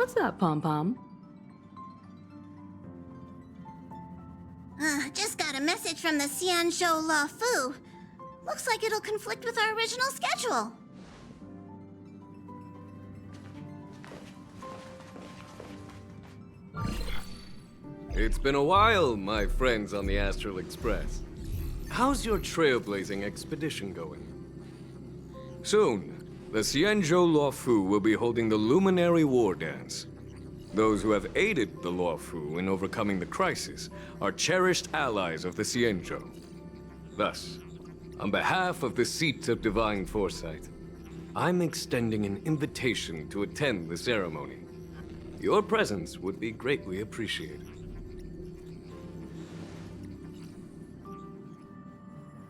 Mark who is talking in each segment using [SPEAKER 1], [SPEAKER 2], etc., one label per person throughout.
[SPEAKER 1] What's up, Pom-Pom?
[SPEAKER 2] Just got a message from the Xianzhou Luofu. Looks like it'll conflict with our original schedule.
[SPEAKER 3] It's been a while, my friends on the Astral Express. How's your trailblazing expedition going? Soon, the Xianzhou Luofu will be holding the Luminary War Dance. Those who have aided the Luofu in overcoming the crisis are cherished allies of the Xianzhou. Thus, on behalf of the Seat of Divine Foresight, I'm extending an invitation to attend the ceremony. Your presence would be greatly appreciated.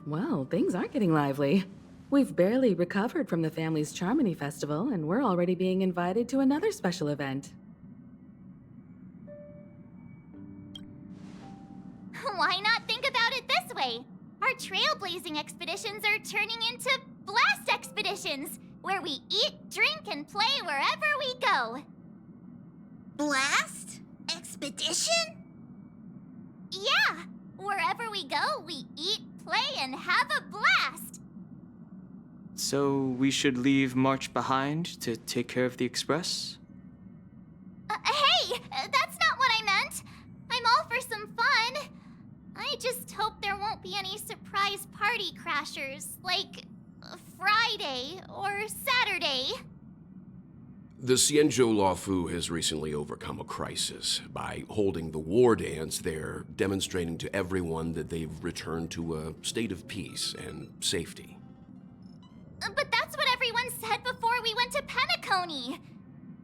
[SPEAKER 1] Well, things aren't getting lively. We've barely recovered from the family's Charmony Festival, and we're already being invited to another special event.
[SPEAKER 4] Why not think about it this way? Our trailblazing expeditions are turning into blast expeditions, where we eat, drink, and play wherever we go.
[SPEAKER 2] Blast? Expedition?
[SPEAKER 4] Yeah, wherever we go, we eat, play, and have a blast.
[SPEAKER 5] So we should leave March behind to take care of the Express?
[SPEAKER 4] Hey, that's not what I meant. I'm all for some fun. I just hope there won't be any surprise party crashers, like Friday or Saturday.
[SPEAKER 6] The Xianzhou Luofu has recently overcome a crisis. By holding the war dance, they're demonstrating to everyone that they've returned to a state of peace and safety.
[SPEAKER 4] But that's what everyone said before we went to Penacony.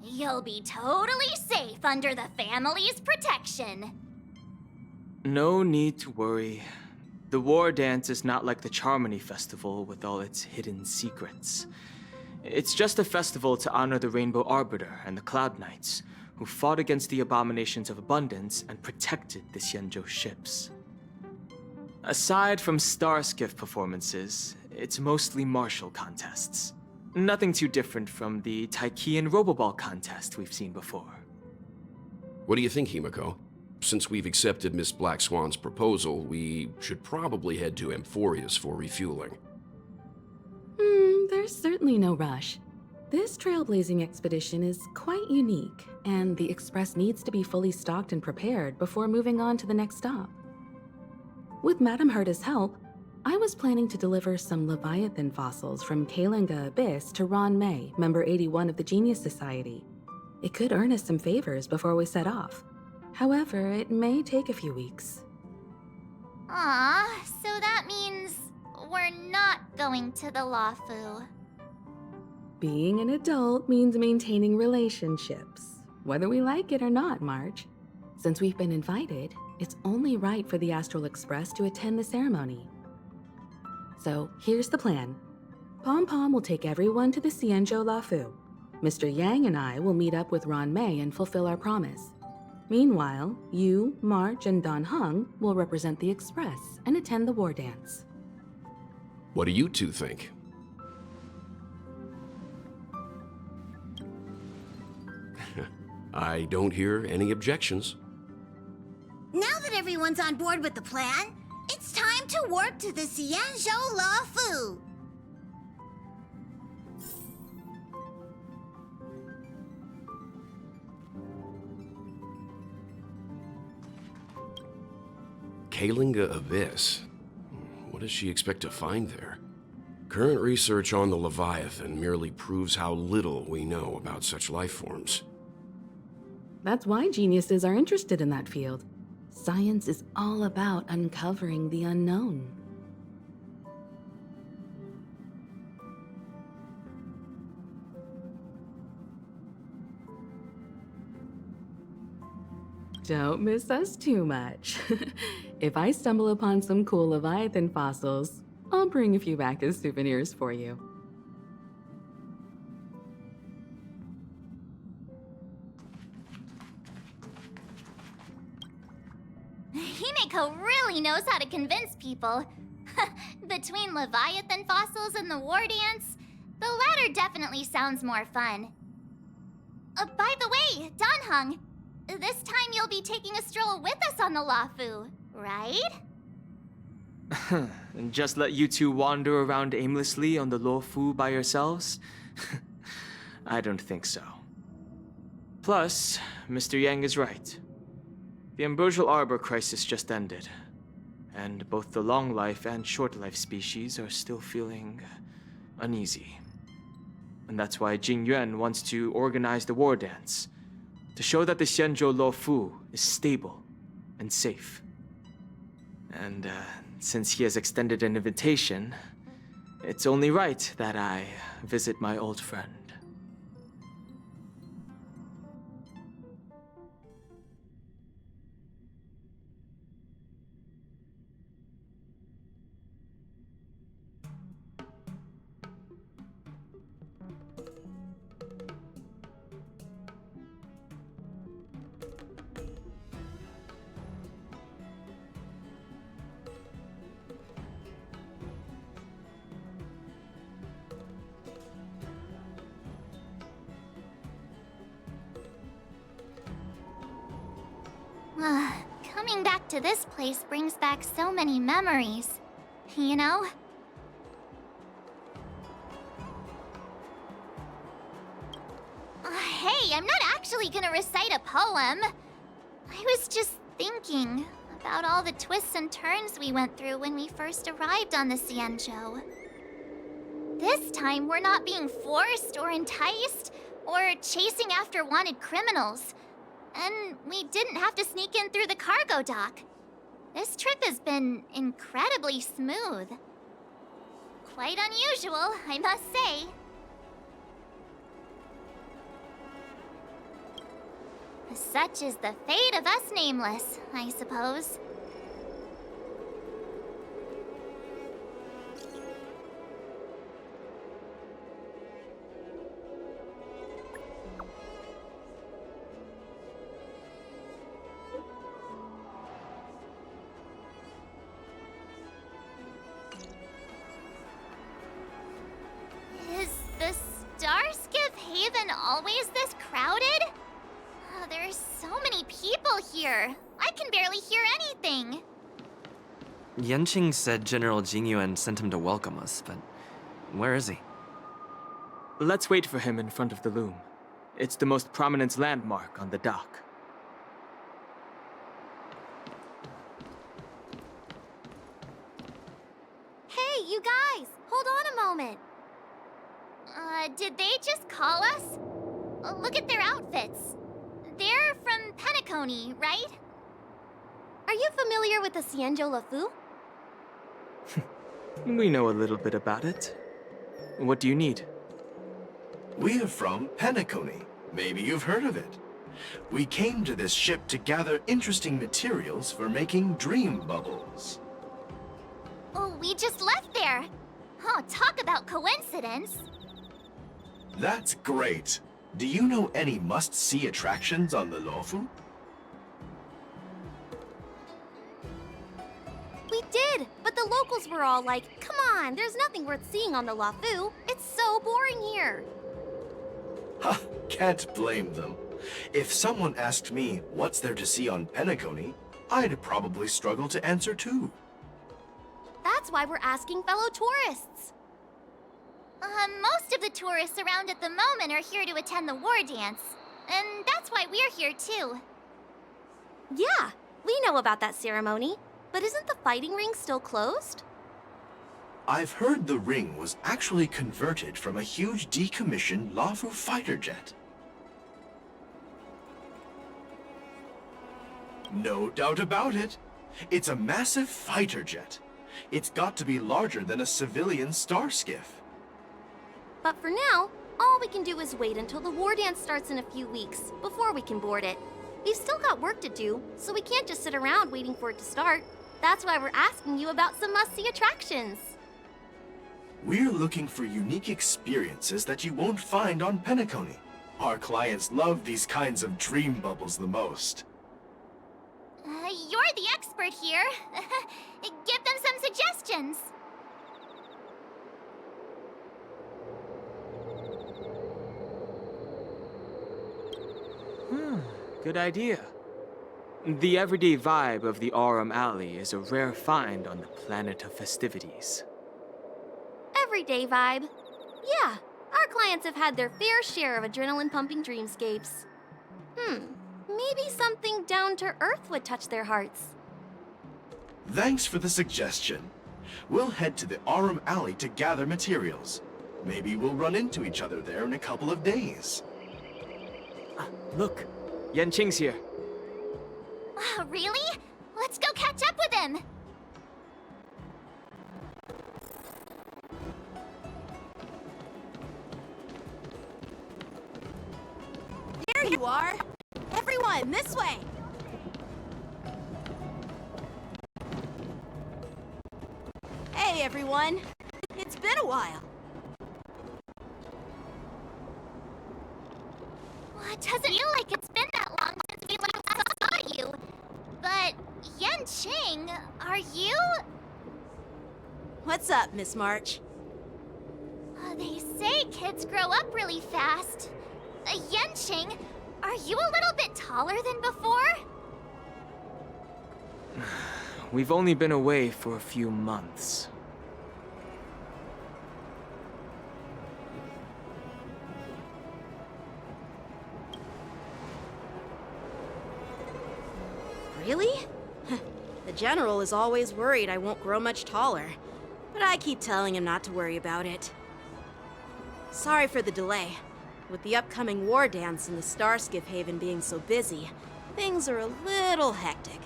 [SPEAKER 4] You'll be totally safe under the family's protection.
[SPEAKER 5] No need to worry. The War Dance is not like the Charmony Festival with all its hidden secrets. It's just a festival to honor the Rainbow Arbiter and the Cloud Knights, who fought against the abominations of abundance and protected the Xianzhou ships. Aside from star skiff performances, it's mostly martial contests. Nothing too different from the Taiki and Roboball contest we've seen before.
[SPEAKER 6] What do you think, Himiko? Since we've accepted Miss Black Swan's proposal, we should probably head to Amphorius for refueling.
[SPEAKER 1] There's certainly no rush. This trailblazing expedition is quite unique, and the Express needs to be fully stocked and prepared before moving on to the next stop. With Madame Herta's help, I was planning to deliver some Leviathan fossils from Kalinga Abyss to Ron May, member 81 of the Genius Society. It could earn us some favors before we set off. However, it may take a few weeks.
[SPEAKER 4] So that means we're not going to the Luofu.
[SPEAKER 1] Being an adult means maintaining relationships, whether we like it or not, March. Since we've been invited, it's only right for the Astral Express to attend the ceremony. So here's the plan. Pom-Pom will take everyone to the Xianzhou Luofu. Mr. Yang and I will meet up with Ron May and fulfill our promise. Meanwhile, you, March, and Don Hung will represent the Express and attend the war dance.
[SPEAKER 6] What do you two think? I don't hear any objections.
[SPEAKER 2] Now that everyone's on board with the plan, it's time to warp to the Xianzhou Luofu.
[SPEAKER 6] Kalinga Abyss. What does she expect to find there? Current research on the Leviathan merely proves how little we know about such life forms.
[SPEAKER 1] That's why geniuses are interested in that field. Science is all about uncovering the unknown. Don't miss us too much. If I stumble upon some cool Leviathan fossils, I'll bring a few back as souvenirs for you.
[SPEAKER 4] Himiko really knows how to convince people. Between Leviathan fossils and the war dance, the latter definitely sounds more fun. By the way, Danheng, this time you'll be taking a stroll with us on the Luofu, right?
[SPEAKER 5] And just let you two wander around aimlessly on the Luofu by yourselves? I don't think so. Plus, Mr. Yang is right. The Ambrosial Arbor crisis just ended, and both the long life and short life species are still feeling uneasy. And that's why Jing Yuan wants to organize the war dance, to show that the Xianzhou Luofu is stable and safe. And since he has extended an invitation, it's only right that I visit my old friend.
[SPEAKER 4] Coming back to this place brings back so many memories, you know? Hey, I'm not actually gonna recite a poem. I was just thinking about all the twists and turns we went through when we first arrived on the Xianzhou. This time, we're not being forced or enticed or chasing after wanted criminals. And we didn't have to sneak in through the cargo dock. This trip has been incredibly smooth. Quite unusual, I must say. Such is the fate of us nameless, I suppose. Is the Starskiff Haven always this crowded? Oh, there's so many people here. I can barely hear anything.
[SPEAKER 7] Yanqing said General Jingyuan sent him to welcome us, but where is he?
[SPEAKER 5] Let's wait for him in front of the loom. It's the most prominent landmark on the dock.
[SPEAKER 2] Hey, you guys! Hold on a moment.
[SPEAKER 4] Did they just call us? Look at their outfits. They're from Penacony, right?
[SPEAKER 2] Are you familiar with the Xianzhou Luofu?
[SPEAKER 5] We know a little bit about it. What do you need?
[SPEAKER 8] We're from Penacony. Maybe you've heard of it. We came to this ship to gather interesting materials for making dream bubbles.
[SPEAKER 4] Oh, we just left there. Oh, talk about coincidence.
[SPEAKER 8] That's great. Do you know any must-see attractions on the Luofu?
[SPEAKER 2] We did, but the locals were all like, come on, there's nothing worth seeing on the Luofu. It's so boring here.
[SPEAKER 8] Ha! Can't blame them. If someone asked me what's there to see on Penacony, I'd probably struggle to answer too.
[SPEAKER 2] That's why we're asking fellow tourists.
[SPEAKER 4] Most of the tourists around at the moment are here to attend the war dance. And that's why we're here too.
[SPEAKER 2] Yeah, we know about that ceremony. But isn't the fighting ring still closed?
[SPEAKER 8] I've heard the ring was actually converted from a huge decommissioned Luofu fighter jet. No doubt about it. It's a massive fighter jet. It's got to be larger than a civilian starskiff.
[SPEAKER 2] But for now, all we can do is wait until the war dance starts in a few weeks before we can board it. We've still got work to do, so we can't just sit around waiting for it to start. That's why we're asking you about some must-see attractions.
[SPEAKER 8] We're looking for unique experiences that you won't find on Penacony. Our clients love these kinds of dream bubbles the most.
[SPEAKER 4] You're the expert here. Give them some suggestions.
[SPEAKER 5] Good idea. The everyday vibe of the Aurum Alley is a rare find on the planet of festivities.
[SPEAKER 2] Everyday vibe. Yeah, our clients have had their fair share of adrenaline-pumping dreamscapes. Maybe something down to earth would touch their hearts.
[SPEAKER 8] Thanks for the suggestion. We'll head to the Aurum Alley to gather materials. Maybe we'll run into each other there in a couple of days.
[SPEAKER 5] Look, Yanqing's here.
[SPEAKER 4] Really? Let's go catch up with him!
[SPEAKER 9] There you are! Everyone, this way! Hey, everyone! It's been a while.
[SPEAKER 4] Well, it doesn't feel like it's been that long since we last saw you. But, Yanqing, are you?
[SPEAKER 9] What's up, Miss March?
[SPEAKER 4] They say kids grow up really fast. Yanqing, are you a little bit taller than before?
[SPEAKER 5] We've only been away for a few months.
[SPEAKER 9] Really? The General is always worried I won't grow much taller, but I keep telling him not to worry about it. Sorry for the delay. With the upcoming war dance and the Starskiff Haven being so busy, things are a little hectic.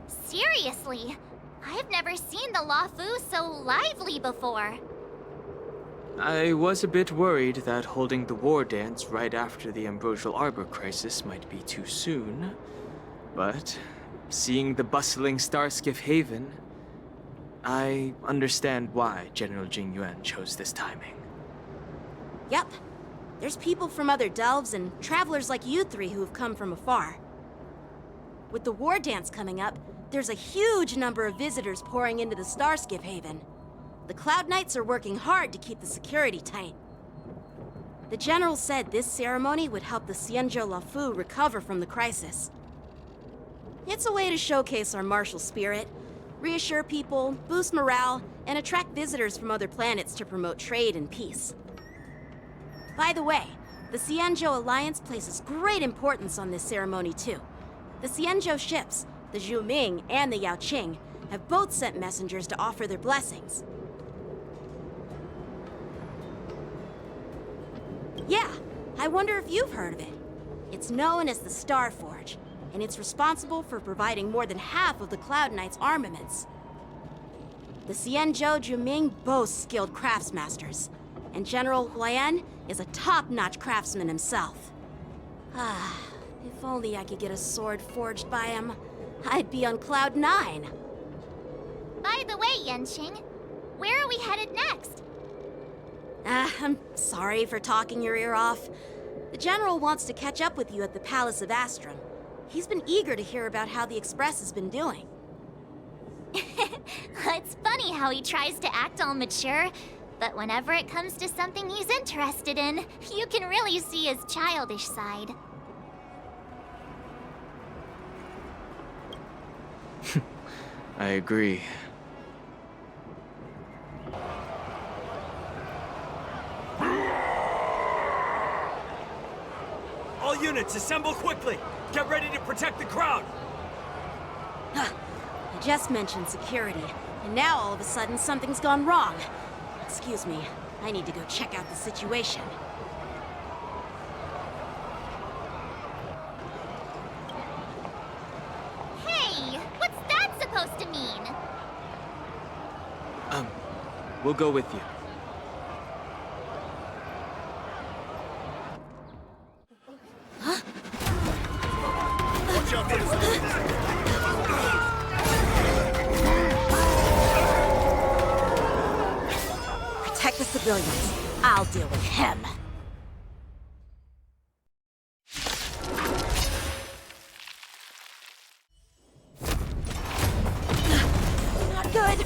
[SPEAKER 4] Seriously, I've never seen the Luofu so lively before.
[SPEAKER 5] I was a bit worried that holding the war dance right after the Ambrosial Arbor crisis might be too soon. But seeing the bustling Starskiff Haven, I understand why General Jingyuan chose this timing.
[SPEAKER 9] Yep. There's people from other delves and travelers like you three who have come from afar. With the war dance coming up, there's a huge number of visitors pouring into the Starskiff Haven. The Cloud Knights are working hard to keep the security tight. The General said this ceremony would help the Xianzhou Luofu recover from the crisis. It's a way to showcase our martial spirit, reassure people, boost morale, and attract visitors from other planets to promote trade and peace. By the way, the Xianzhou Alliance places great importance on this ceremony too. The Xianzhou ships, the Zhuming and the Yaoqing, have both sent messengers to offer their blessings. Yeah, I wonder if you've heard of it. It's known as the Star Forge, and it's responsible for providing more than half of the Cloud Knights' armaments. The Xianzhou Zhuming boasts skilled craftsmasters, and General Huayan is a top-notch craftsman himself. If only I could get a sword forged by him, I'd be on Cloud 9.
[SPEAKER 4] By the way, Yanqing, where are we headed next?
[SPEAKER 9] I'm sorry for talking your ear off. The General wants to catch up with you at the Palace of Astrum. He's been eager to hear about how the Express has been doing.
[SPEAKER 4] It's funny how he tries to act all mature, but whenever it comes to something he's interested in, you can really see his childish side.
[SPEAKER 5] I agree.
[SPEAKER 10] All units, assemble quickly! Get ready to protect the crowd!
[SPEAKER 9] I just mentioned security, and now all of a sudden something's gone wrong. Excuse me, I need to go check out the situation.
[SPEAKER 4] Hey, what's that supposed to mean?
[SPEAKER 5] We'll go with you.
[SPEAKER 9] Protect the civilians. I'll deal with him. Not good.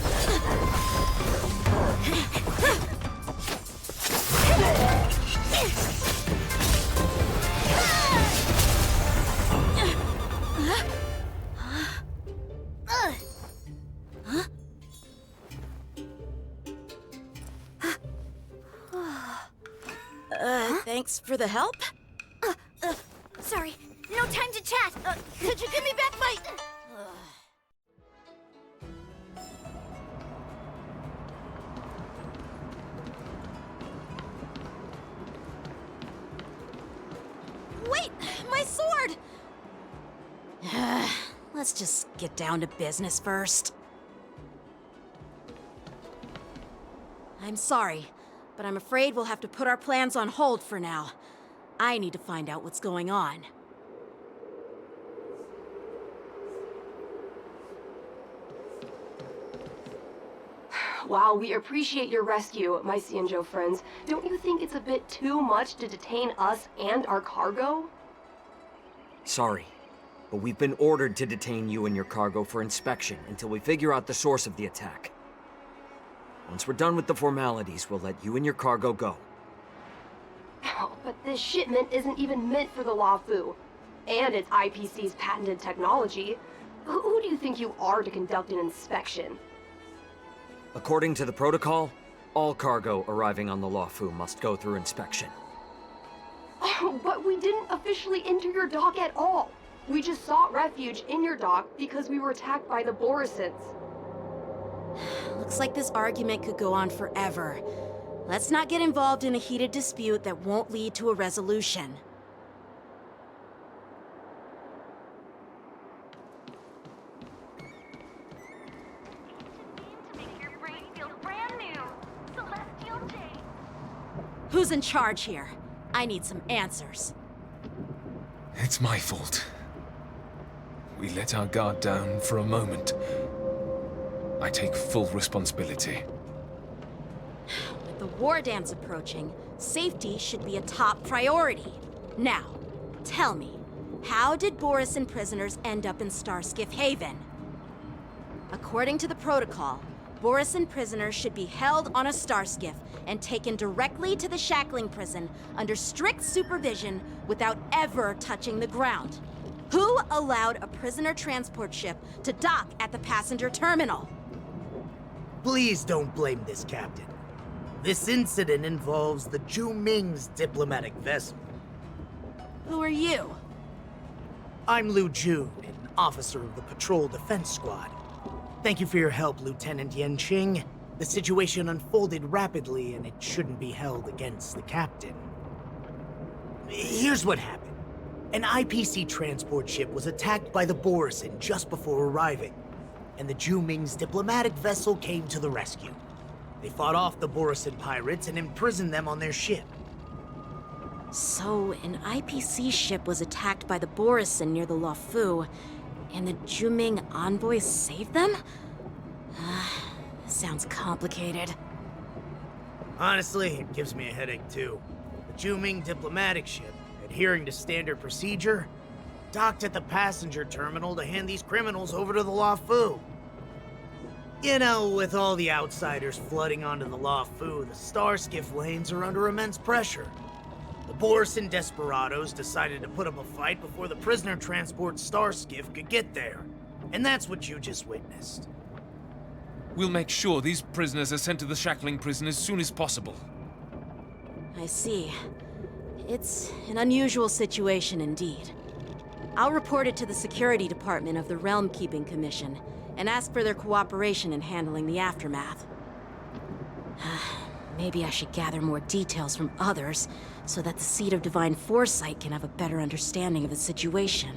[SPEAKER 9] Thanks for the help?
[SPEAKER 4] Sorry, no time to chat.
[SPEAKER 9] Could you give me back my... Wait! My sword! Let's just get down to business first. I'm sorry, but I'm afraid we'll have to put our plans on hold for now. I need to find out what's going on.
[SPEAKER 11] While we appreciate your rescue, my Xianzhou friends, don't you think it's a bit too much to detain us and our cargo?
[SPEAKER 10] Sorry, but we've been ordered to detain you and your cargo for inspection until we figure out the source of the attack. Once we're done with the formalities, we'll let you and your cargo go.
[SPEAKER 11] Oh, but this shipment isn't even meant for the Luofu, and it's IPC's patented technology. Who do you think you are to conduct an inspection?
[SPEAKER 10] According to the protocol, all cargo arriving on the Luofu must go through inspection.
[SPEAKER 11] Oh, but we didn't officially enter your dock at all. We just sought refuge in your dock because we were attacked by the Borisons.
[SPEAKER 9] Looks like this argument could go on forever. Let's not get involved in a heated dispute that won't lead to a resolution. Who's in charge here? I need some answers.
[SPEAKER 12] It's my fault. We let our guard down for a moment. I take full responsibility.
[SPEAKER 9] With the war dance approaching, safety should be a top priority. Now, tell me, how did Borisin prisoners end up in Starskiff Haven? According to the protocol, Borisin prisoners should be held on a starskiff and taken directly to the shackling prison under strict supervision without ever touching the ground. Who allowed a prisoner transport ship to dock at the passenger terminal?
[SPEAKER 13] Please don't blame this captain. This incident involves the Zhu Ming's diplomatic vessel.
[SPEAKER 9] Who are you?
[SPEAKER 13] I'm Lu Jun, an officer of the Patrol Defense Squad. Thank you for your help, Lieutenant Yanqing. The situation unfolded rapidly, and it shouldn't be held against the captain. Here's what happened. An IPC transport ship was attacked by the Borisin just before arriving, and the Zhu Ming's diplomatic vessel came to the rescue. They fought off the Borisin pirates and imprisoned them on their ship.
[SPEAKER 9] So, an IPC ship was attacked by the Borisin near the Luofu, and the Zhu Ming envoys saved them? Sounds complicated.
[SPEAKER 13] Honestly, it gives me a headache too. The Zhu Ming diplomatic ship, adhering to standard procedure, docked at the passenger terminal to hand these criminals over to the Luofu. You know, with all the outsiders flooding onto the Luofu, the Starskiff lanes are under immense pressure. The Borisin desperados decided to put up a fight before the prisoner transport Starskiff could get there. And that's what you just witnessed.
[SPEAKER 12] We'll make sure these prisoners are sent to the shackling prison as soon as possible.
[SPEAKER 9] I see. It's an unusual situation indeed. I'll report it to the security department of the Realm Keeping Commission and ask for their cooperation in handling the aftermath. Maybe I should gather more details from others so that the Seat of Divine Foresight can have a better understanding of the situation.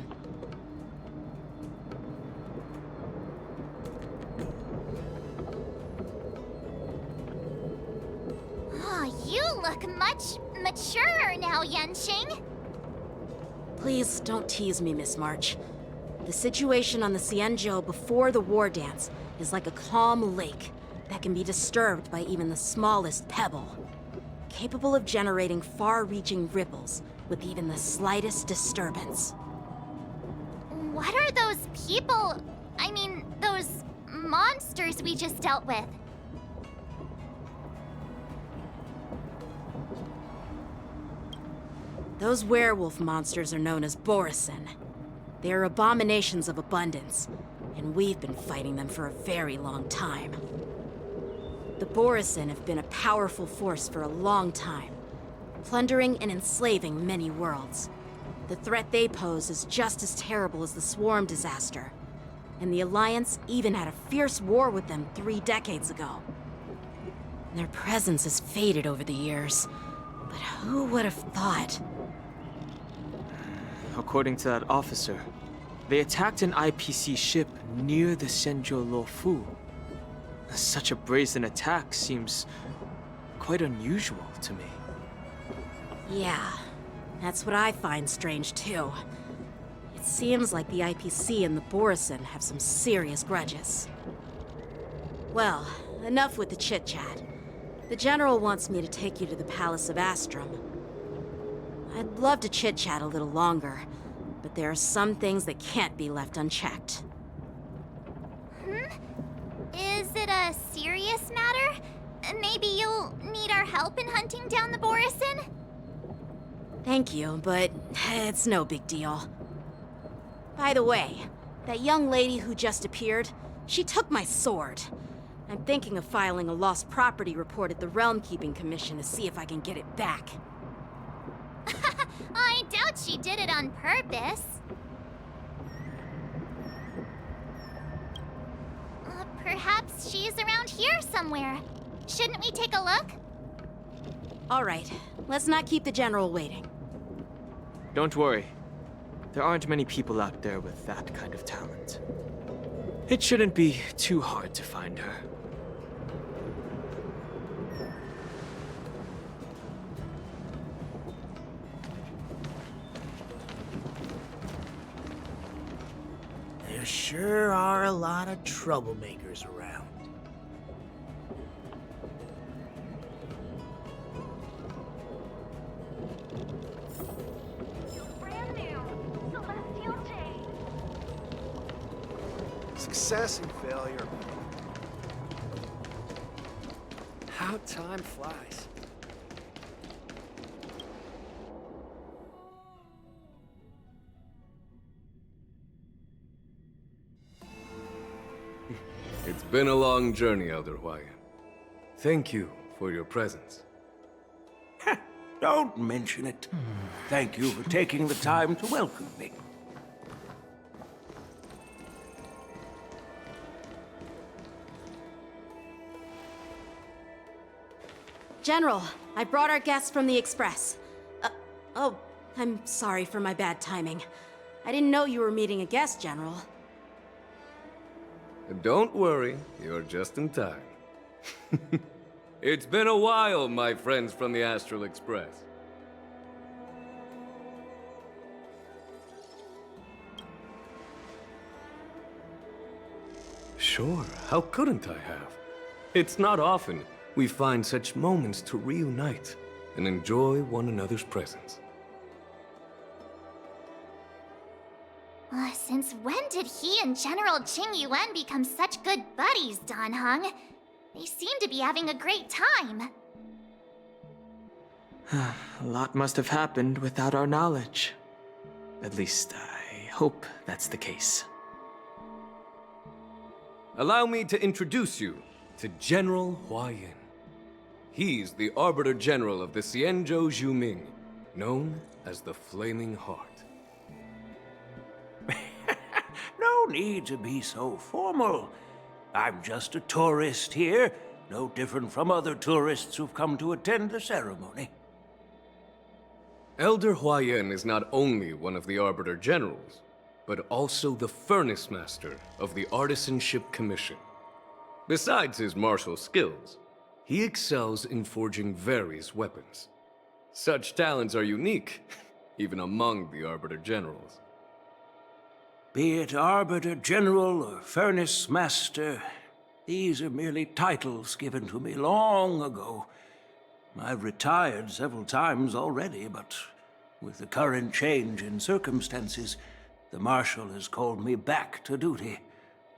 [SPEAKER 4] Oh, you look much mature now, Yanqing.
[SPEAKER 9] Please don't tease me, Miss March. The situation on the Xianzhou before the war dance is like a calm lake that can be disturbed by even the smallest pebble, capable of generating far-reaching ripples with even the slightest disturbance.
[SPEAKER 4] What are those people? I mean, those monsters we just dealt with?
[SPEAKER 9] Those werewolf monsters are known as Borisin. They are abominations of abundance, and we've been fighting them for a very long time. The Borisin have been a powerful force for a long time, plundering and enslaving many worlds. The threat they pose is just as terrible as the Swarm disaster, and the Alliance even had a fierce war with them 3 decades ago. Their presence has faded over the years, but who would have thought?
[SPEAKER 5] According to that officer, they attacked an IPC ship near the Xianzhou Luofu. Such a brazen attack seems quite unusual to me.
[SPEAKER 9] Yeah, that's what I find strange too. It seems like the IPC and the Borison have some serious grudges. Well, enough with the chit-chat. The General wants me to take you to the Palace of Astrum. I'd love to chit-chat a little longer, but there are some things that can't be left unchecked.
[SPEAKER 4] Is it a serious matter? Maybe you'll need our help in hunting down the Borison?
[SPEAKER 9] Thank you, but it's no big deal. By the way, that young lady who just appeared, she took my sword. I'm thinking of filing a lost property report at the Realm Keeping Commission to see if I can get it back.
[SPEAKER 4] I doubt she did it on purpose. Perhaps she's around here somewhere. Shouldn't we take a look?
[SPEAKER 9] All right, let's not keep the General waiting.
[SPEAKER 5] Don't worry. There aren't many people out there with that kind of talent. It shouldn't be too hard to find her.
[SPEAKER 13] There sure are a lot of troublemakers around.
[SPEAKER 14] Success and failure. How time flies.
[SPEAKER 3] It's been a long journey, Elder Huayan. Thank you for your presence.
[SPEAKER 15] Don't mention it. Thank you for taking the time to welcome me.
[SPEAKER 9] General, I brought our guests from the Express. Oh, I'm sorry for my bad timing. I didn't know you were meeting a guest, General.
[SPEAKER 3] Don't worry, you're just in time. It's been a while, my friends from the Astral Express. Sure, how couldn't I have? It's not often we find such moments to reunite and enjoy one another's presence.
[SPEAKER 4] Since when did he and General Qing Yuan become such good buddies, Dan Heng? They seem to be having a great time.
[SPEAKER 5] A lot must have happened without our knowledge. At least, I hope that's the case.
[SPEAKER 3] Allow me to introduce you to General Huayan. He's the Arbiter General of the Xianzhou Zhuming, known as the Flaming Heart.
[SPEAKER 15] No need to be so formal. I'm just a tourist here, no different from other tourists who've come to attend the ceremony.
[SPEAKER 3] Elder Huayan is not only one of the Arbiter Generals, but also the Furnace Master of the Artisanship Commission. Besides his martial skills, he excels in forging various weapons. Such talents are unique, even among the Arbiter Generals.
[SPEAKER 15] Be it Arbiter General or Furnace Master, these are merely titles given to me long ago. I've retired several times already, but with the current change in circumstances, the Marshal has called me back to duty,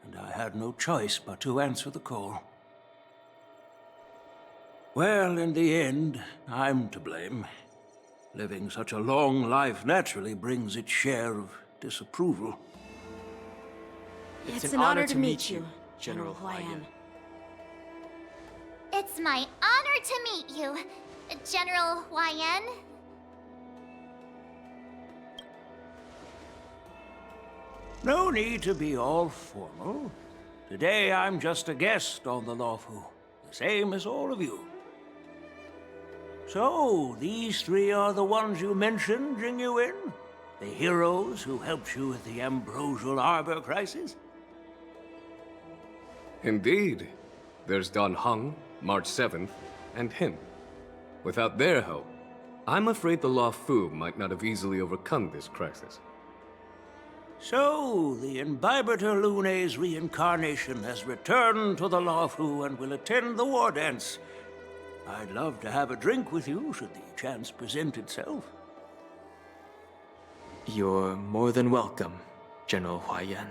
[SPEAKER 15] and I had no choice but to answer the call. Well, in the end, I'm to blame. Living such a long life naturally brings its share of disapproval.
[SPEAKER 9] It's an honor to meet you, General Huayan.
[SPEAKER 4] It's my honor to meet you. General YN?
[SPEAKER 15] No need to be all formal. Today I'm just a guest on the Luofu, the same as all of you. So, these three are the ones you mentioned, Jingyuin? The heroes who helped you with the Ambrosial Arbor crisis?
[SPEAKER 3] Indeed. There's Don Hung, March 7th, and him. Without their help, I'm afraid the Luofu might not have easily overcome this crisis.
[SPEAKER 15] So, the Imbibitor Lune's reincarnation has returned to the Luofu and will attend the war dance. I'd love to have a drink with you should the chance present itself.
[SPEAKER 5] You're more than welcome, General Huaiyan.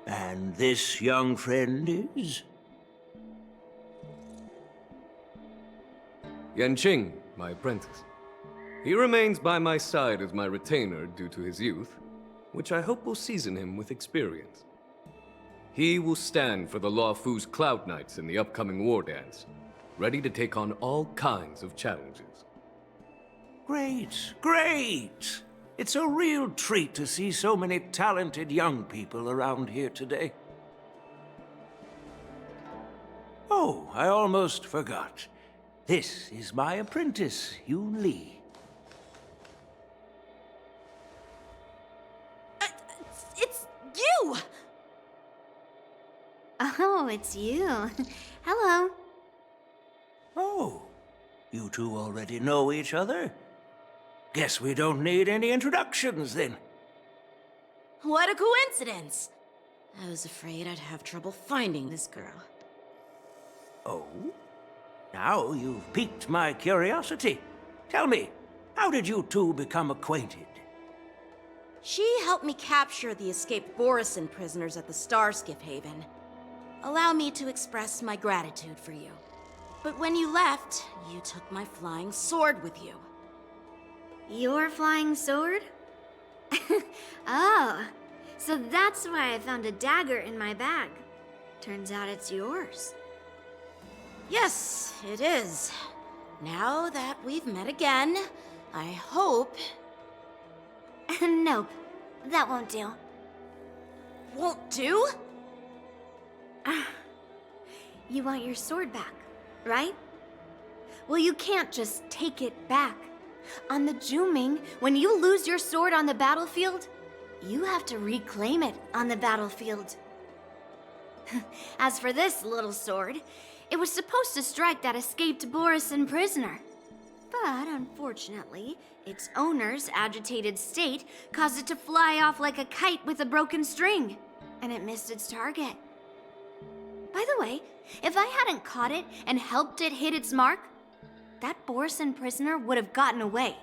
[SPEAKER 15] And this young friend is?
[SPEAKER 3] Yanqing, my apprentice. He remains by my side as my retainer due to his youth, which I hope will season him with experience. He will stand for the Luofu's Cloud Knights in the upcoming war dance, ready to take on all kinds of challenges.
[SPEAKER 15] Great, great! It's a real treat to see so many talented young people around here today. Oh, I almost forgot. This is my apprentice, Yoon Lee.
[SPEAKER 9] It's you!
[SPEAKER 16] Oh, it's you. Hello.
[SPEAKER 15] Oh, you two already know each other? Guess we don't need any introductions, then.
[SPEAKER 9] What a coincidence! I was afraid I'd have trouble finding this girl.
[SPEAKER 15] Oh? Now you've piqued my curiosity. Tell me, how did you two become acquainted?
[SPEAKER 9] She helped me capture the escaped Borisin prisoners at the Starskiff Haven. Allow me to express my gratitude for you. But when you left, you took my flying sword with you.
[SPEAKER 16] Your flying sword? Oh, so that's why I found a dagger in my bag. Turns out it's yours.
[SPEAKER 9] Yes, it is. Now that we've met again, I hope...
[SPEAKER 16] Nope, that won't do.
[SPEAKER 9] Won't do?
[SPEAKER 16] You want your sword back, right? Well, you can't just take it back. On the Juming, when you lose your sword on the battlefield, you have to reclaim it on the battlefield. As for this little sword, it was supposed to strike that escaped Borisin prisoner. But unfortunately, its owner's agitated state caused it to fly off like a kite with a broken string, and it missed its target. By the way, if I hadn't caught it and helped it hit its mark, that Borisin prisoner would have gotten away.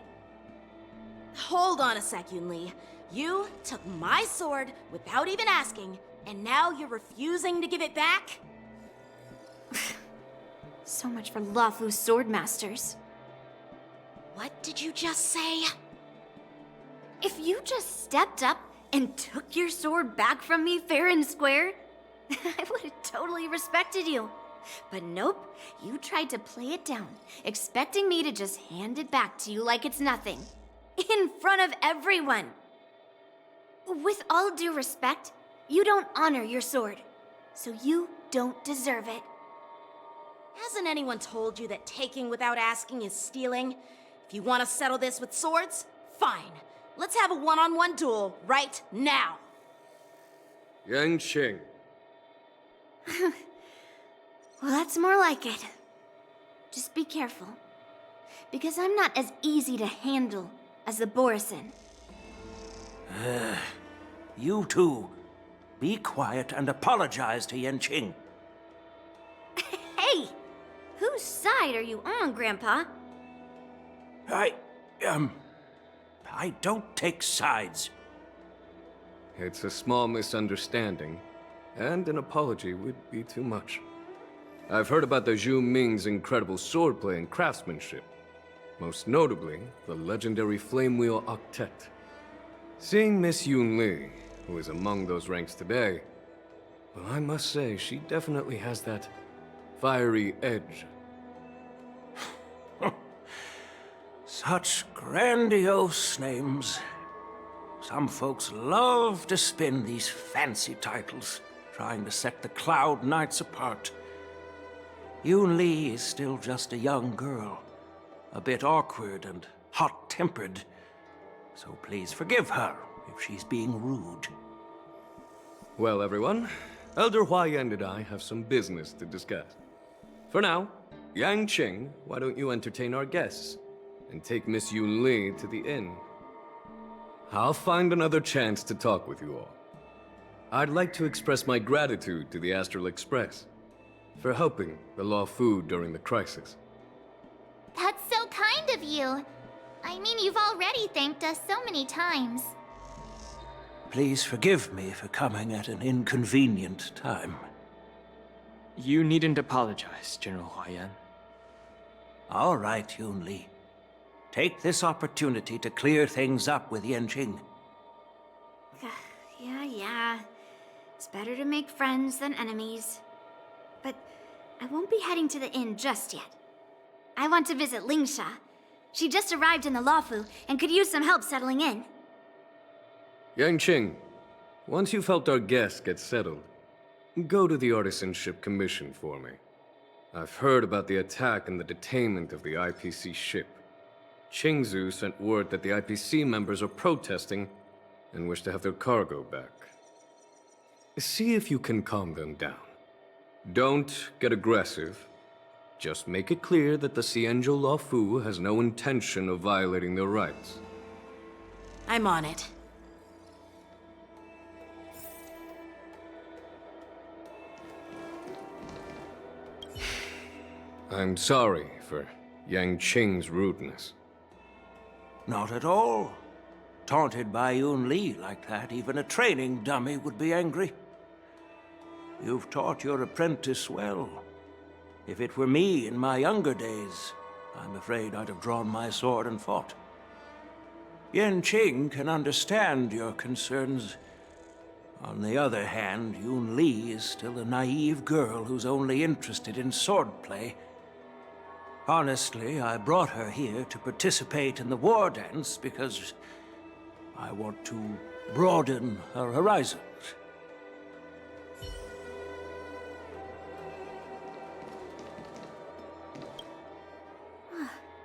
[SPEAKER 9] Hold on a sec, Yoon Lee. You took my sword without even asking, and now you're refusing to give it back?
[SPEAKER 16] So much for Luofu's swordmasters.
[SPEAKER 9] What did you just say?
[SPEAKER 16] If you just stepped up and took your sword back from me fair and square, I would have totally respected you. But nope, you tried to play it down, expecting me to just hand it back to you like it's nothing. In front of everyone. With all due respect, you don't honor your sword, so you don't deserve it.
[SPEAKER 9] Hasn't anyone told you that taking without asking is stealing? If you want to settle this with swords, fine. Let's have a one-on-one duel right now.
[SPEAKER 3] Yanqing.
[SPEAKER 16] Well, that's more like it. Just be careful, because I'm not as easy to handle as the Borisin.
[SPEAKER 15] You two, be quiet and apologize to Yanqing.
[SPEAKER 16] Hey! Whose side are you on, Grandpa?
[SPEAKER 15] I don't take sides.
[SPEAKER 3] It's a small misunderstanding, and an apology would be too much. I've heard about the Zhu Ming's incredible swordplay and craftsmanship, most notably the legendary Flame Wheel Octet. Seeing Miss Yoon Lee, who is among those ranks today, well, I must say she definitely has that fiery edge.
[SPEAKER 15] Such grandiose names. Some folks love to spin these fancy titles, trying to set the Cloud Knights apart. Yun Li is still just a young girl, a bit awkward and hot-tempered, so please forgive her if she's being rude.
[SPEAKER 3] Well, everyone, Elder Huayan and I have some business to discuss. For now, Yang Qing, why don't you entertain our guests and take Miss Yun Li to the inn? I'll find another chance to talk with you all. I'd like to express my gratitude to the Astral Express for helping the Luofu during the crisis.
[SPEAKER 4] That's so kind of you. I mean, you've already thanked us so many times.
[SPEAKER 15] Please forgive me for coming at an inconvenient time.
[SPEAKER 5] You needn't apologize, General Huayan.
[SPEAKER 15] All right, Yun Li. Take this opportunity to clear things up with Yanqing.
[SPEAKER 16] Yeah. It's better to make friends than enemies. But I won't be heading to the inn just yet. I want to visit Lingsha. She just arrived in the Luofu and could use some help settling in.
[SPEAKER 3] Yang Qing, once you've helped our guests get settled, go to the Artisanship Commission for me. I've heard about the attack and the detainment of the IPC ship. Xianzhou sent word that the IPC members are protesting and wish to have their cargo back. See if you can calm them down. Don't get aggressive. Just make it clear that the Xianzhou Luofu has no intention of violating their rights.
[SPEAKER 9] I'm on it.
[SPEAKER 3] I'm sorry for Yang Qing's rudeness.
[SPEAKER 15] Not at all. Taunted by Yun Li like that, even a training dummy would be angry. You've taught your apprentice well. If it were me in my younger days, I'm afraid I'd have drawn my sword and fought. Yanqing can understand your concerns. On the other hand, Yun Li is still a naive girl who's only interested in swordplay. Honestly, I brought her here to participate in the war dance because I want to broaden her horizons.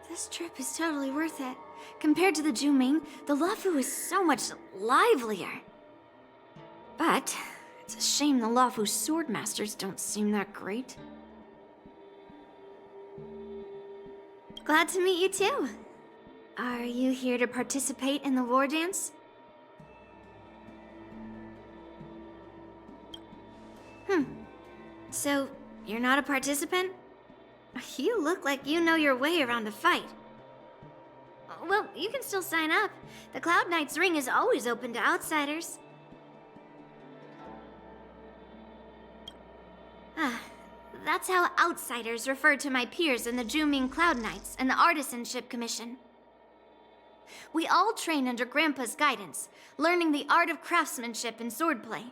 [SPEAKER 16] This trip is totally worth it. Compared to the Juming, the Luofu is so much livelier. But it's a shame the Luofu swordmasters don't seem that great. Glad to meet you too. Are you here to participate in the war dance? So, you're not a participant? You look like you know your way around a fight. Well, you can still sign up. The Cloud Knight's ring is always open to outsiders. That's how outsiders refer to my peers in the Juming Cloud Knights and the Artisanship Commission. We all train under Grandpa's guidance, learning the art of craftsmanship and swordplay.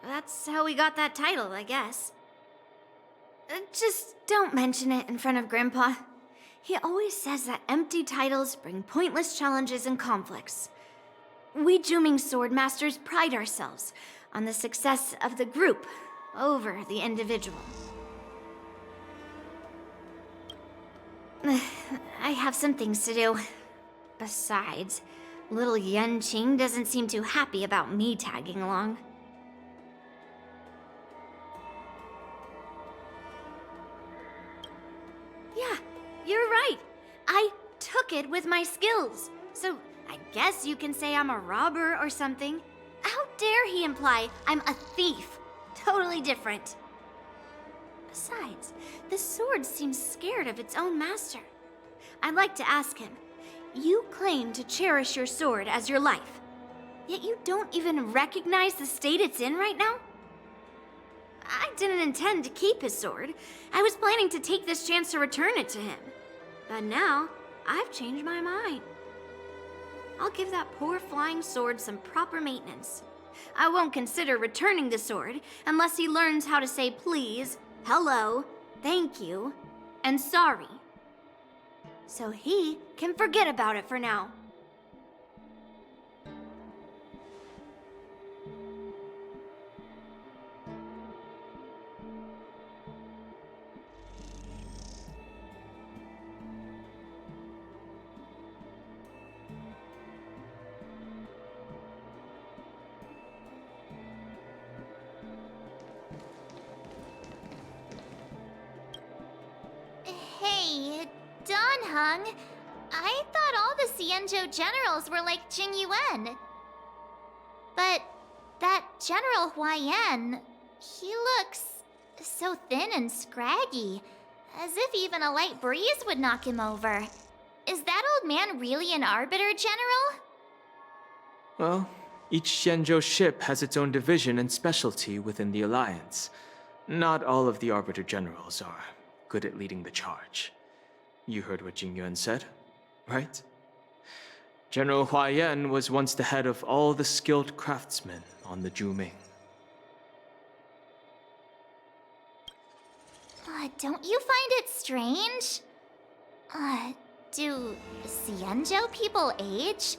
[SPEAKER 16] That's how we got that title, I guess. Just don't mention it in front of Grandpa. He always says that empty titles bring pointless challenges and conflicts. We Juming swordmasters pride ourselves on the success of the group over the individual. I have some things to do. Besides, little Yanqing doesn't seem too happy about me tagging along. Yeah, you're right. I took it with my skills. So I guess you can say I'm a robber or something. How dare he imply I'm a thief? Totally different. Besides, the sword seems scared of its own master. I'd like to ask him, you claim to cherish your sword as your life, yet you don't even recognize the state it's in right now? I didn't intend to keep his sword. I was planning to take this chance to return it to him. But now, I've changed my mind. I'll give that poor flying sword some proper maintenance. I won't consider returning the sword unless he learns how to say please, hello, thank you, and sorry. so he can forget about it for now.
[SPEAKER 4] Hey, Don Hung. I thought all the Xianzhou generals were like Jing Yuan. But that General Huaiyan, he looks so thin and scraggy, as if even a light breeze would knock him over. Is that old man really an Arbiter General?
[SPEAKER 5] Well, each Xianzhou ship has its own division and specialty within the Alliance. Not all of the Arbiter Generals are good at leading the charge. You heard what Jing Yuan said, right? General Huaiyan was once the head of all the skilled craftsmen on the Zhuming.
[SPEAKER 4] Don't you find it strange? Do Xianzhou people age?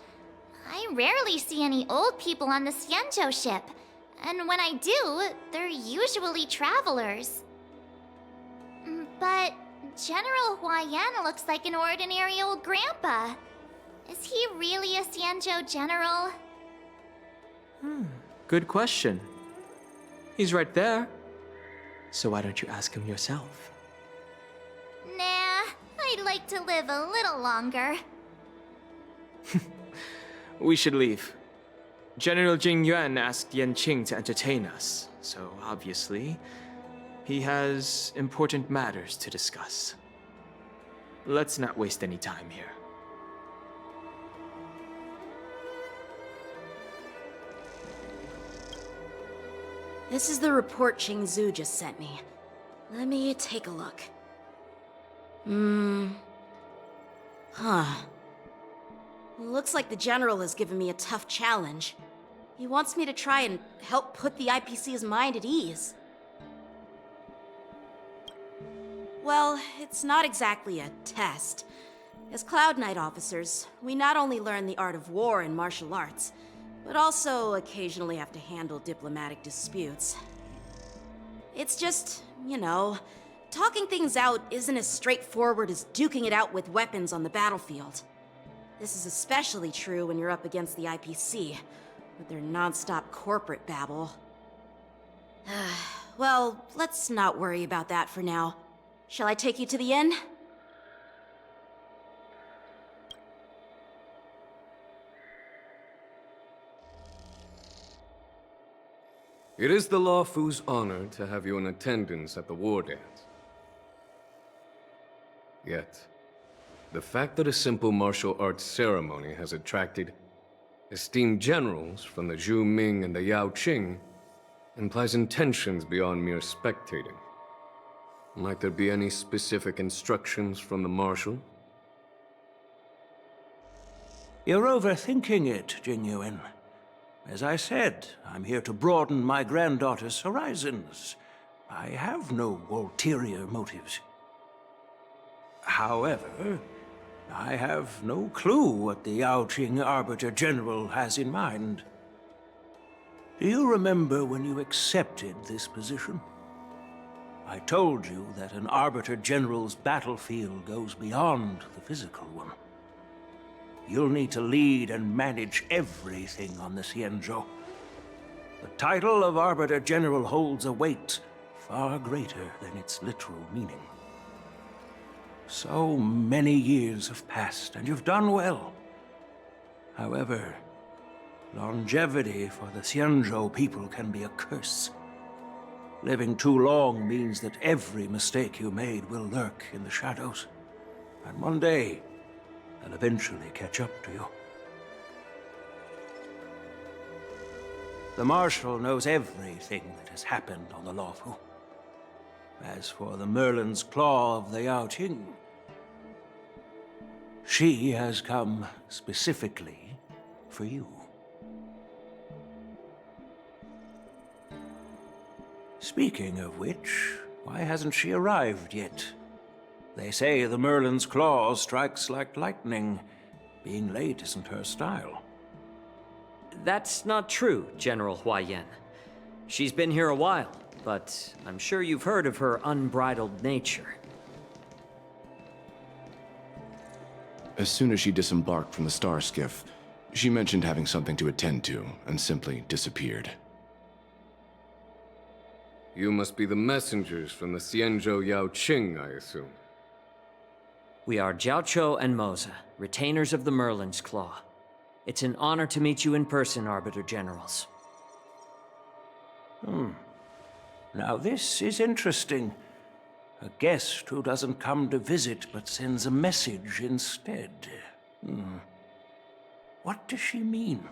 [SPEAKER 4] I rarely see any old people on the Xianzhou ship, and when I do, they're usually travelers. But General Huaiyan looks like an ordinary old grandpa. Is he really a Xianzhou general?
[SPEAKER 5] Good question. He's right there. So why don't you ask him yourself?
[SPEAKER 4] Nah, I'd like to live a little longer.
[SPEAKER 5] We should leave. General Jing Yuan asked Yanqing to entertain us, so obviously, he has important matters to discuss. Let's not waste any time here.
[SPEAKER 9] This is the report Xianzhou just sent me. Let me take a look. Looks like the General has given me a tough challenge. He wants me to try and help put the IPC's mind at ease. Well, it's not exactly a test. As Cloud Knight officers, we not only learn the art of war and martial arts, but also occasionally have to handle diplomatic disputes. It's just, talking things out isn't as straightforward as duking it out with weapons on the battlefield. This is especially true when you're up against the IPC, with their non-stop corporate babble. Well, let's not worry about that for now. Shall I take you to the inn?
[SPEAKER 3] It is the Luofu's honor to have you in attendance at the war dance. Yet, the fact that a simple martial arts ceremony has attracted esteemed generals from the Zhu Ming and the Yao Qing implies intentions beyond mere spectating. Might there be any specific instructions from the Marshal?
[SPEAKER 15] You're overthinking it, Jing Yuan. As I said, I'm here to broaden my granddaughter's horizons. I have no ulterior motives. However, I have no clue what the Yao Qing Arbiter General has in mind. Do you remember when you accepted this position? I told you that an Arbiter General's battlefield goes beyond the physical one. You'll need to lead and manage everything on the Xianzhou. The title of Arbiter General holds a weight far greater than its literal meaning. So many years have passed, and you've done well. However, longevity for the Xianzhou people can be a curse. Living too long means that every mistake you made will lurk in the shadows. And one day, they'll eventually catch up to you. The Marshal knows everything that has happened on the Luofu. As for the Merlin's Claw of the Yao Qing, she has come specifically for you. Speaking of which, why hasn't she arrived yet? They say the Merlin's claw strikes like lightning. Being late isn't her style.
[SPEAKER 10] That's not true, General Huaiyan. She's been here a while, but I'm sure you've heard of her unbridled nature.
[SPEAKER 17] As soon as she disembarked from the star skiff, she mentioned having something to attend to and simply disappeared.
[SPEAKER 3] You must be the messengers from the Xianzhou Yaoqing, I assume.
[SPEAKER 10] We are Jiaoqiu and Moza, retainers of the Merlin's Claw. It's an honor to meet you in person, Arbiter Generals.
[SPEAKER 15] Now this is interesting. A guest who doesn't come to visit but sends a message instead. What does she mean?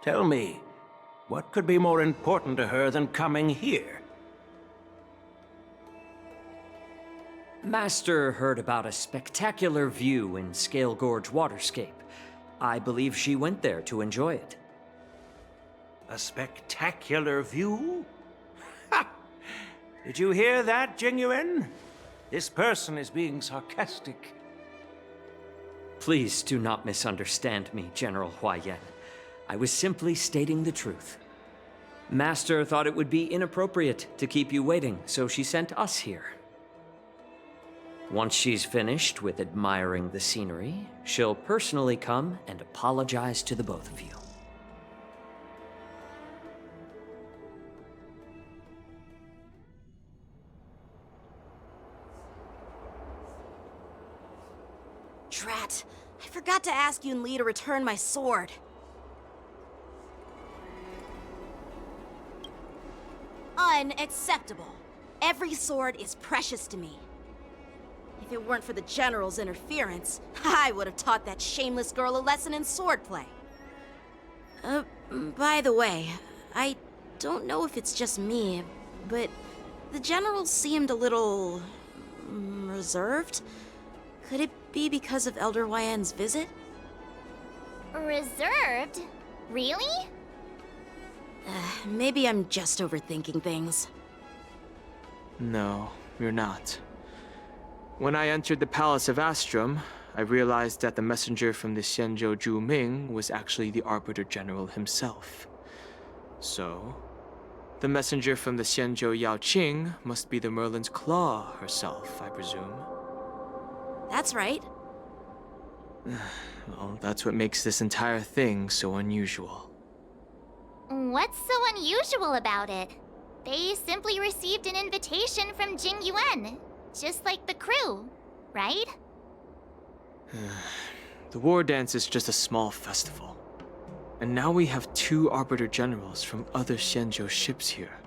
[SPEAKER 15] Tell me, what could be more important to her than coming here?
[SPEAKER 10] Master heard about a spectacular view in Scale Gorge Waterscape. I believe she went there to enjoy it.
[SPEAKER 15] A spectacular view? Ha! Did you hear that, Jingyuan? This person is being sarcastic.
[SPEAKER 10] Please do not misunderstand me, General Huaiyan. I was simply stating the truth. Master thought it would be inappropriate to keep you waiting, so she sent us here. Once she's finished with admiring the scenery, she'll personally come and apologize to the both of you.
[SPEAKER 9] Drat, I forgot to ask Yun Li to return my sword. Unacceptable. Every sword is precious to me. If it weren't for the General's interference, I would have taught that shameless girl a lesson in swordplay. By the way, I don't know if it's just me, but the General seemed a little reserved. Could it be because of Elder Huaiyan's visit?
[SPEAKER 4] Reserved? Really?
[SPEAKER 9] Maybe I'm just overthinking things.
[SPEAKER 5] No, you're not. When I entered the Palace of Astrum, I realized that the messenger from the Xianzhou Zhuming was actually the Arbiter General himself. So, the messenger from the Xianzhou Yaoqing must be the Merlin's Claw herself, I presume.
[SPEAKER 9] That's right.
[SPEAKER 5] Well, that's what makes this entire thing so unusual.
[SPEAKER 4] What's so unusual about it? They simply received an invitation from Jingyuan, just like the crew, right?
[SPEAKER 5] The war dance is just a small festival. And now we have 2 Arbiter Generals from other Xianzhou ships here.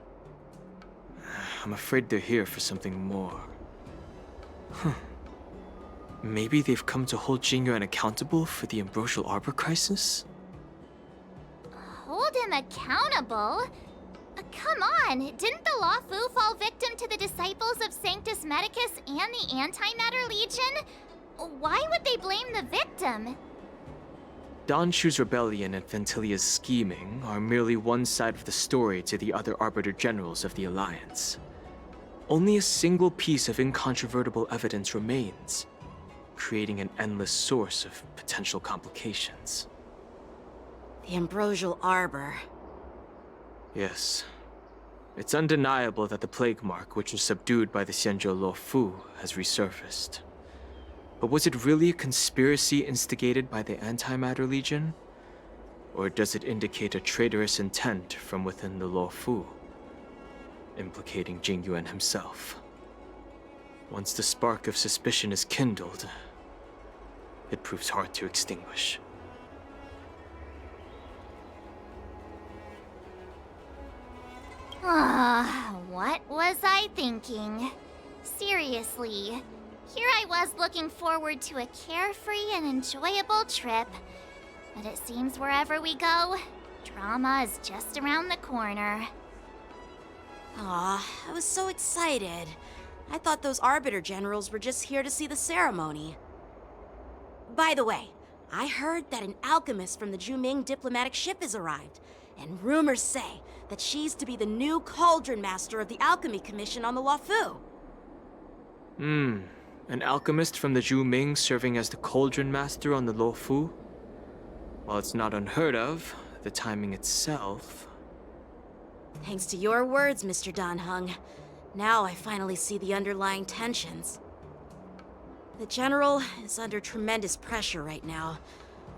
[SPEAKER 5] I'm afraid they're here for something more. Maybe they've come to hold Jingyuan accountable for the Ambrosial Arbor crisis?
[SPEAKER 4] Hold him accountable? Come on, didn't the Luofu fall victim to the disciples of Sanctus Medicus and the Antimatter Legion? Why would they blame the victim?
[SPEAKER 5] Danshu's rebellion and Ventilia's scheming are merely one side of the story to the other Arbiter Generals of the Alliance. Only a single piece of incontrovertible evidence remains, creating an endless source of potential complications.
[SPEAKER 9] The Ambrosial Arbor.
[SPEAKER 5] Yes. It's undeniable that the plague mark, which was subdued by the Xianzhou Luofu, has resurfaced. But was it really a conspiracy instigated by the Antimatter Legion? Or does it indicate a traitorous intent from within the Luofu, implicating Jingyuan himself? Once the spark of suspicion is kindled, it proves hard to extinguish.
[SPEAKER 4] What was I thinking? Seriously, here I was looking forward to a carefree and enjoyable trip. But it seems wherever we go, drama is just around the corner.
[SPEAKER 9] Aw, I was so excited. I thought those Arbiter Generals were just here to see the ceremony. By the way, I heard that an alchemist from the Zhuming diplomatic ship has arrived, and rumors say that she's to be the new Cauldron Master of the Alchemy Commission on the Luofu.
[SPEAKER 5] An alchemist from the Zhu Ming serving as the cauldron master on the Luofu? While it's not unheard of, the timing itself...
[SPEAKER 9] Thanks to your words, Mr. Dan Heng. Now I finally see the underlying tensions. The General is under tremendous pressure right now,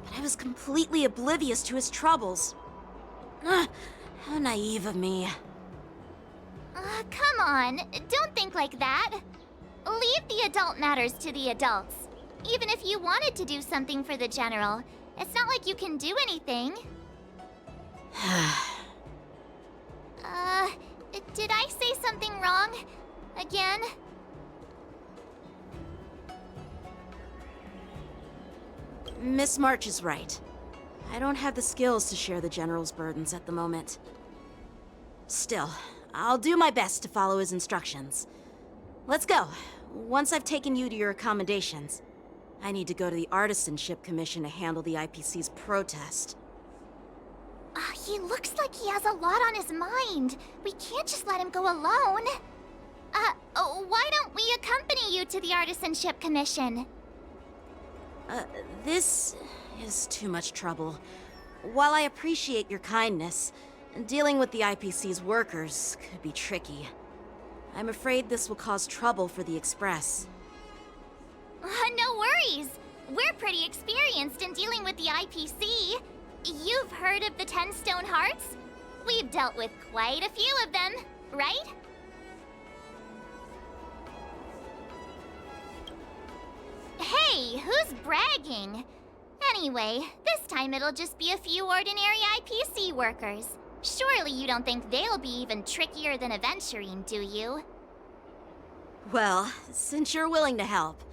[SPEAKER 9] but I was completely oblivious to his troubles. How naive of me.
[SPEAKER 4] Come on, don't think like that. Leave the adult matters to the adults. Even if you wanted to do something for the General, it's not like you can do anything. Did I say something wrong? Again?
[SPEAKER 9] Miss March is right. I don't have the skills to share the General's burdens at the moment. Still, I'll do my best to follow his instructions. Let's go. Once I've taken you to your accommodations, I need to go to the Artisanship Commission to handle the IPC's protest.
[SPEAKER 4] He looks like he has a lot on his mind. We can't just let him go alone. Why don't we accompany you to the Artisanship Commission?
[SPEAKER 9] This is too much trouble. While I appreciate your kindness, dealing with the IPC's workers could be tricky. I'm afraid this will cause trouble for the Express.
[SPEAKER 4] No worries. We're pretty experienced in dealing with the IPC. You've heard of the 10 Stone Hearts? We've dealt with quite a few of them, right? Hey, who's bragging? Anyway, this time it'll just be a few ordinary IPC workers. Surely you don't think they'll be even trickier than Aventurine, do you?
[SPEAKER 9] Well, since you're willing to help,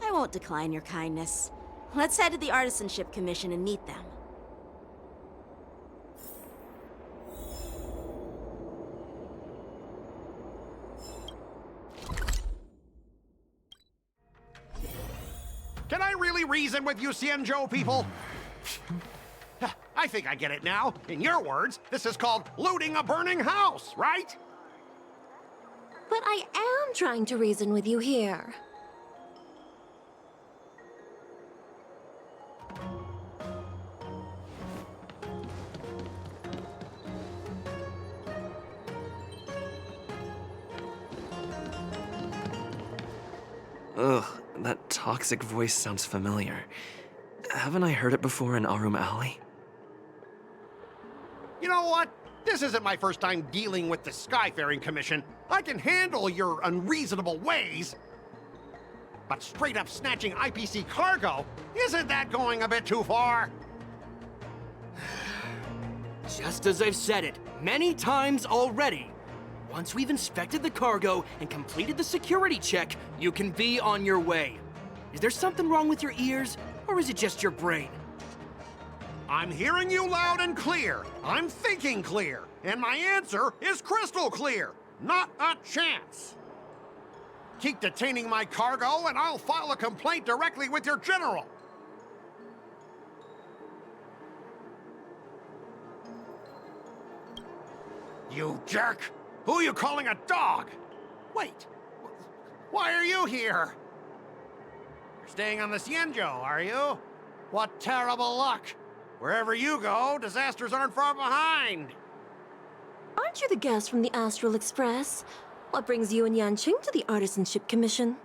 [SPEAKER 9] I won't decline your kindness. Let's head to the Artisanship Commission and meet them.
[SPEAKER 18] Can I really reason with you Xianzhou people? I think I get it now. In your words, this is called looting a burning house, right?
[SPEAKER 19] But I am trying to reason with you here.
[SPEAKER 7] Ugh, that toxic voice sounds familiar. Haven't I heard it before in Arum Alley?
[SPEAKER 18] You know what? This isn't my first time dealing with the Skyfaring Commission. I can handle your unreasonable ways. But straight up snatching IPC cargo, isn't that going a bit too far?
[SPEAKER 20] Just as I've said it many times already. Once we've inspected the cargo and completed the security check, you can be on your way. Is there something wrong with your ears, or is it just your brain?
[SPEAKER 18] I'm hearing you loud and clear. I'm thinking clear. And my answer is crystal clear. Not a chance. Keep detaining my cargo and I'll file a complaint directly with your general. You jerk! Who are you calling a dog? Wait, why are you here? You're staying on the Xianzhou, are you? What terrible luck! Wherever you go, disasters aren't far behind.
[SPEAKER 19] Aren't you the guest from the Astral Express? What brings you and Yanqing to the Artisanship Commission?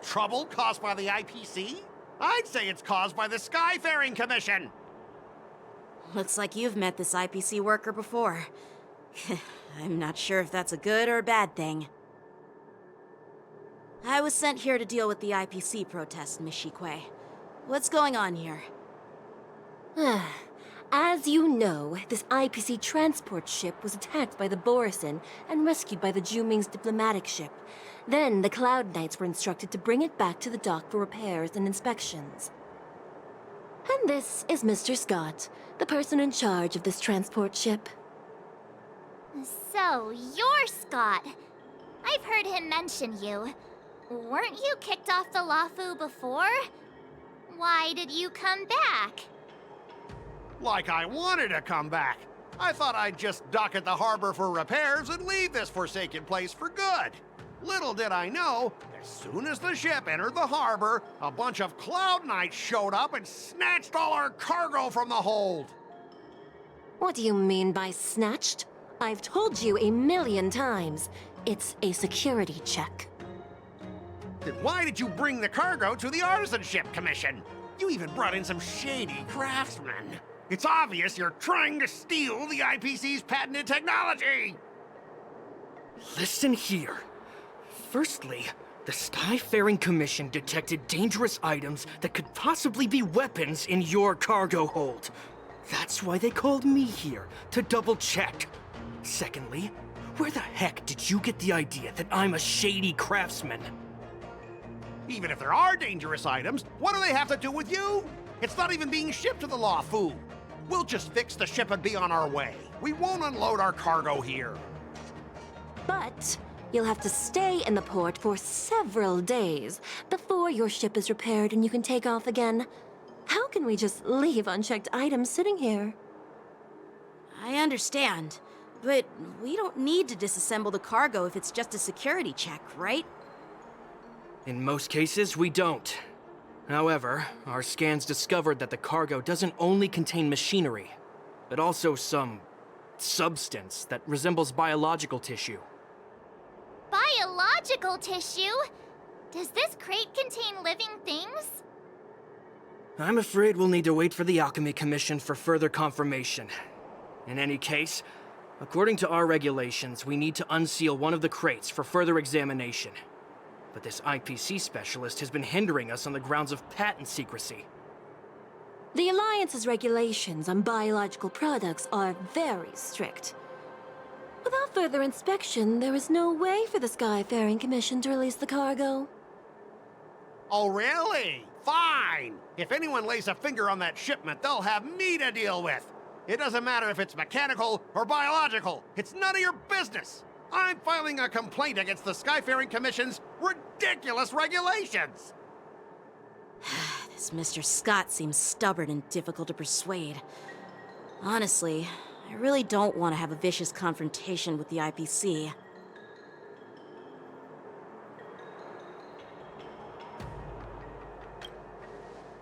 [SPEAKER 18] Trouble caused by the IPC? I'd say it's caused by the Skyfaring Commission.
[SPEAKER 9] Looks like you've met this IPC worker before. I'm not sure if that's a good or a bad thing. I was sent here to deal with the IPC protest, Miss Shikui. What's going on here?
[SPEAKER 19] As you know, this IPC transport ship was attacked by the Borisin and rescued by the Juming's diplomatic ship. Then the Cloud Knights were instructed to bring it back to the dock for repairs and inspections. And this is Mr. Scott, the person in charge of this transport ship.
[SPEAKER 4] So, you're Scott. I've heard him mention you. Weren't you kicked off the Luofu before? Why did you come back?
[SPEAKER 18] Like I wanted to come back. I thought I'd just dock at the harbor for repairs and leave this forsaken place for good. Little did I know, as soon as the ship entered the harbor, a bunch of Cloud Knights showed up and snatched all our cargo from the hold.
[SPEAKER 19] What do you mean by snatched? I've told you 1,000,000 times. It's a security check.
[SPEAKER 18] Then why did you bring the cargo to the Artisanship Commission? You even brought in some shady craftsmen. It's obvious you're trying to steal the IPC's patented technology!
[SPEAKER 20] Listen here. Firstly, the Skyfaring Commission detected dangerous items that could possibly be weapons in your cargo hold. That's why they called me here, to double-check. Secondly, where the heck did you get the idea that I'm a shady craftsman?
[SPEAKER 18] Even if there are dangerous items, what do they have to do with you? It's not even being shipped to the Luofu. We'll just fix the ship and be on our way. We won't unload our cargo here.
[SPEAKER 19] But you'll have to stay in the port for several days before your ship is repaired and you can take off again. How can we just leave unchecked items sitting here?
[SPEAKER 9] I understand, but we don't need to disassemble the cargo if it's just a security check, right?
[SPEAKER 20] In most cases, we don't. However, our scans discovered that the cargo doesn't only contain machinery, but also some substance that resembles biological tissue.
[SPEAKER 4] Biological tissue? Does this crate contain living things?
[SPEAKER 20] I'm afraid we'll need to wait for the Alchemy Commission for further confirmation. In any case, according to our regulations, we need to unseal one of the crates for further examination. But this IPC specialist has been hindering us on the grounds of patent secrecy.
[SPEAKER 19] The Alliance's regulations on biological products are very strict. Without further inspection, there is no way for the Skyfaring Commission to release the cargo.
[SPEAKER 18] Oh, really? Fine! If anyone lays a finger on that shipment, they'll have me to deal with. It doesn't matter if it's mechanical or biological. It's none of your business. I'm filing a complaint against the Skyfaring Commission's ridiculous regulations.
[SPEAKER 9] This Mr. Scott seems stubborn and difficult to persuade. Honestly, I really don't want to have a vicious confrontation with the IPC.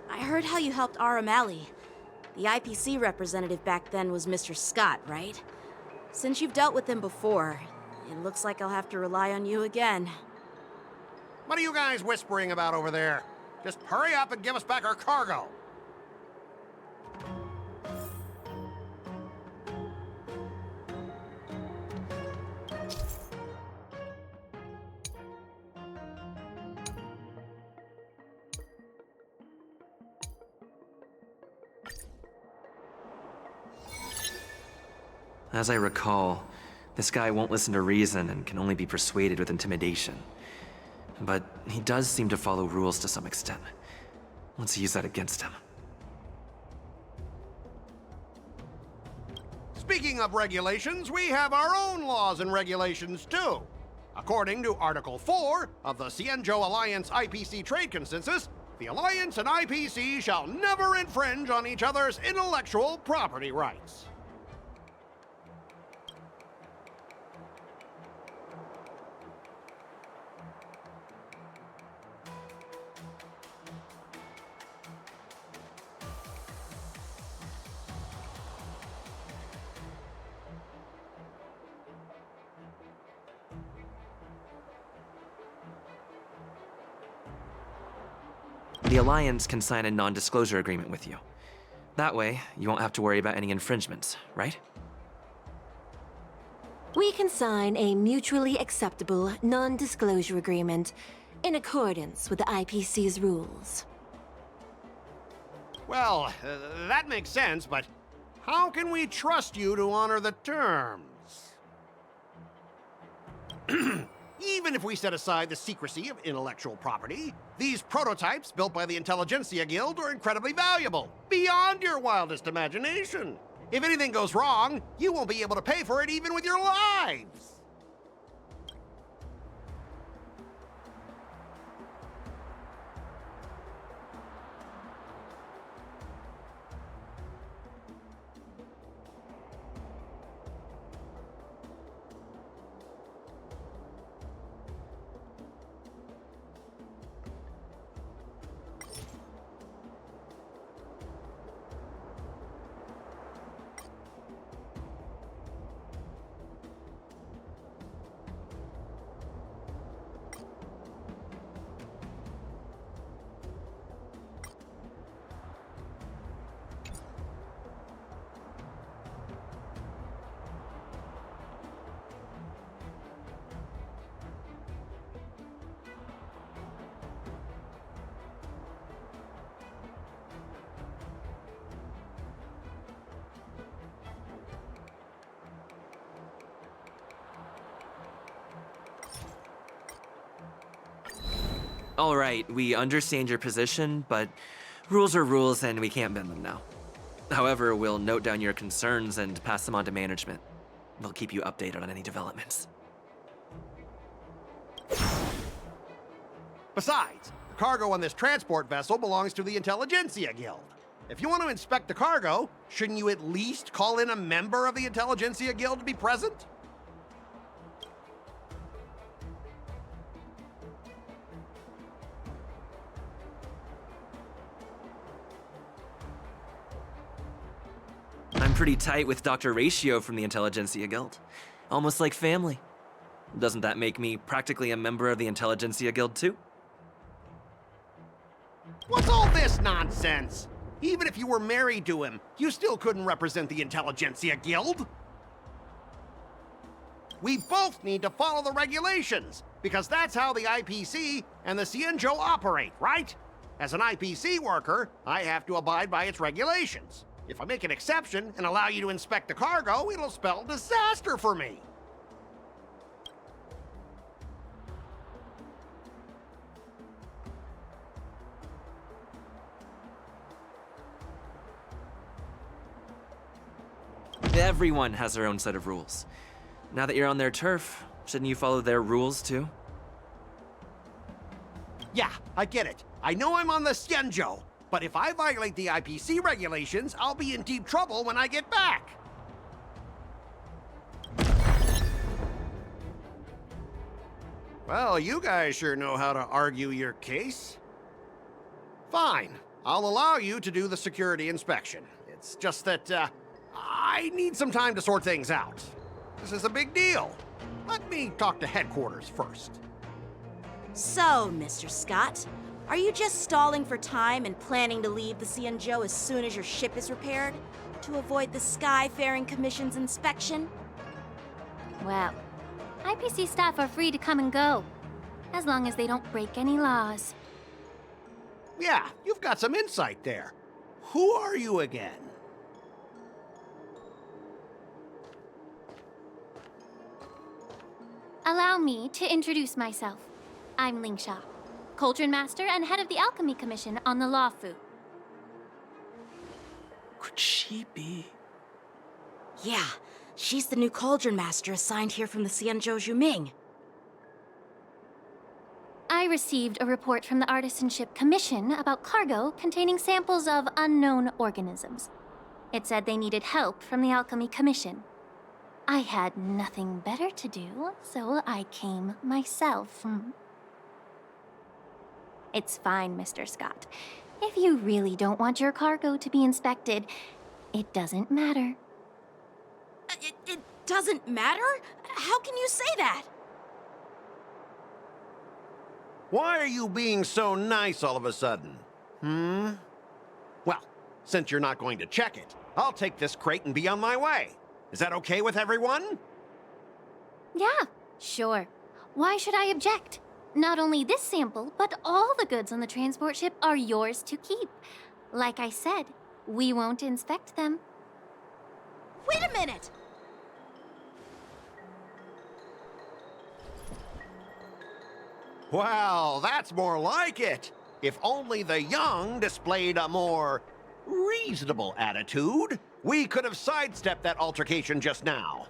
[SPEAKER 9] I heard how you helped Aramali. The IPC representative back then was Mr. Scott, right? Since you've dealt with him before, it looks like I'll have to rely on you again.
[SPEAKER 18] What are you guys whispering about over there? Just hurry up and give us back our cargo.
[SPEAKER 10] As I recall, this guy won't listen to reason and can only be persuaded with intimidation. But he does seem to follow rules to some extent. Let's use that against him.
[SPEAKER 18] Speaking of regulations, we have our own laws and regulations too. According to Article 4 of the Xianzhou Alliance IPC Trade Consensus, the Alliance and IPC shall never infringe on each other's intellectual property rights.
[SPEAKER 10] The Alliance can sign a non-disclosure agreement with you. That way, you won't have to worry about any infringements, right?
[SPEAKER 19] We can sign a mutually acceptable non-disclosure agreement in accordance with the IPC's rules.
[SPEAKER 18] Well, that makes sense, but how can we trust you to honor the terms? Even if we set aside the secrecy of intellectual property, these prototypes built by the Intelligentsia Guild are incredibly valuable, beyond your wildest imagination. If anything goes wrong, you won't be able to pay for it even with your lives.
[SPEAKER 10] All right, we understand your position, but rules are rules and we can't bend them now. However, we'll note down your concerns and pass them on to management. We'll keep you updated on any developments.
[SPEAKER 18] Besides, the cargo on this transport vessel belongs to the Intelligentsia Guild. If you want to inspect the cargo, shouldn't you at least call in a member of the Intelligentsia Guild to be present?
[SPEAKER 10] I'm pretty tight with Dr. Ratio from the Intelligentsia Guild. Almost like family. Doesn't that make me practically a member of the Intelligentsia Guild too?
[SPEAKER 18] What's all this nonsense? Even if you were married to him, you still couldn't represent the Intelligentsia Guild. We both need to follow the regulations, because that's how the IPC and the Xianzhou operate, right? As an IPC worker, I have to abide by its regulations. If I make an exception and allow you to inspect the cargo, it'll spell disaster for me.
[SPEAKER 10] Everyone has their own set of rules. Now that you're on their turf, shouldn't you follow their rules too?
[SPEAKER 18] Yeah, I get it. I know I'm on the Xianzhou, but if I violate the IPC regulations, I'll be in deep trouble when I get back. Well, you guys sure know how to argue your case. Fine, I'll allow you to do the security inspection. It's just that, I need some time to sort things out. This is a big deal. Let me talk to headquarters first.
[SPEAKER 9] So, Mr. Scott, are you just stalling for time and planning to leave the Xianzhou as soon as your ship is repaired? To avoid the Skyfaring Commission's inspection?
[SPEAKER 2] Well, IPC staff are free to come and go, as long as they don't break any laws.
[SPEAKER 18] Yeah, you've got some insight there. Who are you again?
[SPEAKER 2] Allow me to introduce myself. I'm Lingsha, Cauldron Master and head of the Alchemy Commission on the Luofu.
[SPEAKER 5] Could she be?
[SPEAKER 9] Yeah, she's the new Cauldron Master assigned here from the Xianzhou Zhuming.
[SPEAKER 2] I received a report from the Artisanship Commission about cargo containing samples of unknown organisms. It said they needed help from the Alchemy Commission. I had nothing better to do, so I came myself. It's fine, Mr. Scott. If you really don't want your cargo to be inspected, it doesn't matter.
[SPEAKER 9] It doesn't matter? How can you say that?
[SPEAKER 18] Why are you being so nice all of a sudden? Well, since you're not going to check it, I'll take this crate and be on my way. Is that okay with everyone?
[SPEAKER 2] Yeah, sure. Why should I object? Not only this sample, but all the goods on the transport ship are yours to keep. Like I said, we won't inspect them.
[SPEAKER 9] Wait a minute!
[SPEAKER 18] Well, that's more like it. If only the young displayed a more reasonable attitude, we could have sidestepped that altercation just now.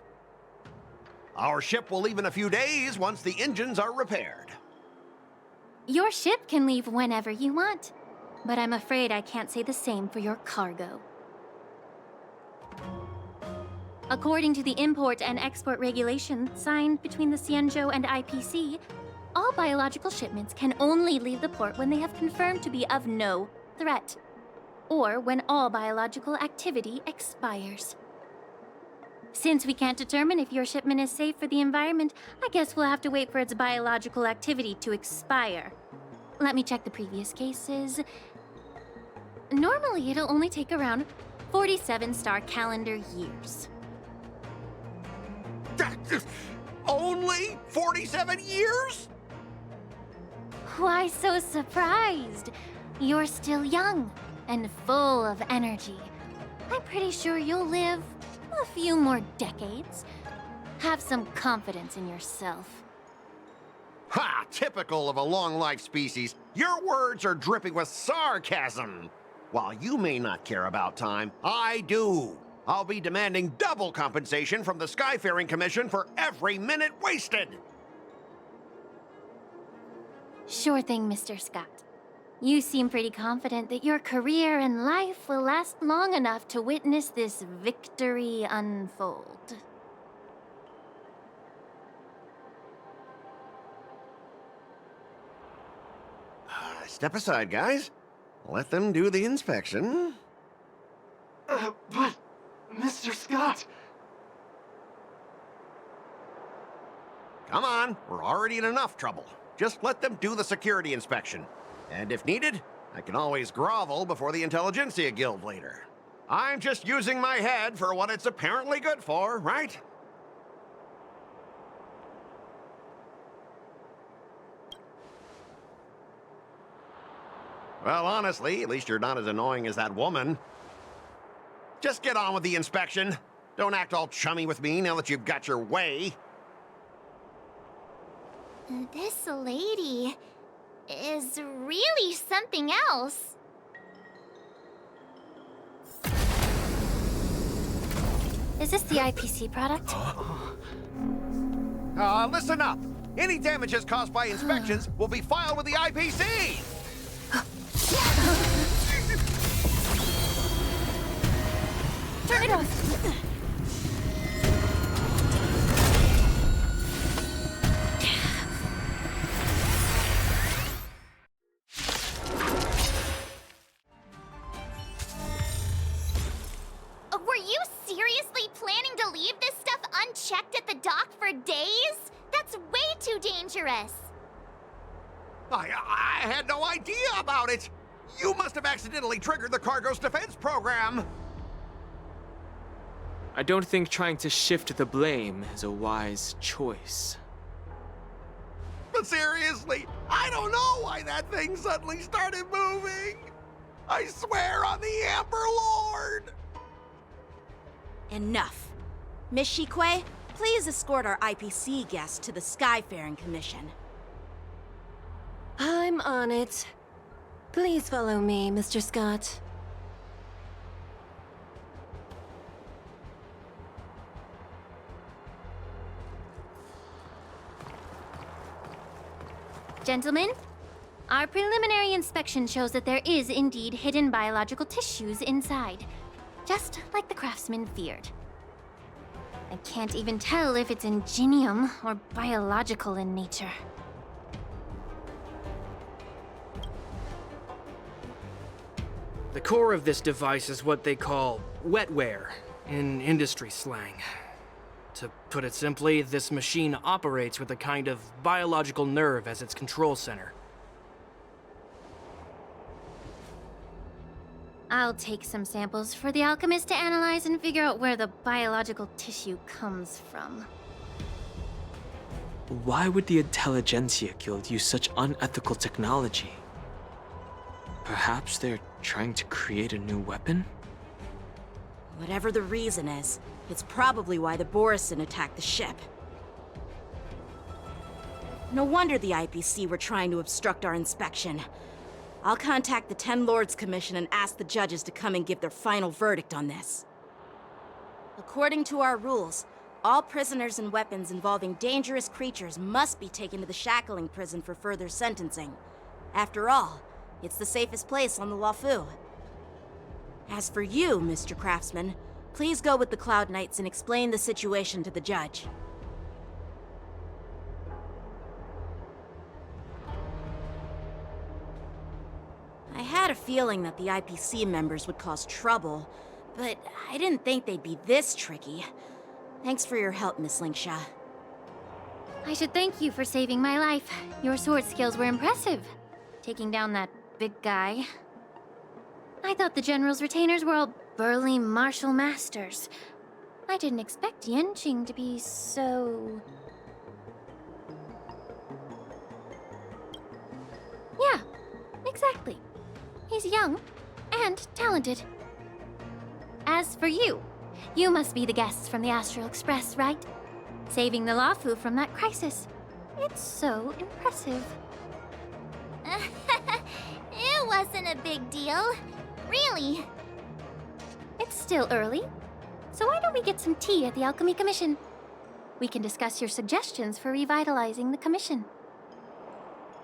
[SPEAKER 18] Our ship will leave in a few days once the engines are repaired.
[SPEAKER 2] Your ship can leave whenever you want, but I'm afraid I can't say the same for your cargo. According to the import and export regulations signed between the Xianzhou and IPC, all biological shipments can only leave the port when they have confirmed to be of no threat, or when all biological activity expires. Since we can't determine if your shipment is safe for the environment, I guess we'll have to wait for its biological activity to expire. Let me check the previous cases. Normally, it'll only take around 47 star calendar years.
[SPEAKER 18] Only 47 years?
[SPEAKER 2] Why so surprised? You're still young and full of energy. I'm pretty sure you'll live a few more decades. Have some confidence in yourself.
[SPEAKER 18] Ha! Typical of a long-life species. Your words are dripping with sarcasm. While you may not care about time, I do. I'll be demanding double compensation from the Skyfaring Commission for every minute wasted.
[SPEAKER 2] Sure thing, Mr. Scott. You seem pretty confident that your career and life will last long enough to witness this victory unfold.
[SPEAKER 18] Step aside, guys. Let them do the inspection.
[SPEAKER 21] But, Mr. Scott...
[SPEAKER 18] Come on, we're already in enough trouble. Just let them do the security inspection. And if needed, I can always grovel before the Intelligentsia Guild later. I'm just using my head for what it's apparently good for, right? Well, honestly, at least you're not as annoying as that woman. Just get on with the inspection. Don't act all chummy with me now that you've got your way.
[SPEAKER 4] This lady is really something else.
[SPEAKER 2] Is this the IPC product?
[SPEAKER 18] Listen up. Any damages caused by inspections will be filed with the IPC.
[SPEAKER 2] Turn it off!
[SPEAKER 4] Were you seriously planning to leave this stuff unchecked at the dock for days? That's way too dangerous.
[SPEAKER 18] I had no idea about it. You must have accidentally triggered the cargo's defense program.
[SPEAKER 5] I don't think trying to shift the blame is a wise choice.
[SPEAKER 18] But seriously, I don't know why that thing suddenly started moving. I swear on the Amber Lord.
[SPEAKER 9] Enough. Miss Shikue, please escort our IPC guest to the Skyfaring Commission.
[SPEAKER 19] I'm on it. Please follow me, Mr. Scott.
[SPEAKER 2] Gentlemen, our preliminary inspection shows that there is indeed hidden biological tissues inside, just like the craftsman feared. I can't even tell if it's ingenium or biological in nature.
[SPEAKER 20] The core of this device is what they call wetware in industry slang. To put it simply, this machine operates with a kind of biological nerve as its control center.
[SPEAKER 2] I'll take some samples for the alchemist to analyze and figure out where the biological tissue comes from.
[SPEAKER 5] Why would the Intelligentsia Guild use such unethical technology? Perhaps they're trying to create a new weapon?
[SPEAKER 9] Whatever the reason is, it's probably why the Borisin attacked the ship. No wonder the IPC were trying to obstruct our inspection. I'll contact the Ten Lords Commission and ask the judges to come and give their final verdict on this. According to our rules, all prisoners and weapons involving dangerous creatures must be taken to the shackling prison for further sentencing. After all, it's the safest place on the Luofu. As for you, Mr. Craftsman, please go with the Cloud Knights and explain the situation to the judge. I had a feeling that the IPC members would cause trouble, but I didn't think they'd be this tricky. Thanks for your help, Miss Lingsha.
[SPEAKER 2] I should thank you for saving my life. Your sword skills were impressive. Taking down that big guy. I thought the General's retainers were all burly martial masters. I didn't expect Yanqing to be so... Yeah, exactly. He's young and talented. As for you, you must be the guests from the Astral Express, right? Saving the Luofu from that crisis. It's so impressive.
[SPEAKER 4] It wasn't a big deal. Really.
[SPEAKER 2] It's still early, so why don't we get some tea at the Alchemy Commission? We can discuss your suggestions for revitalizing the commission.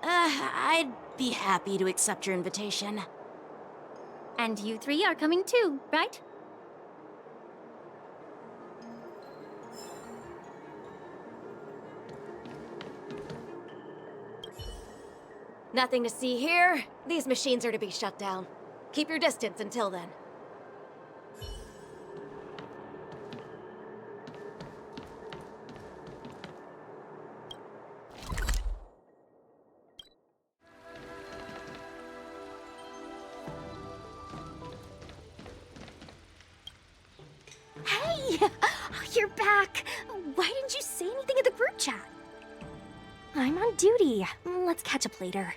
[SPEAKER 9] I'd be happy to accept your invitation.
[SPEAKER 2] And you three are coming too, right?
[SPEAKER 19] Nothing to see here. These machines are to be shut down. Keep your distance until then.
[SPEAKER 16] Hey! You're back! Why didn't you say anything in the group chat? I'm on duty. Let's catch up later.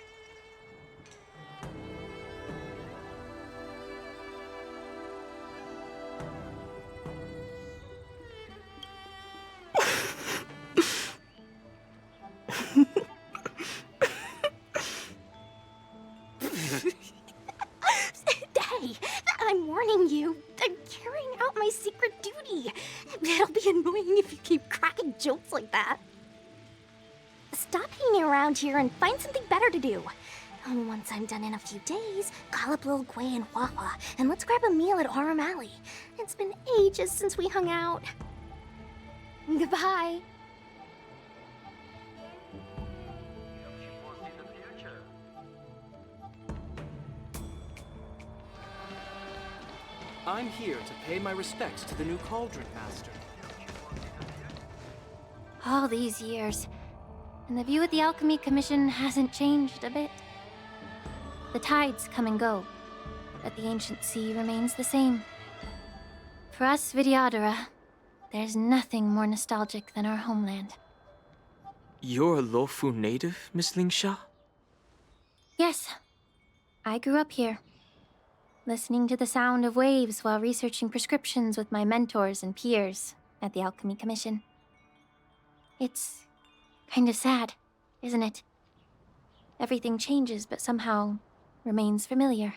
[SPEAKER 16] Hey, I'm warning you. I'm carrying out my secret duty. It'll be annoying if you keep cracking jokes like that. Stop hanging around here and find something better to do. Once I'm done in a few days, call up Lil Gwei and Huahua, and let's grab a meal at Aurum Alley. It's been ages since we hung out. Goodbye.
[SPEAKER 20] I'm here to pay my respects to the new Cauldron Master.
[SPEAKER 2] All these years, and the view at the Alchemy Commission hasn't changed a bit. The tides come and go, but the ancient sea remains the same. For us Vidyadhara, there's nothing more nostalgic than our homeland.
[SPEAKER 5] You're a Luofu native, Miss Lingsha?
[SPEAKER 2] Yes, I grew up here, listening to the sound of waves while researching prescriptions with my mentors and peers at the Alchemy Commission. It's kind of sad, isn't it? Everything changes, but somehow remains familiar.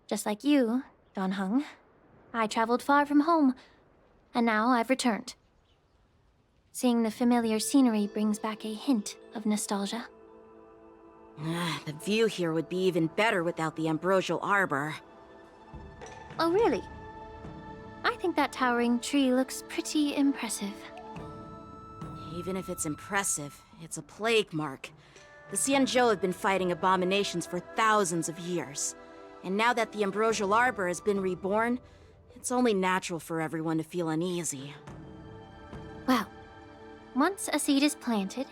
[SPEAKER 2] Just like you, Dan Heng, I traveled far from home, and now I've returned. Seeing the familiar scenery brings back a hint of nostalgia.
[SPEAKER 9] The view here would be even better without the ambrosial arbor.
[SPEAKER 2] Oh, really? I think that towering tree looks pretty impressive.
[SPEAKER 9] Even if it's impressive, it's a plague mark. The Xianzhou have been fighting abominations for thousands of years. And now that the ambrosial arbor has been reborn, it's only natural for everyone to feel uneasy.
[SPEAKER 2] Well, once a seed is planted,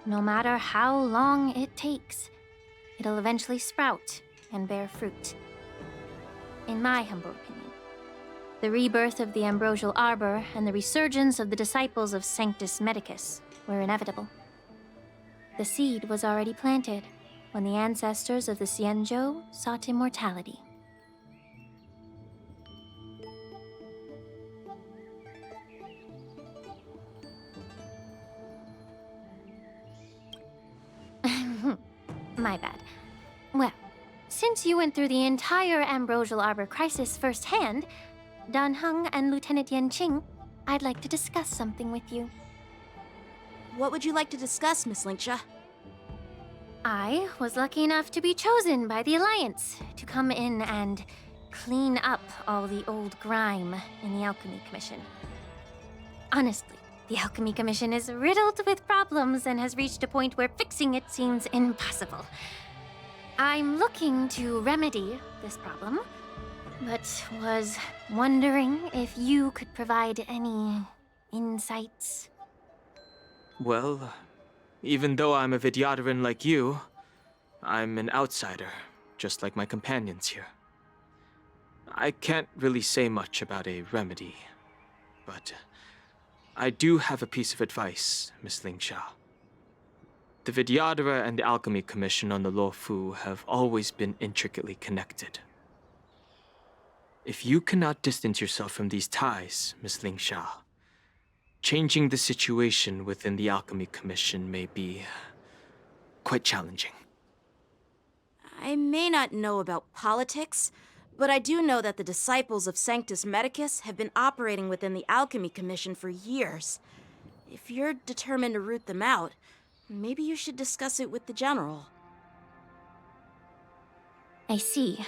[SPEAKER 2] no matter how long it takes, it'll eventually sprout and bear fruit. In my humble opinion, the rebirth of the ambrosial arbor and the resurgence of the disciples of Sanctus Medicus were inevitable. The seed was already planted when the ancestors of the Xianzhou sought immortality. My bad. Well, since you went through the entire ambrosial arbor crisis firsthand, Dan Heng and Lieutenant Yanqing, I'd like to discuss something with you.
[SPEAKER 9] What would you like to discuss, Miss Lingsha?
[SPEAKER 2] I was lucky enough to be chosen by the Alliance to come in and clean up all the old grime in the Alchemy Commission. Honestly, the Alchemy Commission is riddled with problems and has reached a point where fixing it seems impossible. I'm looking to remedy this problem, but was wondering if you could provide any insights.
[SPEAKER 5] Well, even though I'm a Vidyadharan like you, I'm an outsider, just like my companions here. I can't really say much about a remedy, but I do have a piece of advice, Miss Lingsha. The Vidyadhara and the Alchemy Commission on the Luofu have always been intricately connected. If you cannot distance yourself from these ties, Miss Lingsha, changing the situation within the Alchemy Commission may be quite challenging.
[SPEAKER 9] I may not know about politics, but I do know that the disciples of Sanctus Medicus have been operating within the Alchemy Commission for years. If you're determined to root them out, maybe you should discuss it with the General.
[SPEAKER 6] I see.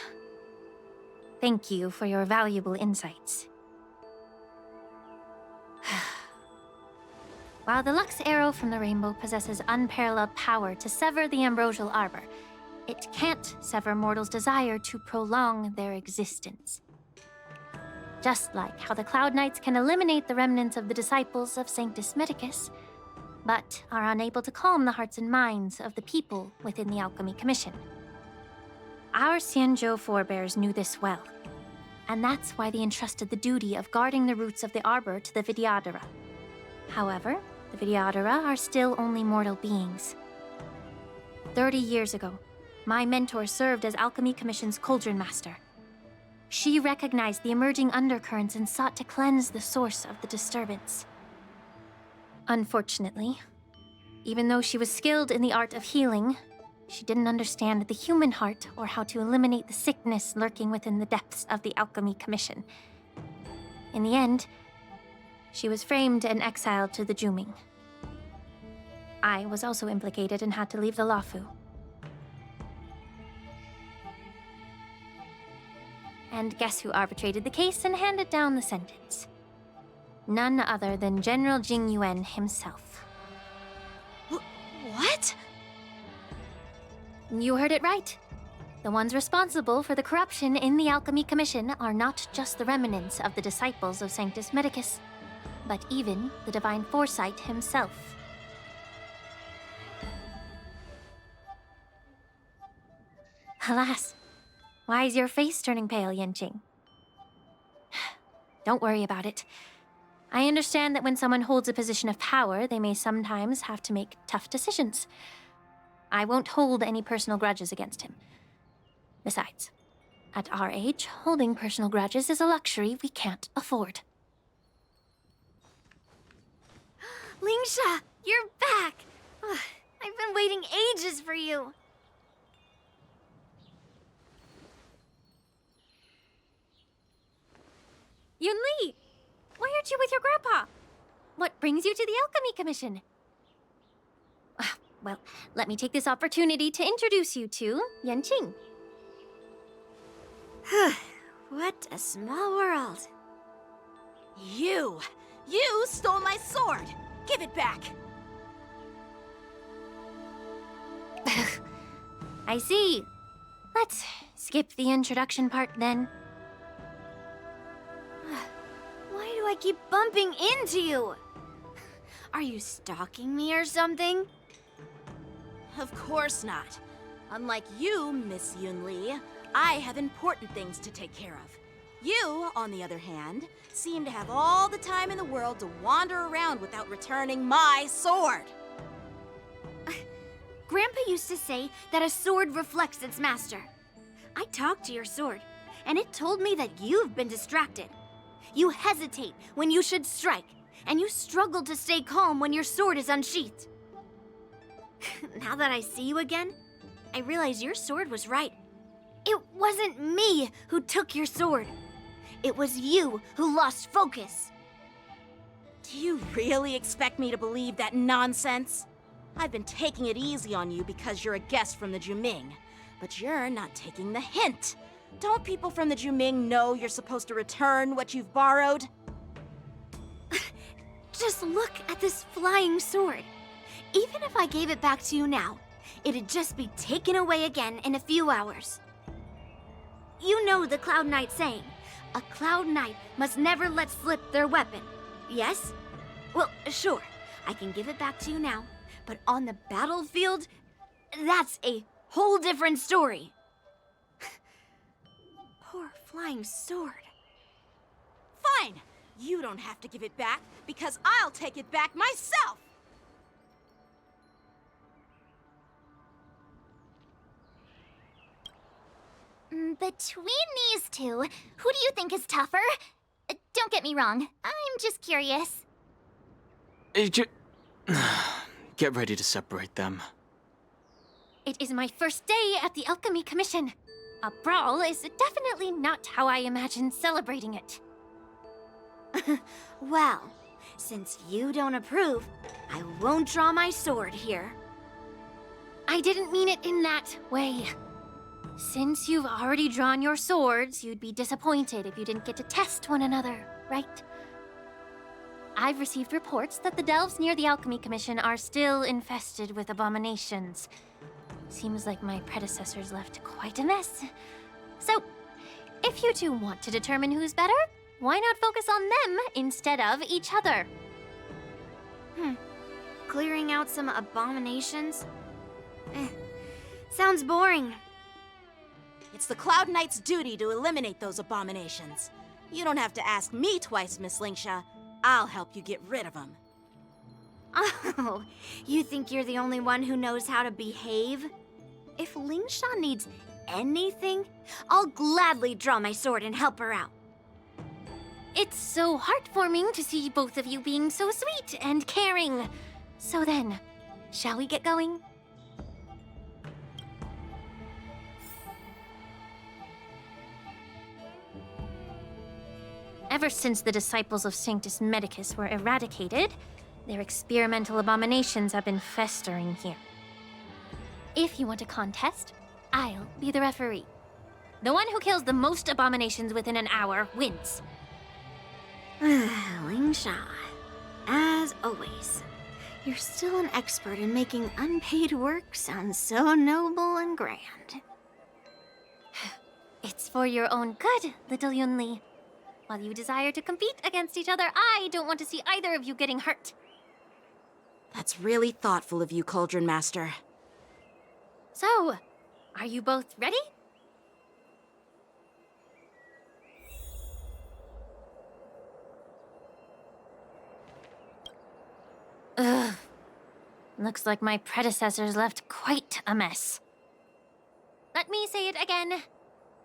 [SPEAKER 6] Thank you for your valuable insights. While the Lux Arrow from the Rainbow possesses unparalleled power to sever the Ambrosial Arbor, it can't sever mortals' desire to prolong their existence. Just like how the Cloud Knights can eliminate the remnants of the disciples of Sanctus Medicus, but are unable to calm the hearts and minds of the people within the Alchemy Commission. Our Xianzhou forebears knew this well, and that's why they entrusted the duty of guarding the roots of the Arbor to the Vidyadhara. However, the Vidyadhara are still only mortal beings. 30 years ago, my mentor served as Alchemy Commission's Cauldron Master. She recognized the emerging undercurrents and sought to cleanse the source of the disturbance. Unfortunately, even though she was skilled in the art of healing, she didn't understand the human heart or how to eliminate the sickness lurking within the depths of the Alchemy Commission. In the end, she was framed and exiled to the Juming. I was also implicated and had to leave the Luofu. And guess who arbitrated the case and handed down the sentence? None other than General Jing Yuan himself.
[SPEAKER 9] What?
[SPEAKER 6] You heard it right. The ones responsible for the corruption in the Alchemy Commission are not just the remnants of the disciples of Sanctus Medicus, but even the Divine Foresight himself. Alas, why is your face turning pale, Yanqing? Don't worry about it. I understand that when someone holds a position of power, they may sometimes have to make tough decisions. I won't hold any personal grudges against him. Besides, at our age, holding personal grudges is a luxury we can't afford.
[SPEAKER 16] Lingsha, you're back! Ugh, I've been waiting ages for you.
[SPEAKER 6] Yunli! Why aren't you with your grandpa? What brings you to the Alchemy Commission? Well, let me take this opportunity to introduce you to Yanqing.
[SPEAKER 9] What a small world. You stole my sword! Give it back!
[SPEAKER 6] I see. Let's skip the introduction part then.
[SPEAKER 16] Why do I keep bumping into you? Are you stalking me or something?
[SPEAKER 9] Of course not. Unlike you, Miss Yunli, I have important things to take care of. You, on the other hand, seem to have all the time in the world to wander around without returning my sword.
[SPEAKER 16] Grandpa used to say that a sword reflects its master. I talked to your sword, and it told me that you've been distracted. You hesitate when you should strike, and you struggle to stay calm when your sword is unsheathed. Now that I see you again, I realize your sword was right. It wasn't me who took your sword. It was you who lost focus.
[SPEAKER 9] Do you really expect me to believe that nonsense? I've been taking it easy on you because you're a guest from the Juming, but you're not taking the hint. Don't people from the Juming know you're supposed to return what you've borrowed?
[SPEAKER 16] Just look at this flying sword. Even if I gave it back to you now, it'd just be taken away again in a few hours. You know the Cloud Knight saying, a Cloud Knight must never let slip their weapon, yes? Well, sure, I can give it back to you now, but on the battlefield, that's a whole different story. Poor flying sword.
[SPEAKER 9] Fine! You don't have to give it back, because I'll take it back myself!
[SPEAKER 4] Between these two, who do you think is tougher? Don't get me wrong, I'm just curious.
[SPEAKER 5] Get ready to separate them.
[SPEAKER 6] It is my first day at the Alchemy Commission. A brawl is definitely not how I imagine celebrating it.
[SPEAKER 16] Well, since you don't approve, I won't draw my sword here.
[SPEAKER 6] I didn't mean it in that way. Since you've already drawn your swords, you'd be disappointed if you didn't get to test one another, right? I've received reports that the delves near the Alchemy Commission are still infested with abominations. Seems like my predecessors left quite a mess. So, if you two want to determine who's better, why not focus on them instead of each other?
[SPEAKER 16] Clearing out some abominations? Sounds boring.
[SPEAKER 9] It's the Cloud Knight's duty to eliminate those abominations. You don't have to ask me twice, Miss Lingsha. I'll help you get rid of them.
[SPEAKER 16] Oh, you think you're the only one who knows how to behave? If Lingsha needs anything, I'll gladly draw my sword and help her out.
[SPEAKER 6] It's so heartwarming to see both of you being so sweet and caring. So then, shall we get going? Ever since the disciples of Sanctus Medicus were eradicated, their experimental abominations have been festering here. If you want a contest, I'll be the referee. The one who kills the most abominations within an hour wins.
[SPEAKER 16] Lingsha, as always, you're still an expert in making unpaid work sound so noble and grand.
[SPEAKER 6] It's for your own good, little Yunli. While you desire to compete against each other, I don't want to see either of you getting hurt.
[SPEAKER 9] That's really thoughtful of you, Cauldron Master.
[SPEAKER 6] So, are you both ready? Ugh. Looks like my predecessors left quite a mess. Let me say it again.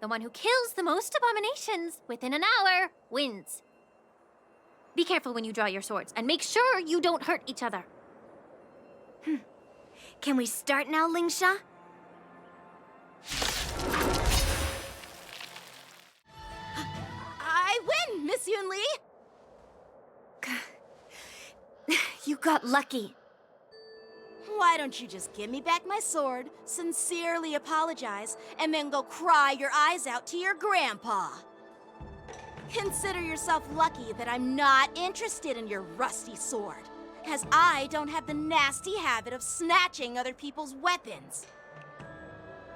[SPEAKER 6] The one who kills the most abominations within an hour wins. Be careful when you draw your swords, and make sure you don't hurt each other.
[SPEAKER 16] Can we start now, Lingsha?
[SPEAKER 9] I win, Miss Yunli!
[SPEAKER 16] You got lucky.
[SPEAKER 9] Why don't you just give me back my sword, sincerely apologize, and then go cry your eyes out to your grandpa? Consider yourself lucky that I'm not interested in your rusty sword, as I don't have the nasty habit of snatching other people's weapons.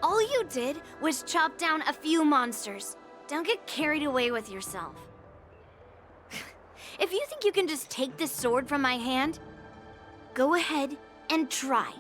[SPEAKER 16] All you did was chop down a few monsters. Don't get carried away with yourself. If you think you can just take this sword from my hand, go ahead and try.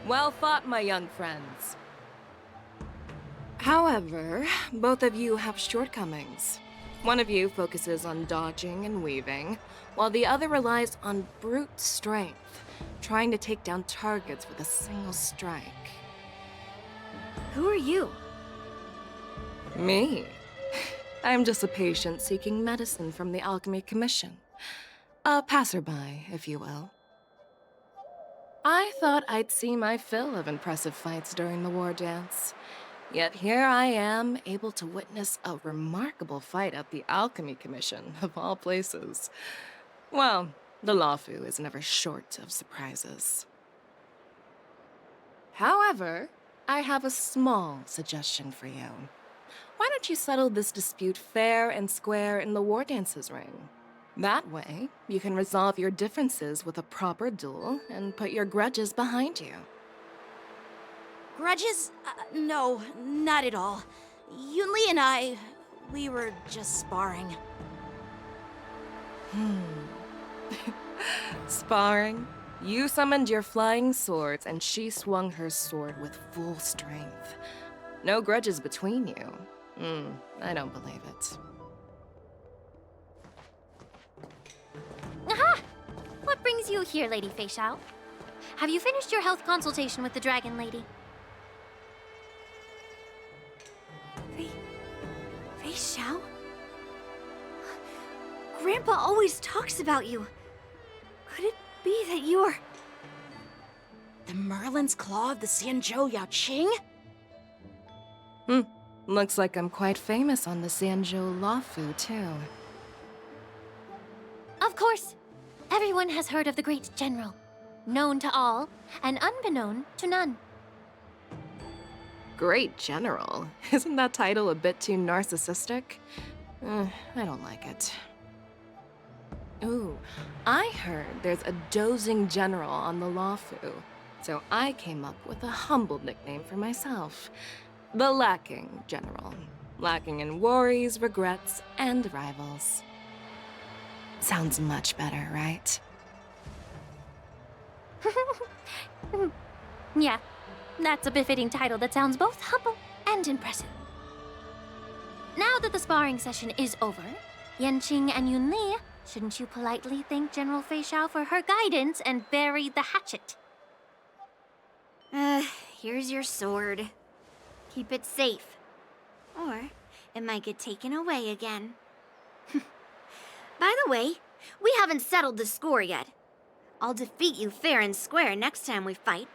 [SPEAKER 1] Well fought, my young friends. However, both of you have shortcomings. One of you focuses on dodging and weaving, while the other relies on brute strength, trying to take down targets with a single strike.
[SPEAKER 16] Who are you?
[SPEAKER 1] Me? I'm just a patient seeking medicine from the Alchemy Commission. A passerby, if you will. I thought I'd see my fill of impressive fights during the war dance. Yet here I am, able to witness a remarkable fight at the Alchemy Commission, of all places. Well, the Luofu is never short of surprises. However, I have a small suggestion for you. Why don't you settle this dispute fair and square in the war dance's ring? That way, you can resolve your differences with a proper duel and put your grudges behind you.
[SPEAKER 9] Grudges? No, not at all. Yunli and I, we were just sparring.
[SPEAKER 1] Sparring? You summoned your flying swords and she swung her sword with full strength. No grudges between you. I don't believe it.
[SPEAKER 6] Aha! What brings you here, Lady Feixiao? Have you finished your health consultation with the Dragon Lady?
[SPEAKER 16] Feixiao? Grandpa always talks about you. Could it be that you're...
[SPEAKER 9] The Merlin's Claw of the Xianzhou Yaoqing?
[SPEAKER 1] Looks like I'm quite famous on the Xianzhou Luofu, too.
[SPEAKER 6] Of course. Everyone has heard of the great general. Known to all, and unbeknown to none.
[SPEAKER 1] Great General? Isn't that title a bit too narcissistic? I don't like it. Ooh, I heard there's a dozing general on the Luofu, so I came up with a humble nickname for myself. The Lacking General. Lacking in worries, regrets, and rivals. Sounds much better, right?
[SPEAKER 6] Yeah, that's a befitting title that sounds both humble and impressive. Now that the sparring session is over, Yanqing and Yunli, shouldn't you politely thank General Feixiao for her guidance and bury the hatchet?
[SPEAKER 16] Here's your sword. Keep it safe. Or it might get taken away again. By the way, we haven't settled the score yet. I'll defeat you fair and square next time we fight.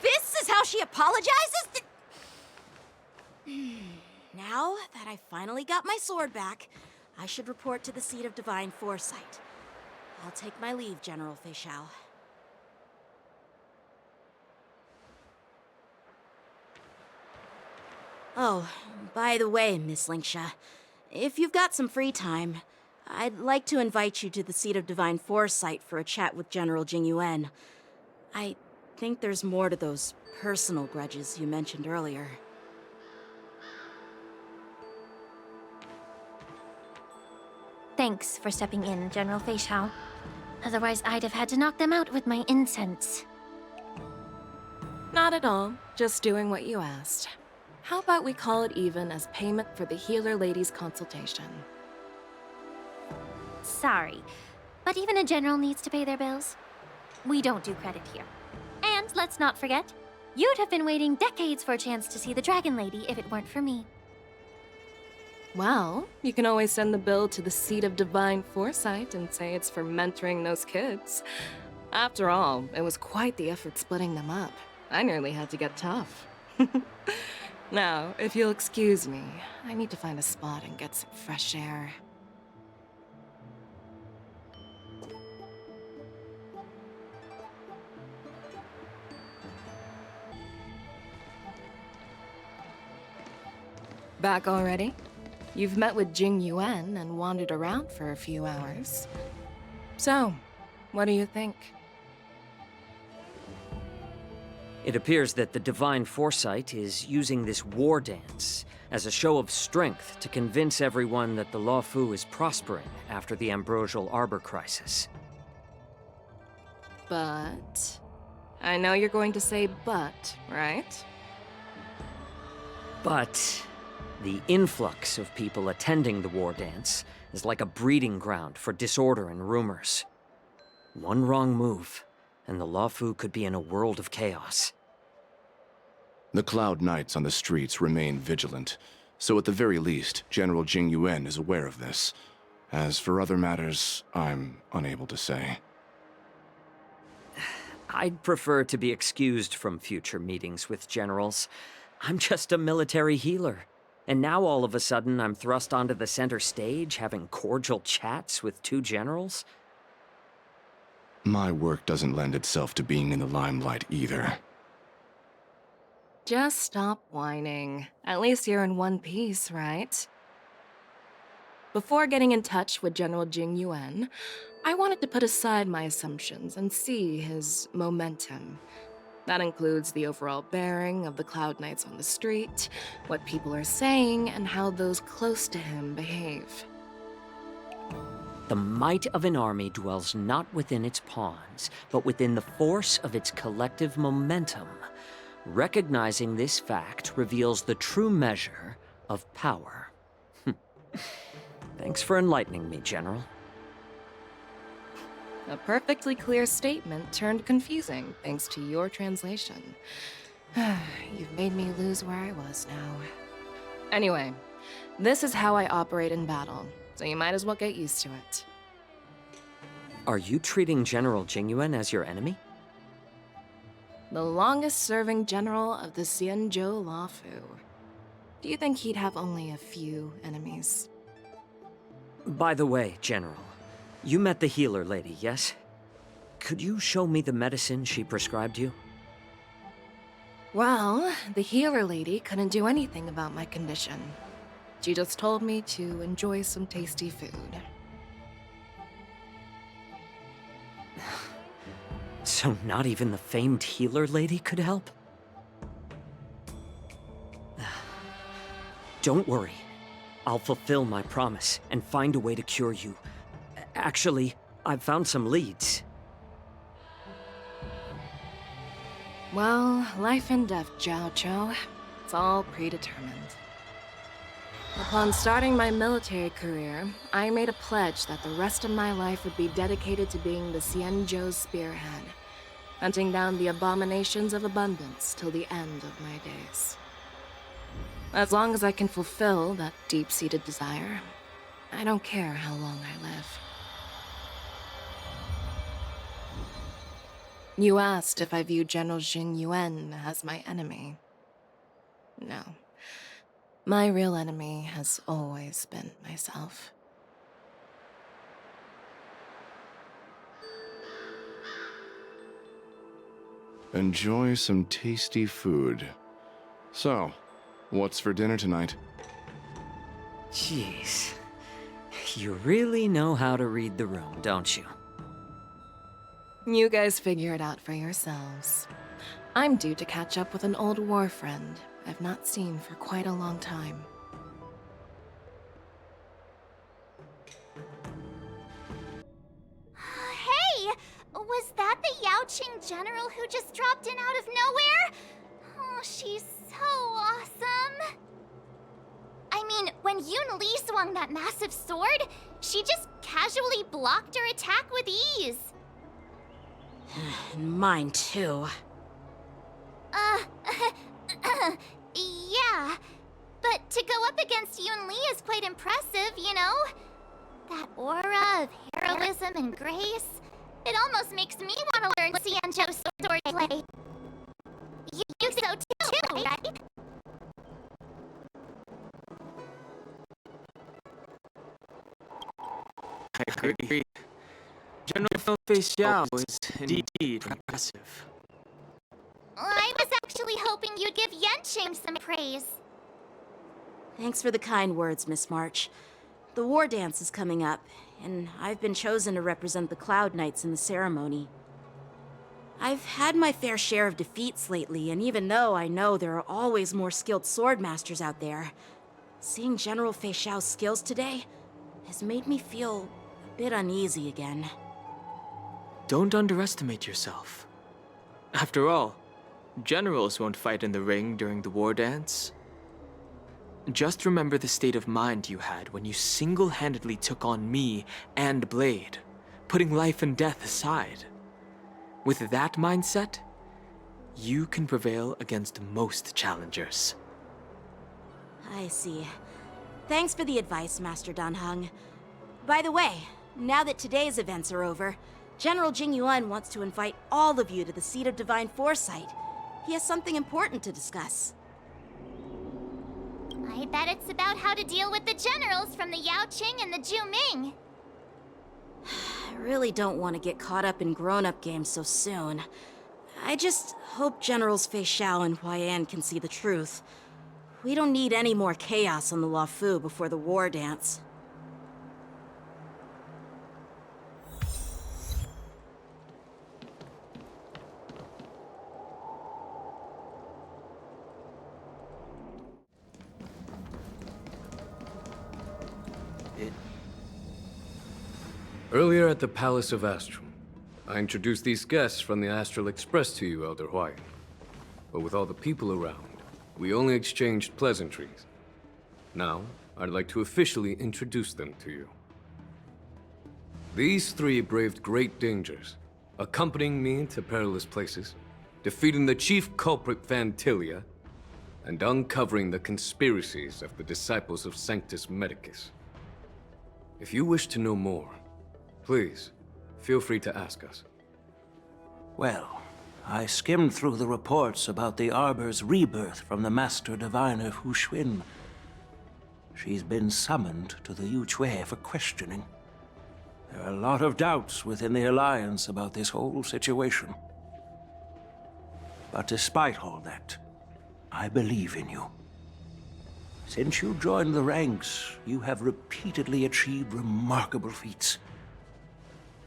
[SPEAKER 9] This is how she apologizes? Now that I finally got my sword back, I should report to the seat of divine foresight. I'll take my leave, General Feixiao. Oh, by the way, Miss Linksha, if you've got some free time, I'd like to invite you to the seat of divine foresight for a chat with General Jingyuan. I think there's more to those personal grudges you mentioned earlier.
[SPEAKER 6] Thanks for stepping in, General Feixiao. Otherwise, I'd have had to knock them out with my incense.
[SPEAKER 1] Not at all. Just doing what you asked. How about we call it even as payment for the healer lady's consultation?
[SPEAKER 6] Sorry, but even a general needs to pay their bills. We don't do credit here. And let's not forget, you'd have been waiting decades for a chance to see the Dragon Lady if it weren't for me.
[SPEAKER 1] Well, you can always send the bill to the seat of divine foresight and say it's for mentoring those kids. After all, it was quite the effort splitting them up. I nearly had to get tough. Now, if you'll excuse me, I need to find a spot and get some fresh air. Back already? You've met with Jing Yuan and wandered around for a few hours. So, what do you think?
[SPEAKER 10] It appears that the Divine Foresight is using this war dance as a show of strength to convince everyone that the Luofu is prospering after the Ambrosial Arbor crisis.
[SPEAKER 1] But... I know you're going to say but, right?
[SPEAKER 10] But the influx of people attending the war dance is like a breeding ground for disorder and rumors. One wrong move, and the Luofu could be in a world of chaos.
[SPEAKER 17] The Cloud Knights on the streets remain vigilant, so at the very least, General Jing Yuan is aware of this. As for other matters, I'm unable to say.
[SPEAKER 10] I'd prefer to be excused from future meetings with generals. I'm just a military healer. And now all of a sudden I'm thrust onto the center stage having cordial chats with two generals?
[SPEAKER 17] My work doesn't lend itself to being in the limelight either.
[SPEAKER 1] Just stop whining. At least you're in one piece, right? Before getting in touch with General Jing Yuan, I wanted to put aside my assumptions and see his momentum. That includes the overall bearing of the Cloud Knights on the street, what people are saying, and how those close to him behave.
[SPEAKER 10] The might of an army dwells not within its pawns, but within the force of its collective momentum. Recognizing this fact reveals the true measure of power. Thanks for enlightening me, General.
[SPEAKER 1] A perfectly clear statement turned confusing thanks to your translation. You've made me lose where I was now. Anyway, this is how I operate in battle, so you might as well get used to it.
[SPEAKER 10] Are you treating General Jingyuan as your enemy?
[SPEAKER 1] The longest-serving general of the Xianzhou Luofu. Do you think he'd have only a few enemies?
[SPEAKER 10] By the way, General, you met the healer lady, yes? Could you show me the medicine she prescribed you?
[SPEAKER 1] Well, the healer lady couldn't do anything about my condition. She just told me to enjoy some tasty food.
[SPEAKER 10] So not even the famed healer lady could help? Don't worry. I'll fulfill my promise and find a way to cure you. Actually, I've found some leads.
[SPEAKER 1] Well, life and death, Zhao Chou. It's all predetermined. Upon starting my military career, I made a pledge that the rest of my life would be dedicated to being the Xianzhou's spearhead, hunting down the abominations of abundance till the end of my days. As long as I can fulfill that deep-seated desire, I don't care how long I live. You asked if I view General Jing Yuan as my enemy. No. My real enemy has always been myself.
[SPEAKER 17] Enjoy some tasty food. So, what's for dinner tonight?
[SPEAKER 10] Jeez. You really know how to read the room, don't you?
[SPEAKER 1] You guys figure it out for yourselves. I'm due to catch up with an old war friend I've not seen for quite a long time.
[SPEAKER 4] Hey! Was that the Yaoqing general who just dropped in out of nowhere? Oh, she's so awesome! I mean, when Yun Li swung that massive sword, she just casually blocked her attack with ease.
[SPEAKER 9] Mine too.
[SPEAKER 4] Yeah. But to go up against Yun Li is quite impressive, you know? That aura of heroism and grace. It almost makes me want to learn Xianzhou swordplay. You think so too, right?
[SPEAKER 5] I agree. General Fei Xiao is indeed impressive.
[SPEAKER 4] I was actually hoping you'd give Yanqing some praise.
[SPEAKER 9] Thanks for the kind words, Miss March. The war dance is coming up, and I've been chosen to represent the Cloud Knights in the ceremony. I've had my fair share of defeats lately, and even though I know there are always more skilled swordmasters out there, seeing General Fei Xiao's skills today has made me feel a bit uneasy again.
[SPEAKER 5] Don't underestimate yourself. After all, generals won't fight in the ring during the war dance. Just remember the state of mind you had when you single-handedly took on me and Blade, putting life and death aside. With that mindset, you can prevail against most challengers.
[SPEAKER 9] I see. Thanks for the advice, Master Danheng. By the way, now that today's events are over, General Jing Yuan wants to invite all of you to the Seat of Divine Foresight. He has something important to discuss.
[SPEAKER 4] I bet it's about how to deal with the generals from the Yaoqing and the Zhuming.
[SPEAKER 9] I really don't want to get caught up in grown-up games so soon. I just hope Generals Fei Xiao and Huaiyan can see the truth. We don't need any more chaos on the Luofu before the war dance.
[SPEAKER 3] Earlier at the Palace of Astral, I introduced these guests from the Astral Express to you, Elder Huayan. But with all the people around, we only exchanged pleasantries. Now, I'd like to officially introduce them to you. These three braved great dangers, accompanying me into perilous places, defeating the chief culprit Vantilia, and uncovering the conspiracies of the disciples of Sanctus Medicus. If you wish to know more, please, feel free to ask us.
[SPEAKER 15] Well, I skimmed through the reports about the Arbor's rebirth from the Master Diviner Fu Xuan. She's been summoned to the Yuchui for questioning. There are a lot of doubts within the Alliance about this whole situation. But despite all that, I believe in you. Since you joined the ranks, you have repeatedly achieved remarkable feats.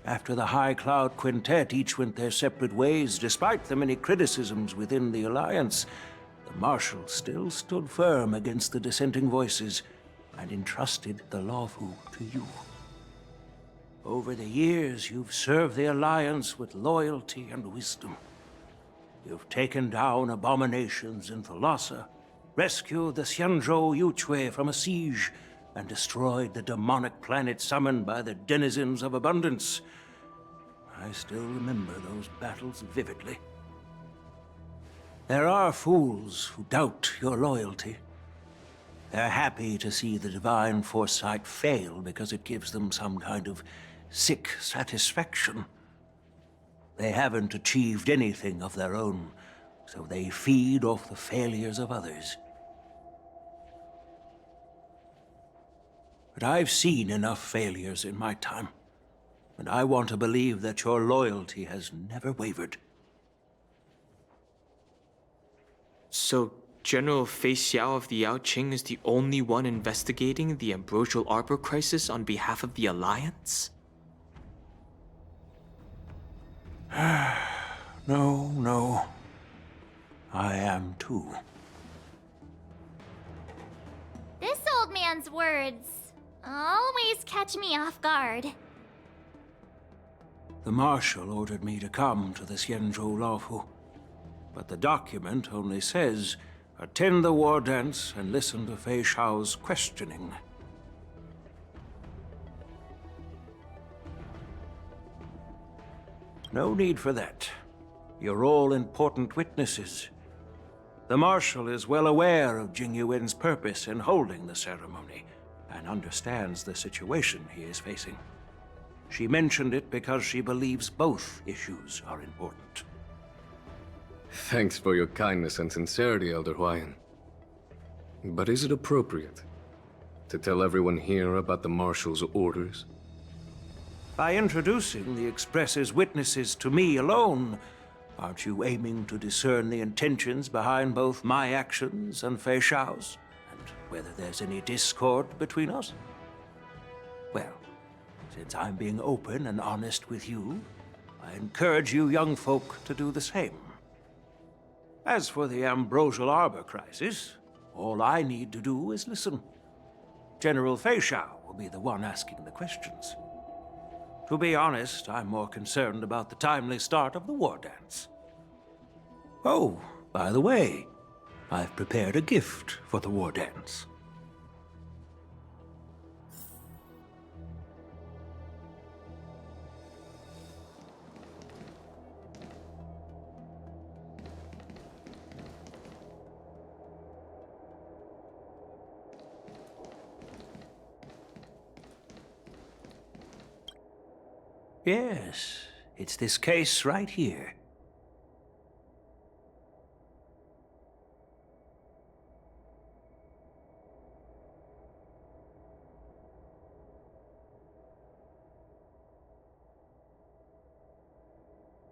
[SPEAKER 15] After the High Cloud Quintet each went their separate ways, despite the many criticisms within the Alliance, the Marshal still stood firm against the dissenting voices and entrusted the Luofu to you. Over the years, you've served the Alliance with loyalty and wisdom. You've taken down abominations in Thalassa, rescued the Xianzhou Yuchui from a siege, and destroyed the demonic planet summoned by the denizens of abundance. I still remember those battles vividly. There are fools who doubt your loyalty. They're happy to see the divine foresight fail because it gives them some kind of sick satisfaction. They haven't achieved anything of their own, so they feed off the failures of others. But I've seen enough failures in my time, and I want to believe that your loyalty has never wavered.
[SPEAKER 5] So, General Fei Xiao of the Yaoqing is the only one investigating the Ambrosial Arbor crisis on behalf of the Alliance?
[SPEAKER 15] No. I am too.
[SPEAKER 4] This old man's words always catch me off guard.
[SPEAKER 15] The Marshal ordered me to come to the Xianzhou Luofu, but the document only says, attend the war dance and listen to Fei Xiao's questioning. No need for that. You're all important witnesses. The Marshal is well aware of Jing Yuan's purpose in holding the ceremony, and understands the situation he is facing. She mentioned it because she believes both issues are important.
[SPEAKER 3] Thanks for your kindness and sincerity, Elder Huayan. But is it appropriate to tell everyone here about the Marshal's orders?
[SPEAKER 15] By introducing the Express's witnesses to me alone, aren't you aiming to discern the intentions behind both my actions and Fei Xiao's? And whether there's any discord between us? Well, since I'm being open and honest with you, I encourage you young folk to do the same. As for the Ambrosial Arbor crisis, all I need to do is listen. General Fei Xiao will be the one asking the questions. To be honest, I'm more concerned about the timely start of the war dance. Oh, by the way, I've prepared a gift for the war dance. Yes, it's this case right here.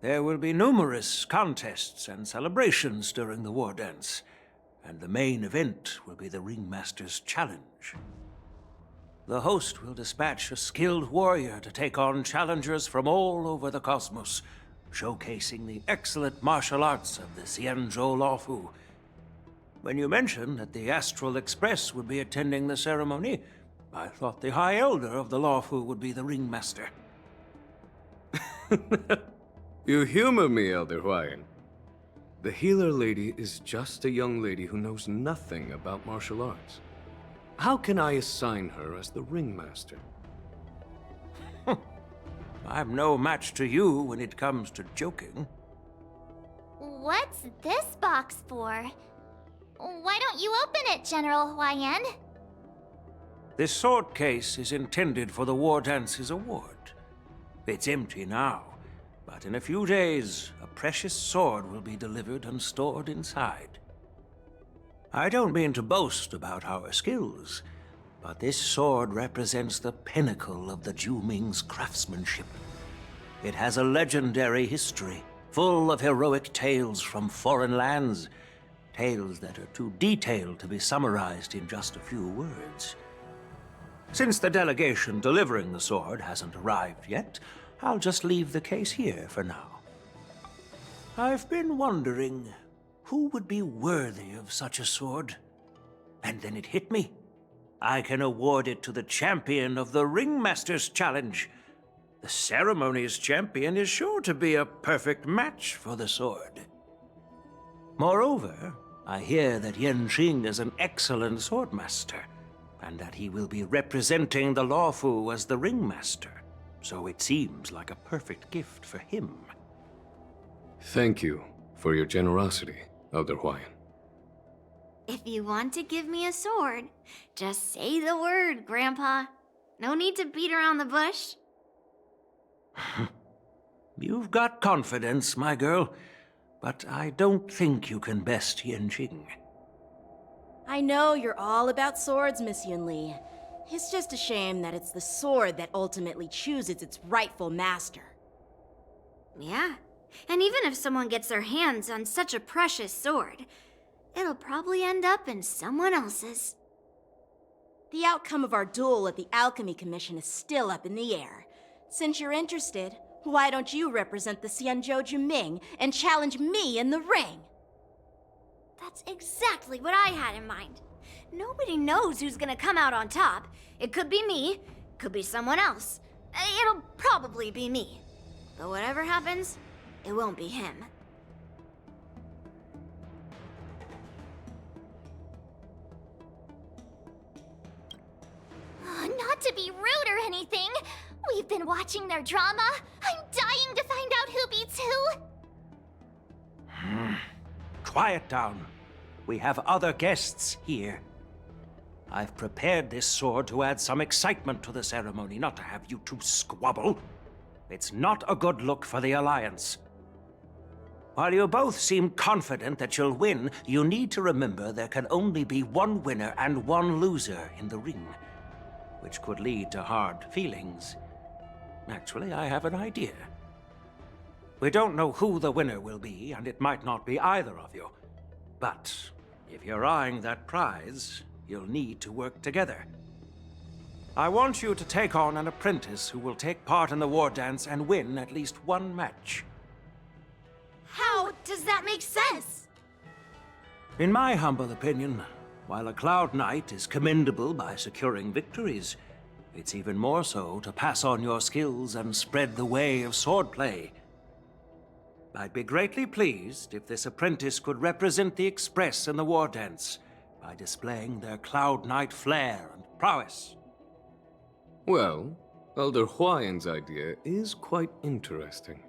[SPEAKER 15] There will be numerous contests and celebrations during the war dance, and the main event will be the Ringmaster's Challenge. The host will dispatch a skilled warrior to take on challengers from all over the cosmos, showcasing the excellent martial arts of the Xianzhou Luofu. When you mentioned that the Astral Express would be attending the ceremony, I thought the High Elder of the Luofu would be the ringmaster.
[SPEAKER 3] You humor me, Elder Huayan. The healer lady is just a young lady who knows nothing about martial arts. How can I assign her as the ringmaster?
[SPEAKER 15] I'm no match to you when it comes to joking.
[SPEAKER 4] What's this box for? Why don't you open it, General Huayan?
[SPEAKER 15] This sword case is intended for the War Dance's award. It's empty now, but in a few days, a precious sword will be delivered and stored inside. I don't mean to boast about our skills, but this sword represents the pinnacle of the Zhuming's craftsmanship. It has a legendary history, full of heroic tales from foreign lands, tales that are too detailed to be summarized in just a few words. Since the delegation delivering the sword hasn't arrived yet, I'll just leave the case here for now. I've been wondering who would be worthy of such a sword. And then it hit me. I can award it to the champion of the Ringmaster's Challenge. The ceremony's champion is sure to be a perfect match for the sword. Moreover, I hear that Yanqing is an excellent swordmaster, and that he will be representing the Luofu as the Ringmaster, so it seems like a perfect gift for him.
[SPEAKER 3] Thank you for your generosity, Elder Huayan.
[SPEAKER 16] If you want to give me a sword, just say the word, Grandpa. No need to beat around the bush.
[SPEAKER 15] You've got confidence, my girl, but I don't think you can best Yanqing.
[SPEAKER 9] I know you're all about swords, Miss Yunli. It's just a shame that it's the sword that ultimately chooses its rightful master.
[SPEAKER 16] Yeah, and even if someone gets their hands on such a precious sword, it'll probably end up in someone else's.
[SPEAKER 9] The outcome of our duel at the Alchemy Commission is still up in the air. Since you're interested, why don't you represent the Xianzhou Juming and challenge me in the ring?
[SPEAKER 16] That's exactly what I had in mind. Nobody knows who's gonna come out on top. It could be me, could be someone else. It'll probably be me. But whatever happens, it won't be him.
[SPEAKER 4] Not to be rude or anything, we've been watching their drama. I'm dying to find out who beats who.
[SPEAKER 15] Quiet down. We have other guests here. I've prepared this sword to add some excitement to the ceremony, not to have you two squabble. It's not a good look for the Alliance. While you both seem confident that you'll win, you need to remember there can only be one winner and one loser in the ring, which could lead to hard feelings. Actually, I have an idea. We don't know who the winner will be, and it might not be either of you. But if you're eyeing that prize, you'll need to work together. I want you to take on an apprentice who will take part in the war dance and win at least one match.
[SPEAKER 16] How does that make sense?
[SPEAKER 15] In my humble opinion, while a Cloud Knight is commendable by securing victories, it's even more so to pass on your skills and spread the way of swordplay. I'd be greatly pleased if this apprentice could represent the Express in the war dance by displaying their Cloud Knight flair and prowess.
[SPEAKER 3] Well, Elder Huayan's idea is quite interesting.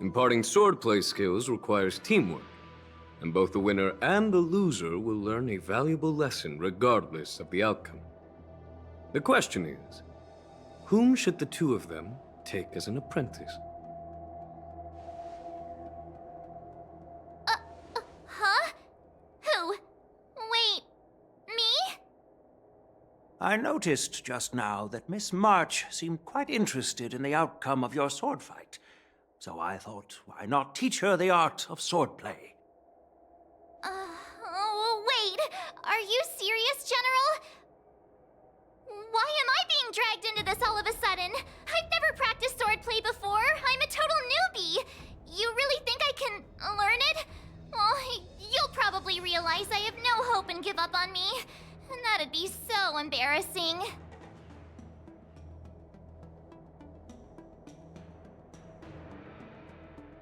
[SPEAKER 3] Imparting swordplay skills requires teamwork, and both the winner and the loser will learn a valuable lesson regardless of the outcome. The question is, whom should the two of them take as an apprentice?
[SPEAKER 4] Huh? Who? Wait, me?
[SPEAKER 15] I noticed just now that Miss March seemed quite interested in the outcome of your sword fight, so I thought, why not teach her the art of swordplay?
[SPEAKER 4] Wait, are you serious, General? Why am I being dragged into this all of a sudden? I've never practiced swordplay before. I'm a total newbie. You really think I can learn it? Well, you'll probably realize I have no hope and give up on me. And that'd be so embarrassing.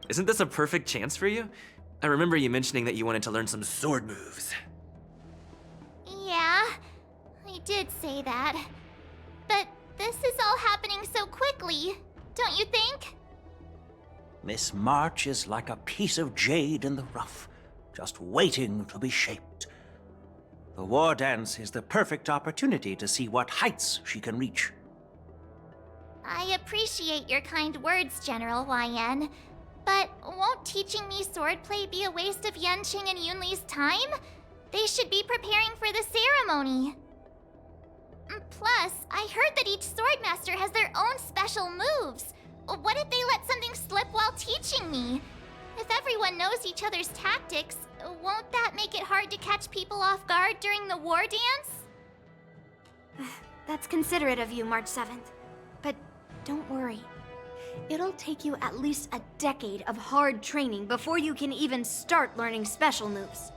[SPEAKER 7] Isn't this a perfect chance for you? I remember you mentioning that you wanted to learn some sword moves.
[SPEAKER 4] Yeah, I did say that. But this is all happening so quickly, don't you think?
[SPEAKER 15] Miss March is like a piece of jade in the rough, just waiting to be shaped. The war dance is the perfect opportunity to see what heights she can reach.
[SPEAKER 4] I appreciate your kind words, General YN. But won't teaching me swordplay be a waste of Yanqing and Yunli's time? They should be preparing for the ceremony. Plus, I heard that each swordmaster has their own special moves. What if they let something slip while teaching me? If everyone knows each other's tactics, won't that make it hard to catch people off guard during the war dance?
[SPEAKER 16] That's considerate of you, March 7th. But don't worry. It'll take you at least a decade of hard training before you can even start learning special moves.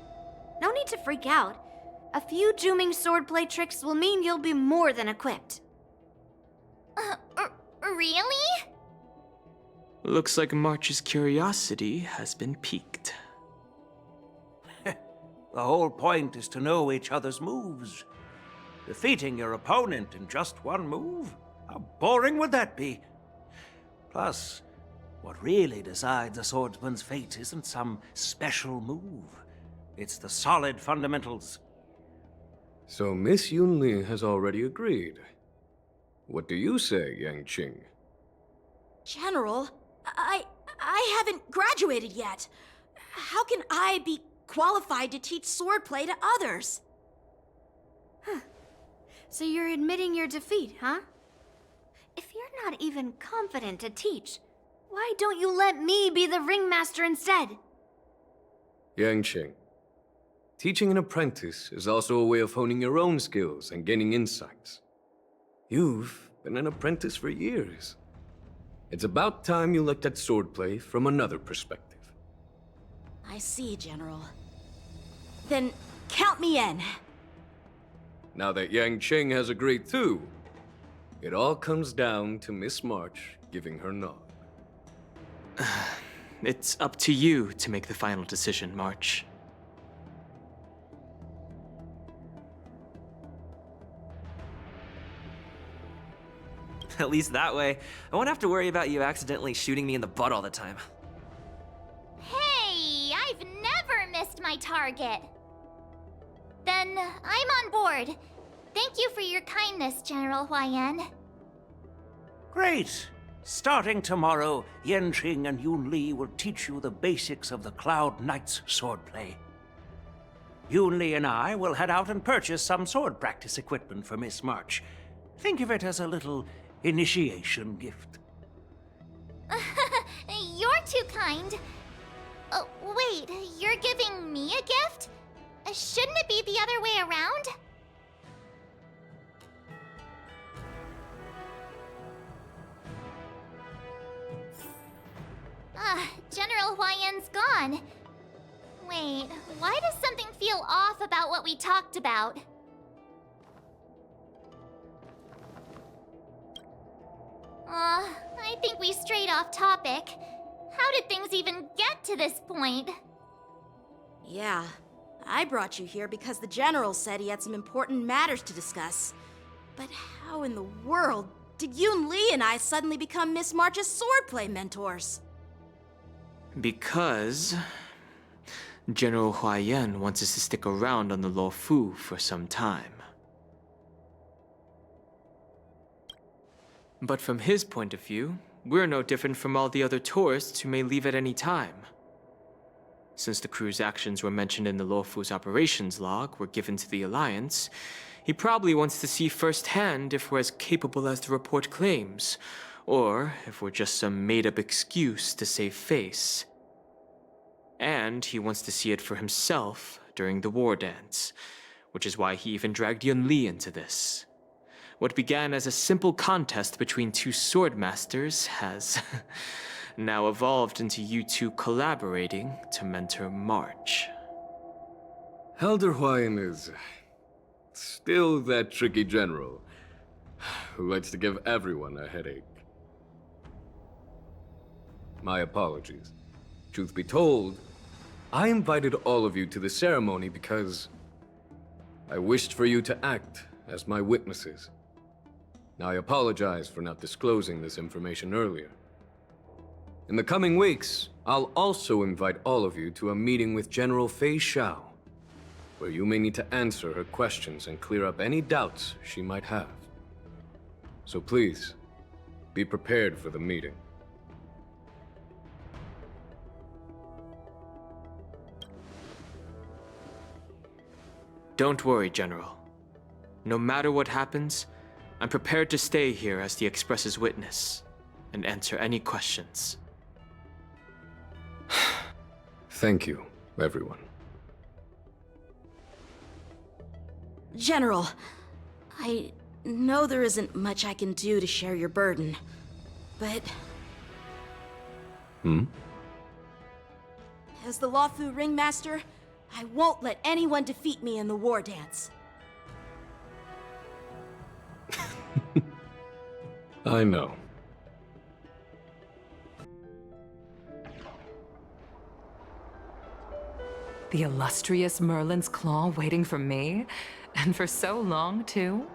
[SPEAKER 16] No need to freak out. A few Juming swordplay tricks will mean you'll be more than equipped.
[SPEAKER 4] Really?
[SPEAKER 5] Looks like March's curiosity has been piqued.
[SPEAKER 15] The whole point is to know each other's moves. Defeating your opponent in just one move? How boring would that be? Plus, what really decides a swordsman's fate isn't some special move. It's the solid fundamentals.
[SPEAKER 3] So Miss Yunli has already agreed. What do you say, Yanqing?
[SPEAKER 9] General, I haven't graduated yet. How can I be qualified to teach swordplay to others?
[SPEAKER 16] So you're admitting your defeat, huh? If you're not even confident to teach, why don't you let me be the ringmaster instead?
[SPEAKER 3] Yanqing, teaching an apprentice is also a way of honing your own skills and gaining insights. You've been an apprentice for years. It's about time you looked at swordplay from another perspective.
[SPEAKER 9] I see, General. Then count me in.
[SPEAKER 3] Now that Yanqing has agreed too, it all comes down to Miss March giving her nod.
[SPEAKER 5] It's up to you to make the final decision, March.
[SPEAKER 7] At least that way, I won't have to worry about you accidentally shooting me in the butt all the time.
[SPEAKER 4] Hey, I've never missed my target. Then I'm on board. Thank you for your kindness, General YN.
[SPEAKER 15] Great! Starting tomorrow, Yanqing and Yunli will teach you the basics of the Cloud Knight's swordplay. Yunli and I will head out and purchase some sword practice equipment for Miss March. Think of it as a little initiation gift.
[SPEAKER 4] You're too kind. Wait, you're giving me a gift? Shouldn't it be the other way around? General YN's gone. Wait, why does something feel off about what we talked about? I think we strayed off topic. How did things even get to this point?
[SPEAKER 9] Yeah, I brought you here because the General said he had some important matters to discuss. But how in the world did Yun Li and I suddenly become Miss March's swordplay mentors?
[SPEAKER 5] Because General Huaiyan wants us to stick around on the Luofu for some time. But from his point of view, we're no different from all the other tourists who may leave at any time. Since the crew's actions were mentioned in the Luofu's operations log were given to the Alliance, he probably wants to see firsthand if we're as capable as the report claims, or if we're just some made-up excuse to save face. And he wants to see it for himself during the war dance, which is why he even dragged Yun Li into this. What began as a simple contest between two sword masters has now evolved into you two collaborating to mentor March.
[SPEAKER 3] Elder Huayan is still that tricky general who likes to give everyone a headache. My apologies. Truth be told, I invited all of you to the ceremony because I wished for you to act as my witnesses. Now, I apologize for not disclosing this information earlier. In the coming weeks, I'll also invite all of you to a meeting with General Fei Xiao, where you may need to answer her questions and clear up any doubts she might have. So please, be prepared for the meeting.
[SPEAKER 5] Don't worry, General. No matter what happens, I'm prepared to stay here as the Express's witness and answer any questions.
[SPEAKER 3] Thank you, everyone.
[SPEAKER 9] General, I know there isn't much I can do to share your burden, but... As the Luofu ringmaster, I won't let anyone defeat me in the war dance.
[SPEAKER 3] I know.
[SPEAKER 8] The illustrious Merlin's Claw waiting for me? And for so long, too?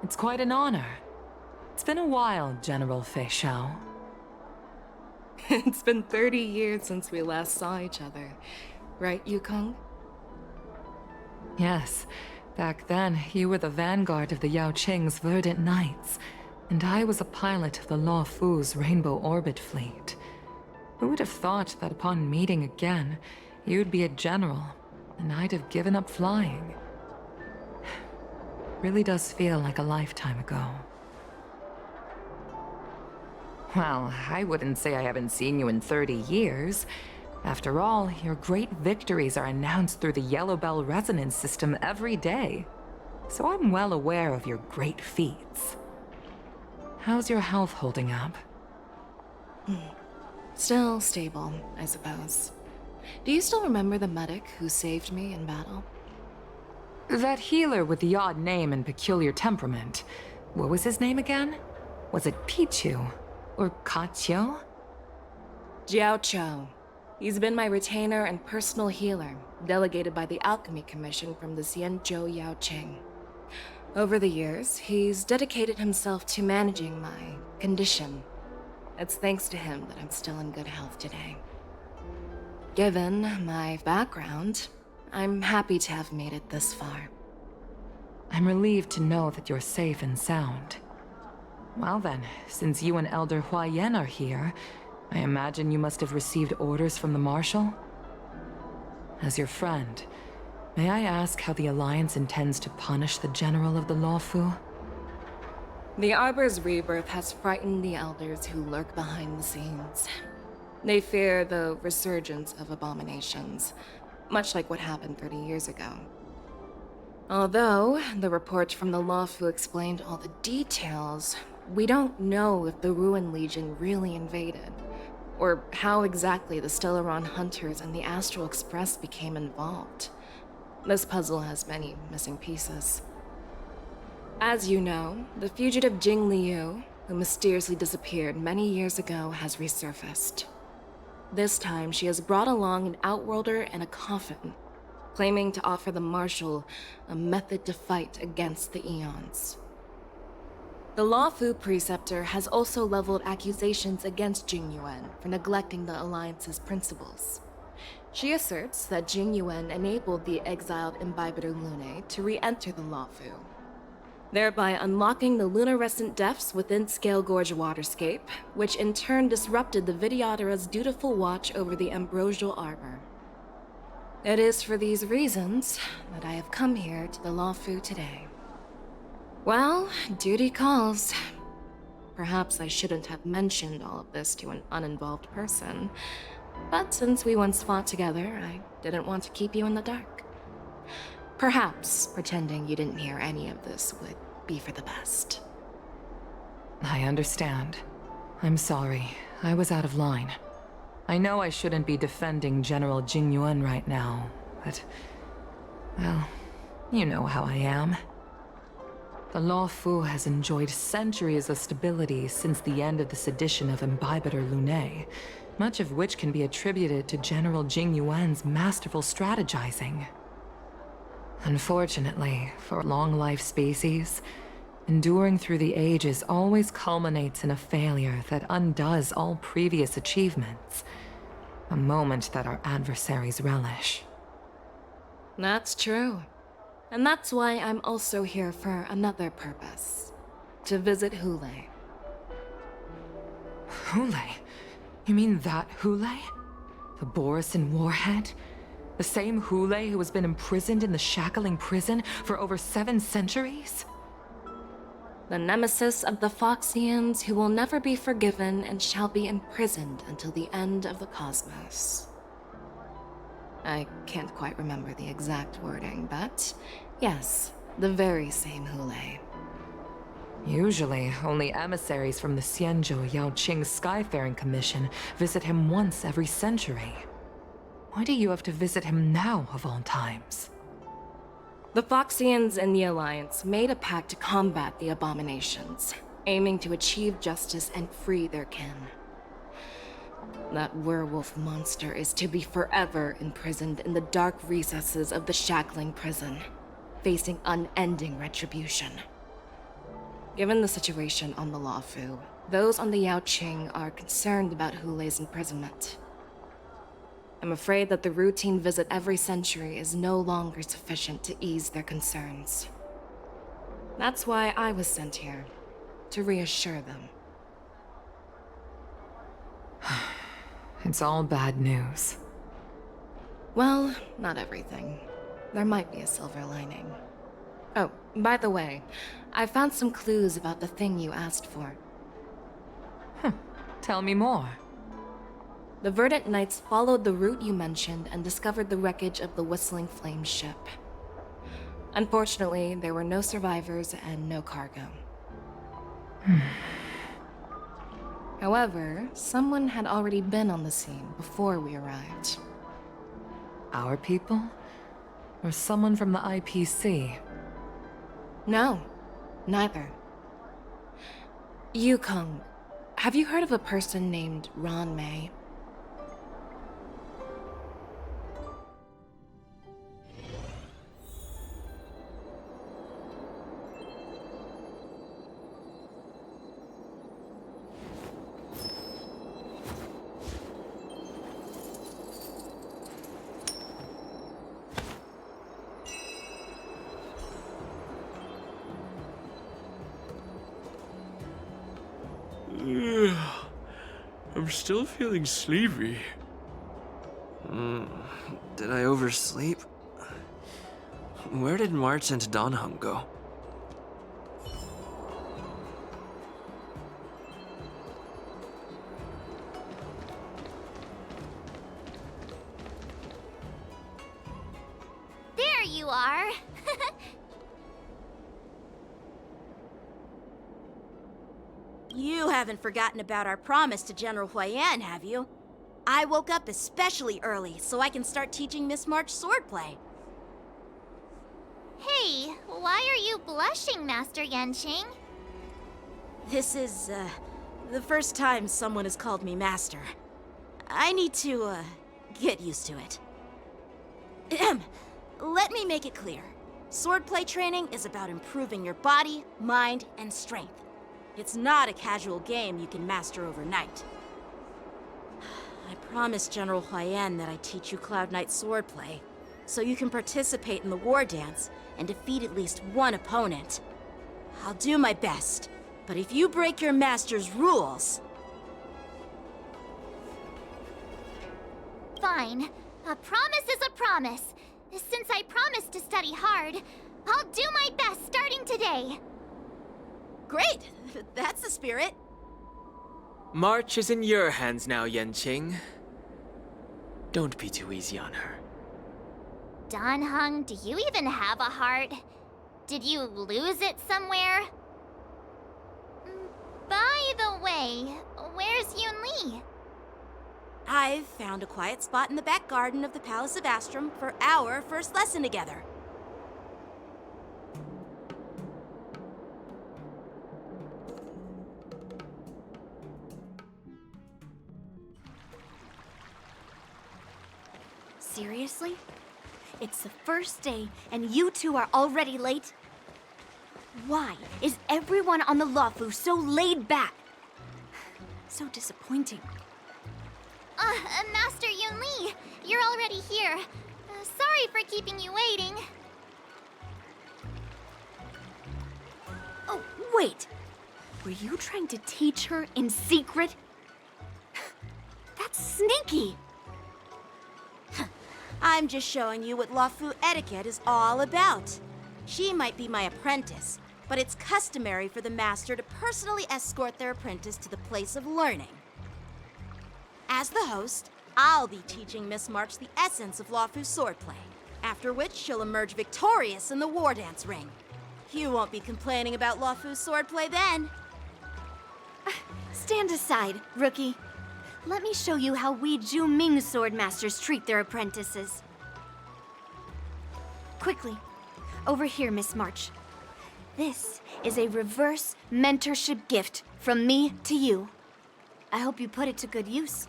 [SPEAKER 8] It's quite an honor. It's been a while, General Fei Xiao.
[SPEAKER 1] It's been 30 years since we last saw each other. Right, Yukong?
[SPEAKER 8] Yes. Back then, you were the vanguard of the Yao Qing's Verdant Knights, and I was a pilot of the Luofu's Rainbow Orbit fleet. Who would have thought that upon meeting again, you'd be a general, and I'd have given up flying? Really does feel like a lifetime ago. Well, I wouldn't say I haven't seen you in 30 years. After all, your great victories are announced through the Yellow Bell resonance system every day. So I'm well aware of your great feats. How's your health holding up?
[SPEAKER 1] Still stable, I suppose. Do you still remember the medic who saved me in battle?
[SPEAKER 8] That healer with the odd name and peculiar temperament. What was his name again? Was it Pichu? Or Kachio?
[SPEAKER 1] Jiao Chou. He's been my retainer and personal healer, delegated by the Alchemy Commission from the Xianzhou Yao Qing. Over the years, he's dedicated himself to managing my condition. It's thanks to him that I'm still in good health today. Given my background, I'm happy to have made it this far.
[SPEAKER 8] I'm relieved to know that you're safe and sound. Well then, since you and Elder Huayan are here, I imagine you must have received orders from the Marshal? As your friend, may I ask how the Alliance intends to punish the General of the Luofu?
[SPEAKER 1] The Arbor's rebirth has frightened the Elders who lurk behind the scenes. They fear the resurgence of abominations, much like what happened 30 years ago. Although the report from the Luofu explained all the details, we don't know if the Ruin Legion really invaded, or how exactly the Stellaron Hunters and the Astral Express became involved. This puzzle has many missing pieces. As you know, the fugitive Jing Liu, who mysteriously disappeared many years ago, has resurfaced. This time, she has brought along an Outworlder and a coffin, claiming to offer the Marshal a method to fight against the Eons. The Luofu Preceptor has also leveled accusations against Jing Yuan for neglecting the Alliance's principles. She asserts that Jing Yuan enabled the exiled Imbibitor Lunae to re-enter the Luofu, thereby unlocking the lunarescent depths within Scale Gorge Waterscape, which in turn disrupted the Vidyadhara's dutiful watch over the Ambrosial Arbor. It is for these reasons that I have come here to the Luofu today. Well, duty calls. Perhaps I shouldn't have mentioned all of this to an uninvolved person, but since we once fought together, I didn't want to keep you in the dark. Perhaps pretending you didn't hear any of this would be for the best.
[SPEAKER 8] I understand. I'm sorry. I was out of line. I know I shouldn't be defending General Jing Yuan right now, but... well, you know how I am. The Luofu has enjoyed centuries of stability since the end of the sedition of Imbibitor Lunae, much of which can be attributed to General Jing Yuan's masterful strategizing. Unfortunately, for long-life species, enduring through the ages always culminates in a failure that undoes all previous achievements. A moment that our adversaries relish.
[SPEAKER 1] That's true. And that's why I'm also here for another purpose. To visit Hule.
[SPEAKER 8] Hule? You mean that Hule? The Borisin warhead? The same Hule who has been imprisoned in the Shackling prison for over 7 centuries?
[SPEAKER 1] The nemesis of the Foxians who will never be forgiven and shall be imprisoned until the end of the cosmos. I can't quite remember the exact wording, but yes, the very same Hule.
[SPEAKER 8] Usually, only emissaries from the Xianzhou Yaoqing Skyfaring Commission visit him once every century. Why do you have to visit him now, of all times?
[SPEAKER 1] The Foxians and the Alliance made a pact to combat the abominations, aiming to achieve justice and free their kin. That werewolf monster is to be forever imprisoned in the dark recesses of the Shackling prison, facing unending retribution. Given the situation on the Luofu, those on the Yaoqing are concerned about Hule's imprisonment. I'm afraid that the routine visit every century is no longer sufficient to ease their concerns. That's why I was sent here, to reassure them.
[SPEAKER 8] It's all bad news.
[SPEAKER 1] Well, not everything. There might be a silver lining. Oh, by the way, I found some clues about the thing you asked for.
[SPEAKER 8] Tell me more.
[SPEAKER 1] The Verdant Knights followed the route you mentioned and discovered the wreckage of the Whistling Flame ship. Unfortunately, there were no survivors and no cargo. However, someone had already been on the scene before we arrived.
[SPEAKER 8] Our people? Or someone from the IPC?
[SPEAKER 1] No, neither. Yukong, have you heard of a person named Ron May?
[SPEAKER 5] I'm still feeling sleepy.
[SPEAKER 7] Did I oversleep? Where did March and Donhum go?
[SPEAKER 4] There you are.
[SPEAKER 9] You haven't forgotten about our promise to General Huayan, have you? I woke up especially early so I can start teaching Miss March swordplay.
[SPEAKER 4] Hey, why are you blushing, Master Yanqing?
[SPEAKER 9] This is, the first time someone has called me Master. I need to, get used to it. Let me make it clear. Swordplay training is about improving your body, mind, and strength. It's not a casual game you can master overnight. I promised General Huayan that I'd teach you Cloud Knight swordplay, so you can participate in the war dance and defeat at least one opponent. I'll do my best, but if you break your master's rules...
[SPEAKER 4] Fine. A promise is a promise. Since I promised to study hard, I'll do my best starting today.
[SPEAKER 9] Great! That's the spirit.
[SPEAKER 5] March is in your hands now, Yanqing. Don't be too easy on her.
[SPEAKER 4] Donhung, do you even have a heart? Did you lose it somewhere? By the way, where's Yunli?
[SPEAKER 9] I've found a quiet spot in the back garden of the Palace of Astrum for our first lesson together.
[SPEAKER 16] Seriously? It's the first day, and you two are already late? Why is everyone on the Luofu so laid back? So disappointing.
[SPEAKER 4] Master Yunli, you're already here. Sorry for keeping you waiting.
[SPEAKER 16] Oh, wait. Were you trying to teach her in secret? That's sneaky.
[SPEAKER 9] I'm just showing you what Luofu etiquette is all about. She might be my apprentice, but it's customary for the master to personally escort their apprentice to the place of learning. As the host, I'll be teaching Miss March the essence of Luofu swordplay, after which she'll emerge victorious in the war dance ring. You won't be complaining about Luofu's swordplay then.
[SPEAKER 16] Stand aside, rookie. Let me show you how we Zhu-Ming swordmasters treat their apprentices. Quickly, over here, Miss March. This is a reverse mentorship gift from me to you. I hope you put it to good use.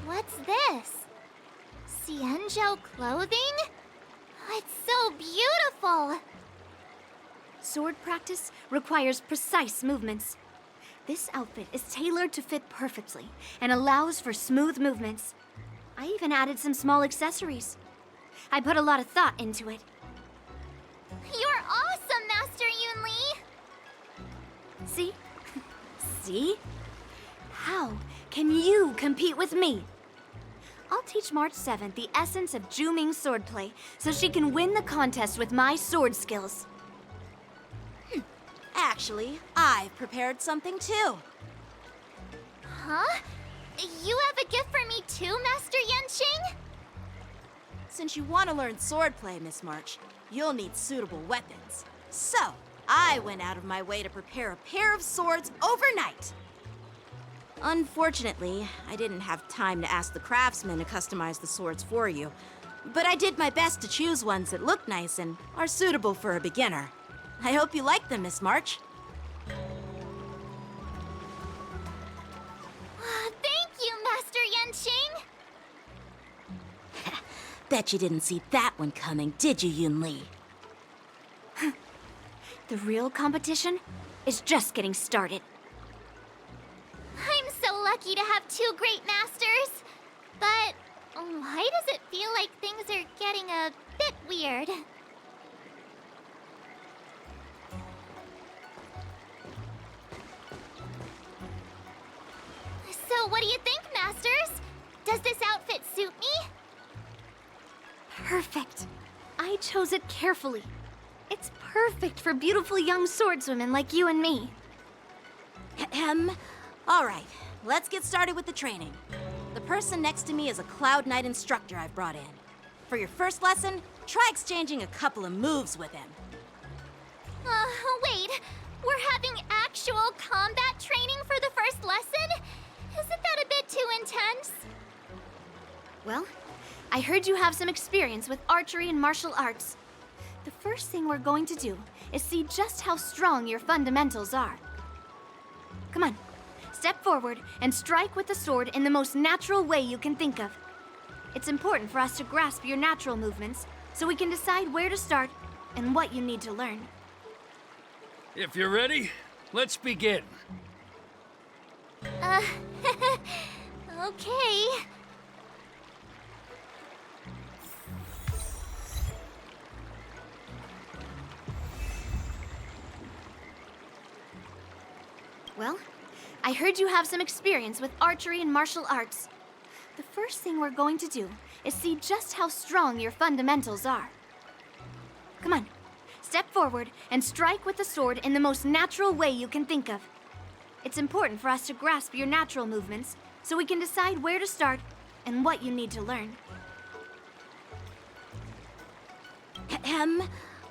[SPEAKER 4] What's this? Xianzhou clothing? It's so beautiful!
[SPEAKER 16] Sword practice requires precise movements. This outfit is tailored to fit perfectly and allows for smooth movements. I even added some small accessories. I put a lot of thought into it.
[SPEAKER 4] You're awesome, Master Yunli!
[SPEAKER 16] See? See? How can you compete with me? I'll teach March 7th the essence of Zhu-Ming swordplay so she can win the contest with my sword skills.
[SPEAKER 9] Actually, I've prepared something too.
[SPEAKER 4] Huh? You have a gift for me too, Master Yanqing?
[SPEAKER 9] Since you want to learn swordplay, Miss March, you'll need suitable weapons. So, I went out of my way to prepare a pair of swords overnight. Unfortunately, I didn't have time to ask the craftsman to customize the swords for you, but I did my best to choose ones that look nice and are suitable for a beginner. I hope you like them, Miss March.
[SPEAKER 4] Thank you, Master Yanqing!
[SPEAKER 9] Bet you didn't see that one coming, did you, Yunli?
[SPEAKER 16] The real competition is just getting started.
[SPEAKER 4] I'm so lucky to have two great masters. But why does it feel like things are getting a bit weird? So what do you think, Masters? Does this outfit suit me?
[SPEAKER 16] Perfect. I chose it carefully. It's perfect for beautiful young swordswomen like you and me.
[SPEAKER 9] All right, let's get started with the training. The person next to me is a Cloud Knight instructor I've brought in. For your first lesson, try exchanging a couple of moves with him.
[SPEAKER 4] Wait. We're having actual combat training for the first lesson? Isn't that a bit too intense?
[SPEAKER 16] Well, I heard you have some experience with archery and martial arts. The first thing we're going to do is see just how strong your fundamentals are. Come on, step forward and strike with the sword in the most natural way you can think of. It's important for us to grasp your natural movements so we can decide where to start and what you need to learn.
[SPEAKER 11] If you're ready, let's begin.
[SPEAKER 4] Okay.
[SPEAKER 16] Well, I heard you have some experience with archery and martial arts. The first thing we're going to do is see just how strong your fundamentals are. Come on, step forward and strike with the sword in the most natural way you can think of. It's important for us to grasp your natural movements so we can decide where to start and what you need to learn.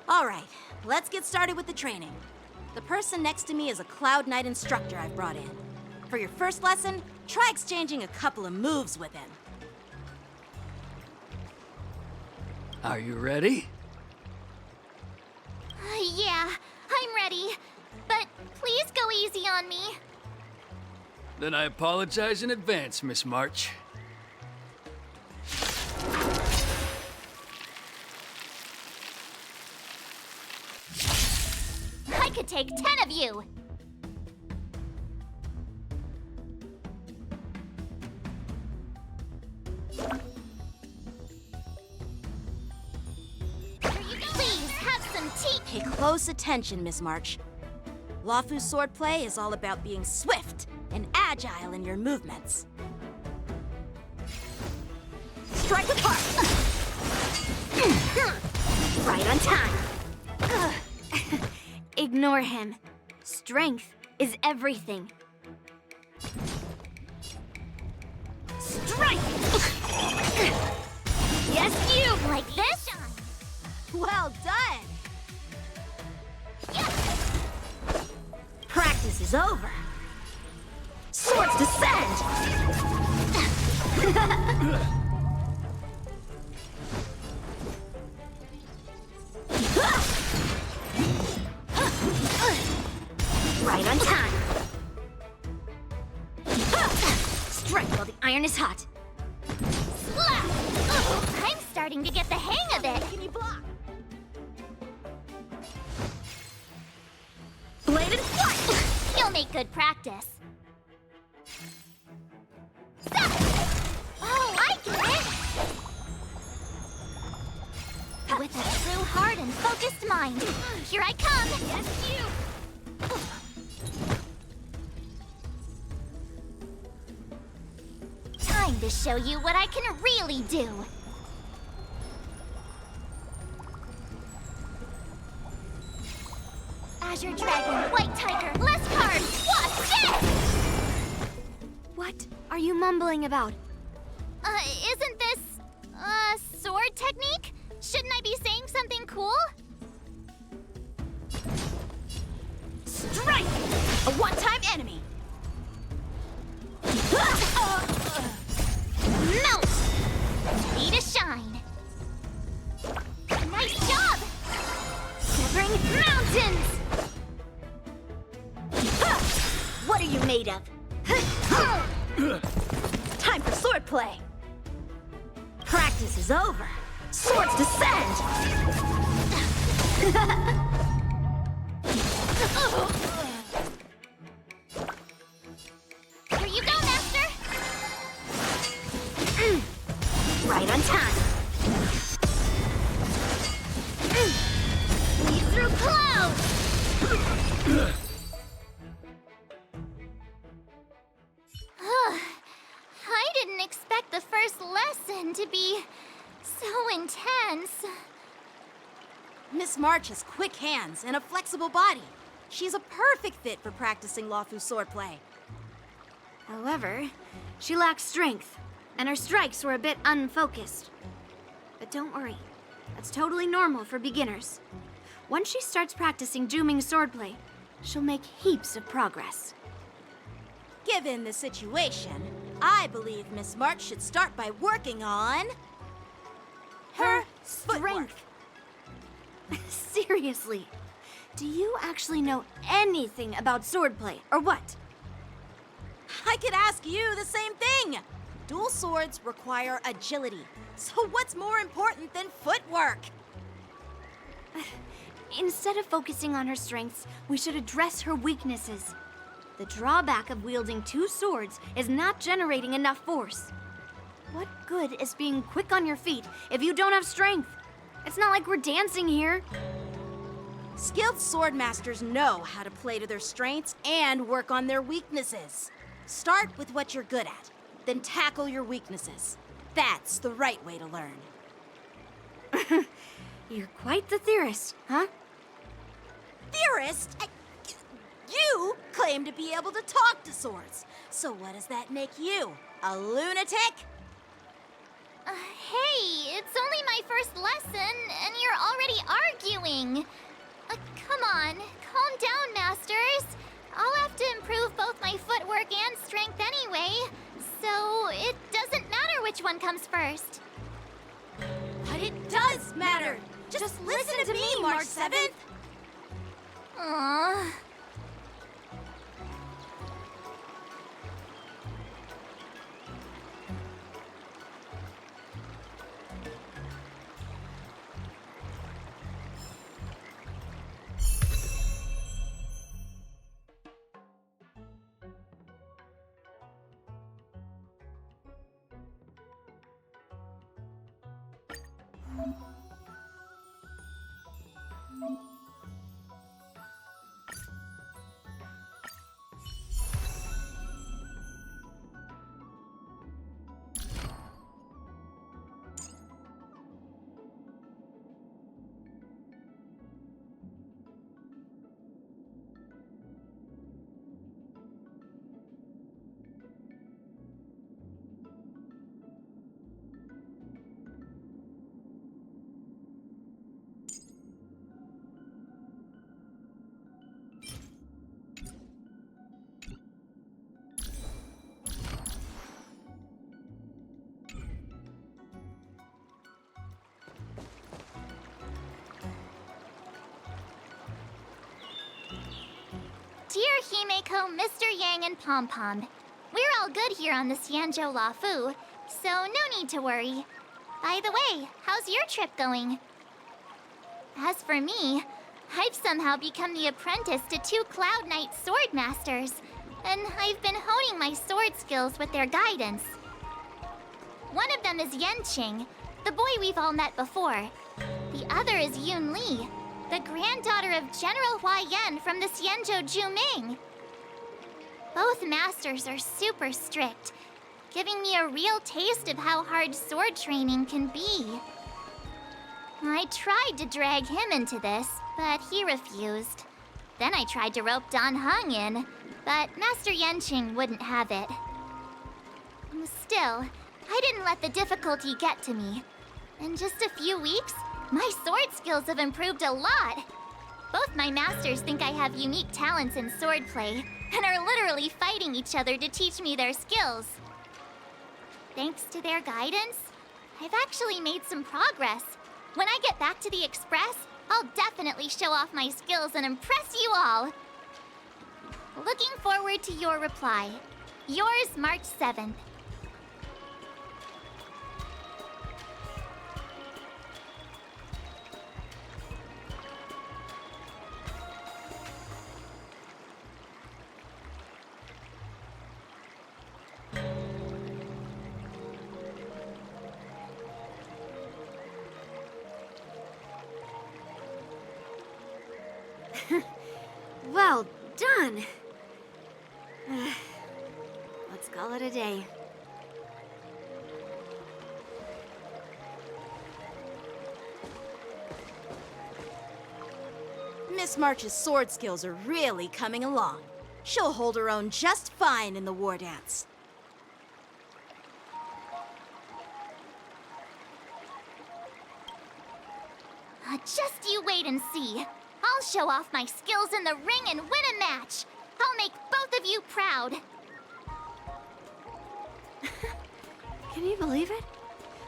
[SPEAKER 9] All right, let's get started with the training. The person next to me is a Cloud Knight instructor I've brought in. For your first lesson, try exchanging a couple of moves with him.
[SPEAKER 11] Are you ready?
[SPEAKER 4] Yeah, I'm ready. But please go easy on me.
[SPEAKER 11] Then I apologize in advance, Miss March.
[SPEAKER 4] I could take 10 of you! Please, have some tea!
[SPEAKER 9] Pay close attention, Miss March. Luofu's swordplay is all about being swift and agile in your movements. Strike with heart!
[SPEAKER 16] Right on time. Ignore him. Strength is everything.
[SPEAKER 4] Strike! Yes, you! Like this?
[SPEAKER 9] Well done!
[SPEAKER 16] Practice is over. Swords descend! Right on time. Strike while the iron is hot.
[SPEAKER 4] Slap! I'm starting to get the hang of it!
[SPEAKER 9] Can you block?
[SPEAKER 4] Blade and flight! You'll make good practice. Stop! Oh, I get it! With a true heart and focused mind. Here I come! Yes, you! Time to show you what I can really do! Azure Dragon, White Tiger, less cards! Watch it!
[SPEAKER 16] What are you mumbling about?
[SPEAKER 4] Isn't this, sword technique? Shouldn't I be saying something cool?
[SPEAKER 9] Strike! A one-time enemy!
[SPEAKER 4] Melt! Ready to shine! Nice job! Severing mountains!
[SPEAKER 16] What are you made of? Time for swordplay. Practice is over. Swords descend!
[SPEAKER 4] Here you go, Master!
[SPEAKER 16] Right on time.
[SPEAKER 4] Lead through clouds! I didn't expect the first lesson to be so intense.
[SPEAKER 9] Miss March has quick hands and a flexible body. She's a perfect fit for practicing Luofu swordplay.
[SPEAKER 16] However, she lacks strength, and her strikes were a bit unfocused. But don't worry, that's totally normal for beginners. Once she starts practicing Juming swordplay, she'll make heaps of progress.
[SPEAKER 9] Given the situation, I believe Miss March should start by working on her strength.
[SPEAKER 16] Seriously, do you actually know anything about swordplay, or what?
[SPEAKER 9] I could ask you the same thing. Dual swords require agility, so what's more important than footwork?
[SPEAKER 16] Instead of focusing on her strengths, we should address her weaknesses. The drawback of wielding two swords is not generating enough force. What good is being quick on your feet if you don't have strength? It's not like we're dancing here.
[SPEAKER 9] Skilled sword masters know how to play to their strengths and work on their weaknesses. Start with what you're good at, then tackle your weaknesses. That's the right way to learn.
[SPEAKER 16] You're quite the theorist, huh?
[SPEAKER 9] Theorist? You claim to be able to talk to swords. So what does that make you? A lunatic?
[SPEAKER 4] Hey, it's only my first lesson, and you're already arguing. Come on, calm down, Masters. I'll have to improve both my footwork and strength anyway, so it doesn't matter which one comes first.
[SPEAKER 9] But it does matter. Just listen to me, March 7th.
[SPEAKER 4] Aww. Dear Himeko, Mr. Yang, and Pom Pom, we're all good here on the Xianzhou Luofu, so no need to worry. By the way, how's your trip going? As for me, I've somehow become the apprentice to 2 Cloud Knight sword masters, and I've been honing my sword skills with their guidance. One of them is Yanqing, the boy we've all met before. The other is Yun Li, the granddaughter of General Huaiyan from the Xianzhou Juming. Both masters are super strict, giving me a real taste of how hard sword training can be. I tried to drag him into this, but he refused. Then I tried to rope Dan Heng in, but Master Yanqing wouldn't have it. Still, I didn't let the difficulty get to me. In just a few weeks, my sword skills have improved a lot. Both my masters think I have unique talents in swordplay, and are literally fighting each other to teach me their skills. Thanks to their guidance, I've actually made some progress. When I get back to the Express, I'll definitely show off my skills and impress you all. Looking forward to your reply. Yours, March 7th.
[SPEAKER 16] Well done. Let's call it a day.
[SPEAKER 9] Miss March's sword skills are really coming along. She'll hold her own just fine in the war dance.
[SPEAKER 4] Just you wait and see. I'll show off my skills in the ring and win a match. I'll make both of you proud.
[SPEAKER 16] Can you believe it?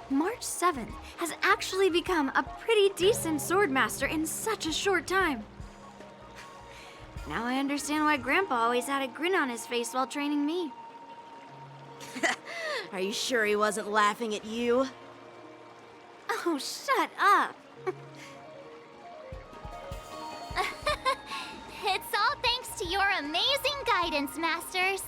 [SPEAKER 16] March 7th has actually become a pretty decent swordmaster in such a short time. Now I understand why Grandpa always had a grin on his face while training me.
[SPEAKER 9] Are you sure he wasn't laughing at you?
[SPEAKER 16] Oh, shut up.
[SPEAKER 4] It's all thanks to your amazing guidance, Masters.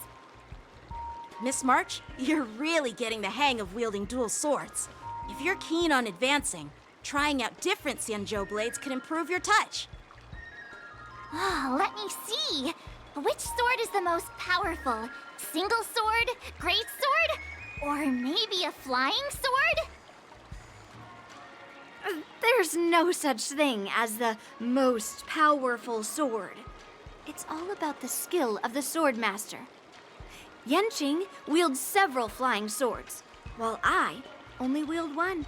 [SPEAKER 9] Miss March, you're really getting the hang of wielding dual swords. If you're keen on advancing, trying out different Xianzhou blades could improve your touch.
[SPEAKER 4] Let me see. Which sword is the most powerful? Single sword? Great sword? Or maybe a flying sword?
[SPEAKER 16] There's no such thing as the most powerful sword. It's all about the skill of the swordmaster. Yanqing wields several flying swords, while I only wield one.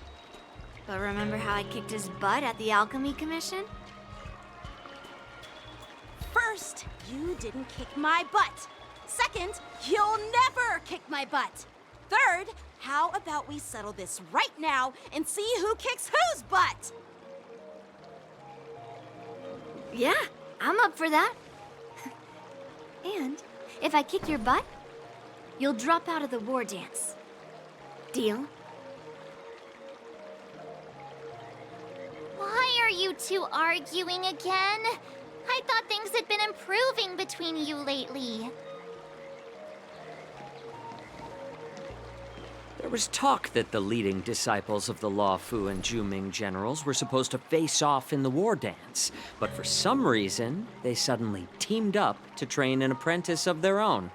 [SPEAKER 16] But remember how I kicked his butt at the Alchemy Commission?
[SPEAKER 9] First, you didn't kick my butt. Second, you'll never kick my butt. Third, how about we settle this right now and see who kicks whose butt?
[SPEAKER 16] Yeah, I'm up for that. And if I kick your butt, you'll drop out of the war dance. Deal?
[SPEAKER 4] Why are you two arguing again? I thought things had been improving between you lately.
[SPEAKER 10] There was talk that the leading disciples of the Luofu and Juming generals were supposed to face off in the war dance, but for some reason, they suddenly teamed up to train an apprentice of their own.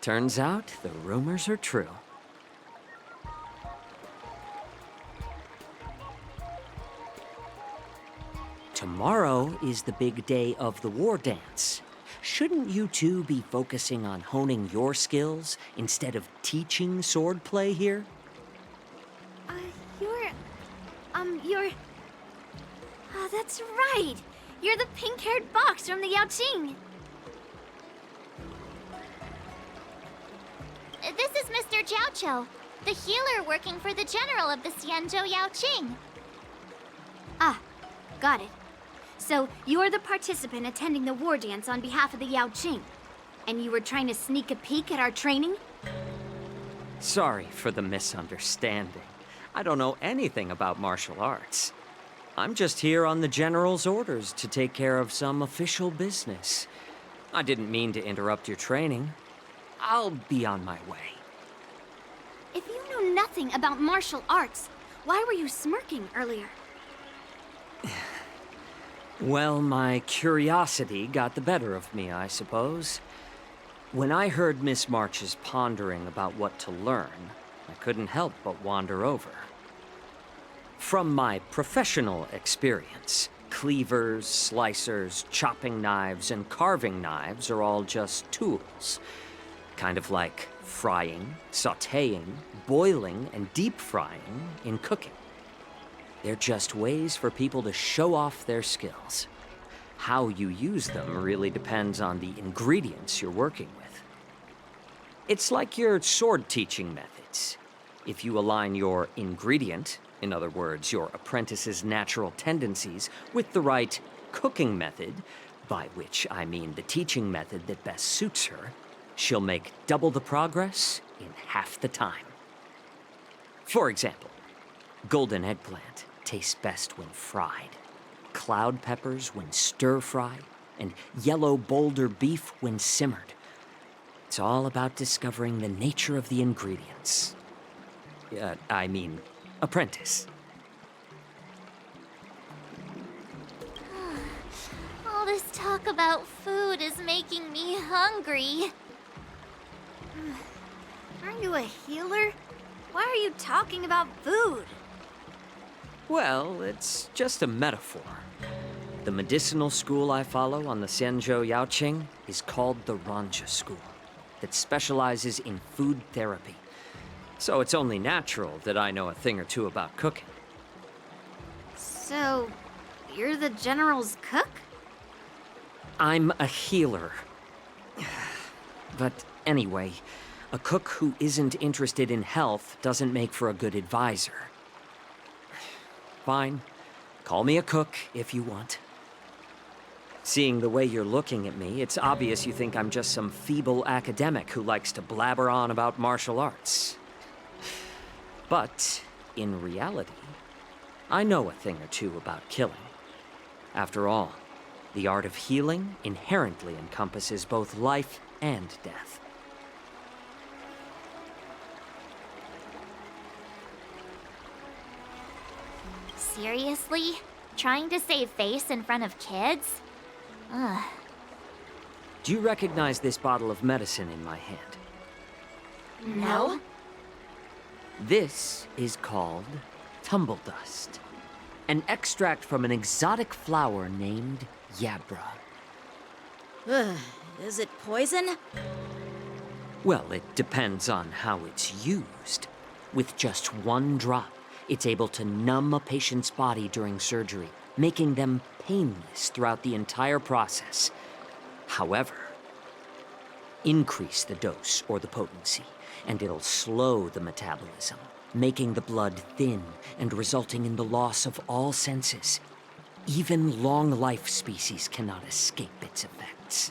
[SPEAKER 10] Turns out, the rumors are true. Tomorrow is the big day of the war dance. Shouldn't you two be focusing on honing your skills instead of teaching swordplay here?
[SPEAKER 16] You're... Oh, that's right! You're the pink-haired box from the Yaoqing!
[SPEAKER 4] This is Mr. Jiaoqiu, the healer working for the general of the Xianzhou Yaoqing.
[SPEAKER 16] Ah, got it. So, you're the participant attending the war dance on behalf of the Yaoqing, and you were trying to sneak a peek at our training?
[SPEAKER 10] Sorry for the misunderstanding. I don't know anything about martial arts. I'm just here on the general's orders to take care of some official business. I didn't mean to interrupt your training. I'll be on my way.
[SPEAKER 16] If you know nothing about martial arts, why were you smirking earlier?
[SPEAKER 10] Well, my curiosity got the better of me, I suppose. When I heard Miss March's pondering about what to learn, I couldn't help but wander over. From my professional experience, cleavers, slicers, chopping knives, and carving knives are all just tools. Kind of like frying, sautéing, boiling, and deep frying in cooking. They're just ways for people to show off their skills. How you use them really depends on the ingredients you're working with. It's like your sword teaching methods. If you align your ingredient, in other words, your apprentice's natural tendencies, with the right cooking method, by which I mean the teaching method that best suits her, she'll make double the progress in half the time. For example, golden eggplant tastes best when fried, cloud peppers when stir-fried, and yellow boulder beef when simmered. It's all about discovering the nature of the ingredients. Apprentice.
[SPEAKER 4] All this talk about food is making me hungry.
[SPEAKER 16] Aren't you a healer? Why are you talking about food?
[SPEAKER 10] Well, it's just a metaphor. The medicinal school I follow on the Xianzhou Yaoqing is called the Ranja School, that specializes in food therapy. So it's only natural that I know a thing or two about cooking.
[SPEAKER 16] So, you're the general's cook?
[SPEAKER 10] I'm a healer. But anyway, a cook who isn't interested in health doesn't make for a good advisor. Fine. Call me a cook if you want. Seeing the way you're looking at me, it's obvious you think I'm just some feeble academic who likes to blabber on about martial arts. But, in reality, I know a thing or two about killing. After all, the art of healing inherently encompasses both life and death.
[SPEAKER 4] Seriously? Trying to save face in front of kids? Ugh.
[SPEAKER 10] Do you recognize this bottle of medicine in my hand?
[SPEAKER 4] No?
[SPEAKER 10] This is called tumble dust, an extract from an exotic flower named Yabra.
[SPEAKER 9] Ugh, is it poison?
[SPEAKER 10] Well, it depends on how it's used. With just one drop, it's able to numb a patient's body during surgery, making them painless throughout the entire process. However, increase the dose or the potency, and it'll slow the metabolism, making the blood thin and resulting in the loss of all senses. Even long-life species cannot escape its effects.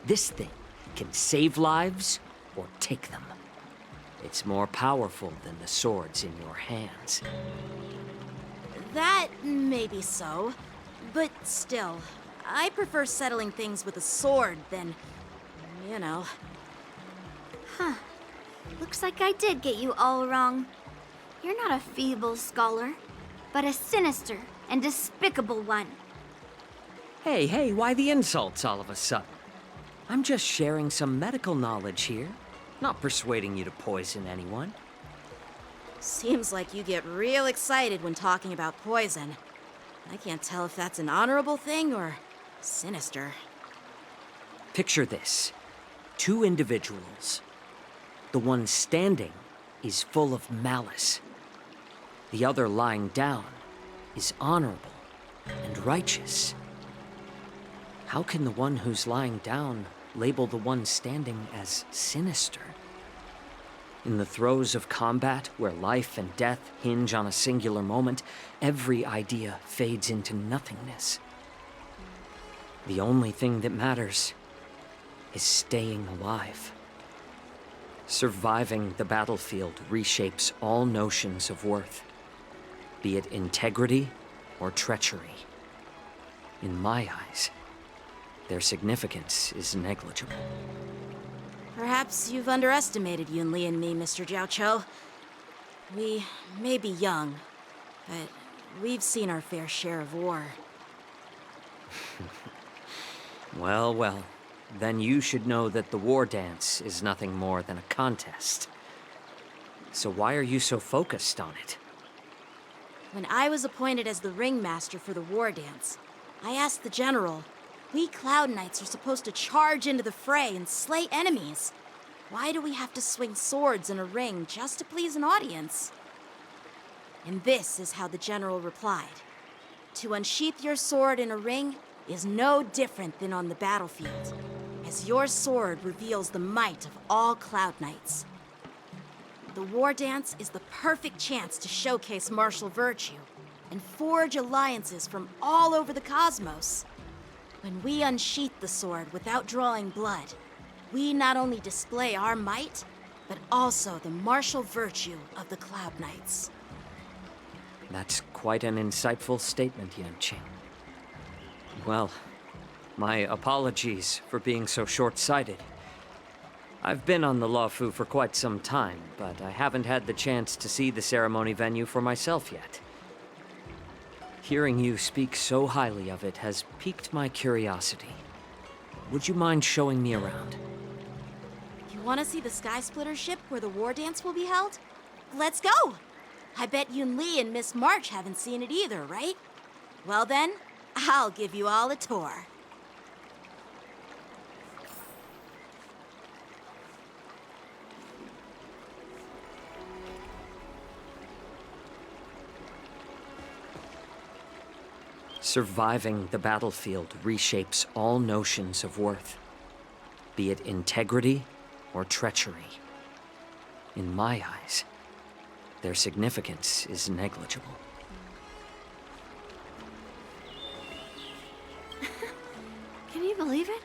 [SPEAKER 10] This thing can save lives or take them. It's more powerful than the swords in your hands.
[SPEAKER 9] That may be so, but still, I prefer settling things with a sword than, you know.
[SPEAKER 16] Huh. Looks like I did get you all wrong. You're not a feeble scholar, but a sinister and despicable one.
[SPEAKER 10] Hey, why the insults all of a sudden? I'm just sharing some medical knowledge here, not persuading you to poison anyone.
[SPEAKER 9] Seems like you get real excited when talking about poison. I can't tell if that's an honorable thing or sinister.
[SPEAKER 10] Picture this. 2 individuals. The one standing is full of malice. The other lying down is honorable and righteous. How can the one who's lying down label the one standing as sinister? In the throes of combat, where life and death hinge on a singular moment, every idea fades into nothingness. The only thing that matters is staying alive. Surviving the battlefield reshapes all notions of worth, be it integrity or treachery. In my eyes, their significance is negligible.
[SPEAKER 9] Perhaps you've underestimated Yunli and me, Mr. Xiaoqiu. We may be young, but we've seen our fair share of war.
[SPEAKER 10] Well, then you should know that the war dance is nothing more than a contest. So why are you so focused on it?
[SPEAKER 9] When I was appointed as the ringmaster for the war dance, I asked the general, we Cloud Knights are supposed to charge into the fray and slay enemies. Why do we have to swing swords in a ring just to please an audience? And this is how the general replied. To unsheath your sword in a ring is no different than on the battlefield, as your sword reveals the might of all Cloud Knights. The war dance is the perfect chance to showcase martial virtue and forge alliances from all over the cosmos. When we unsheath the sword without drawing blood, we not only display our might, but also the martial virtue of the Cloud Knights.
[SPEAKER 10] That's quite an insightful statement, Yanqing. Well, my apologies for being so short-sighted. I've been on the Luofu for quite some time, but I haven't had the chance to see the ceremony venue for myself yet. Hearing you speak so highly of it has piqued my curiosity. Would you mind showing me around?
[SPEAKER 9] You want to see the Sky Splitter ship where the war dance will be held? Let's go! I bet Yunli and Miss March haven't seen it either, right? Well then, I'll give you all a tour.
[SPEAKER 10] Surviving the battlefield reshapes all notions of worth, be it integrity or treachery. In my eyes, their significance is negligible.
[SPEAKER 16] Can you believe it?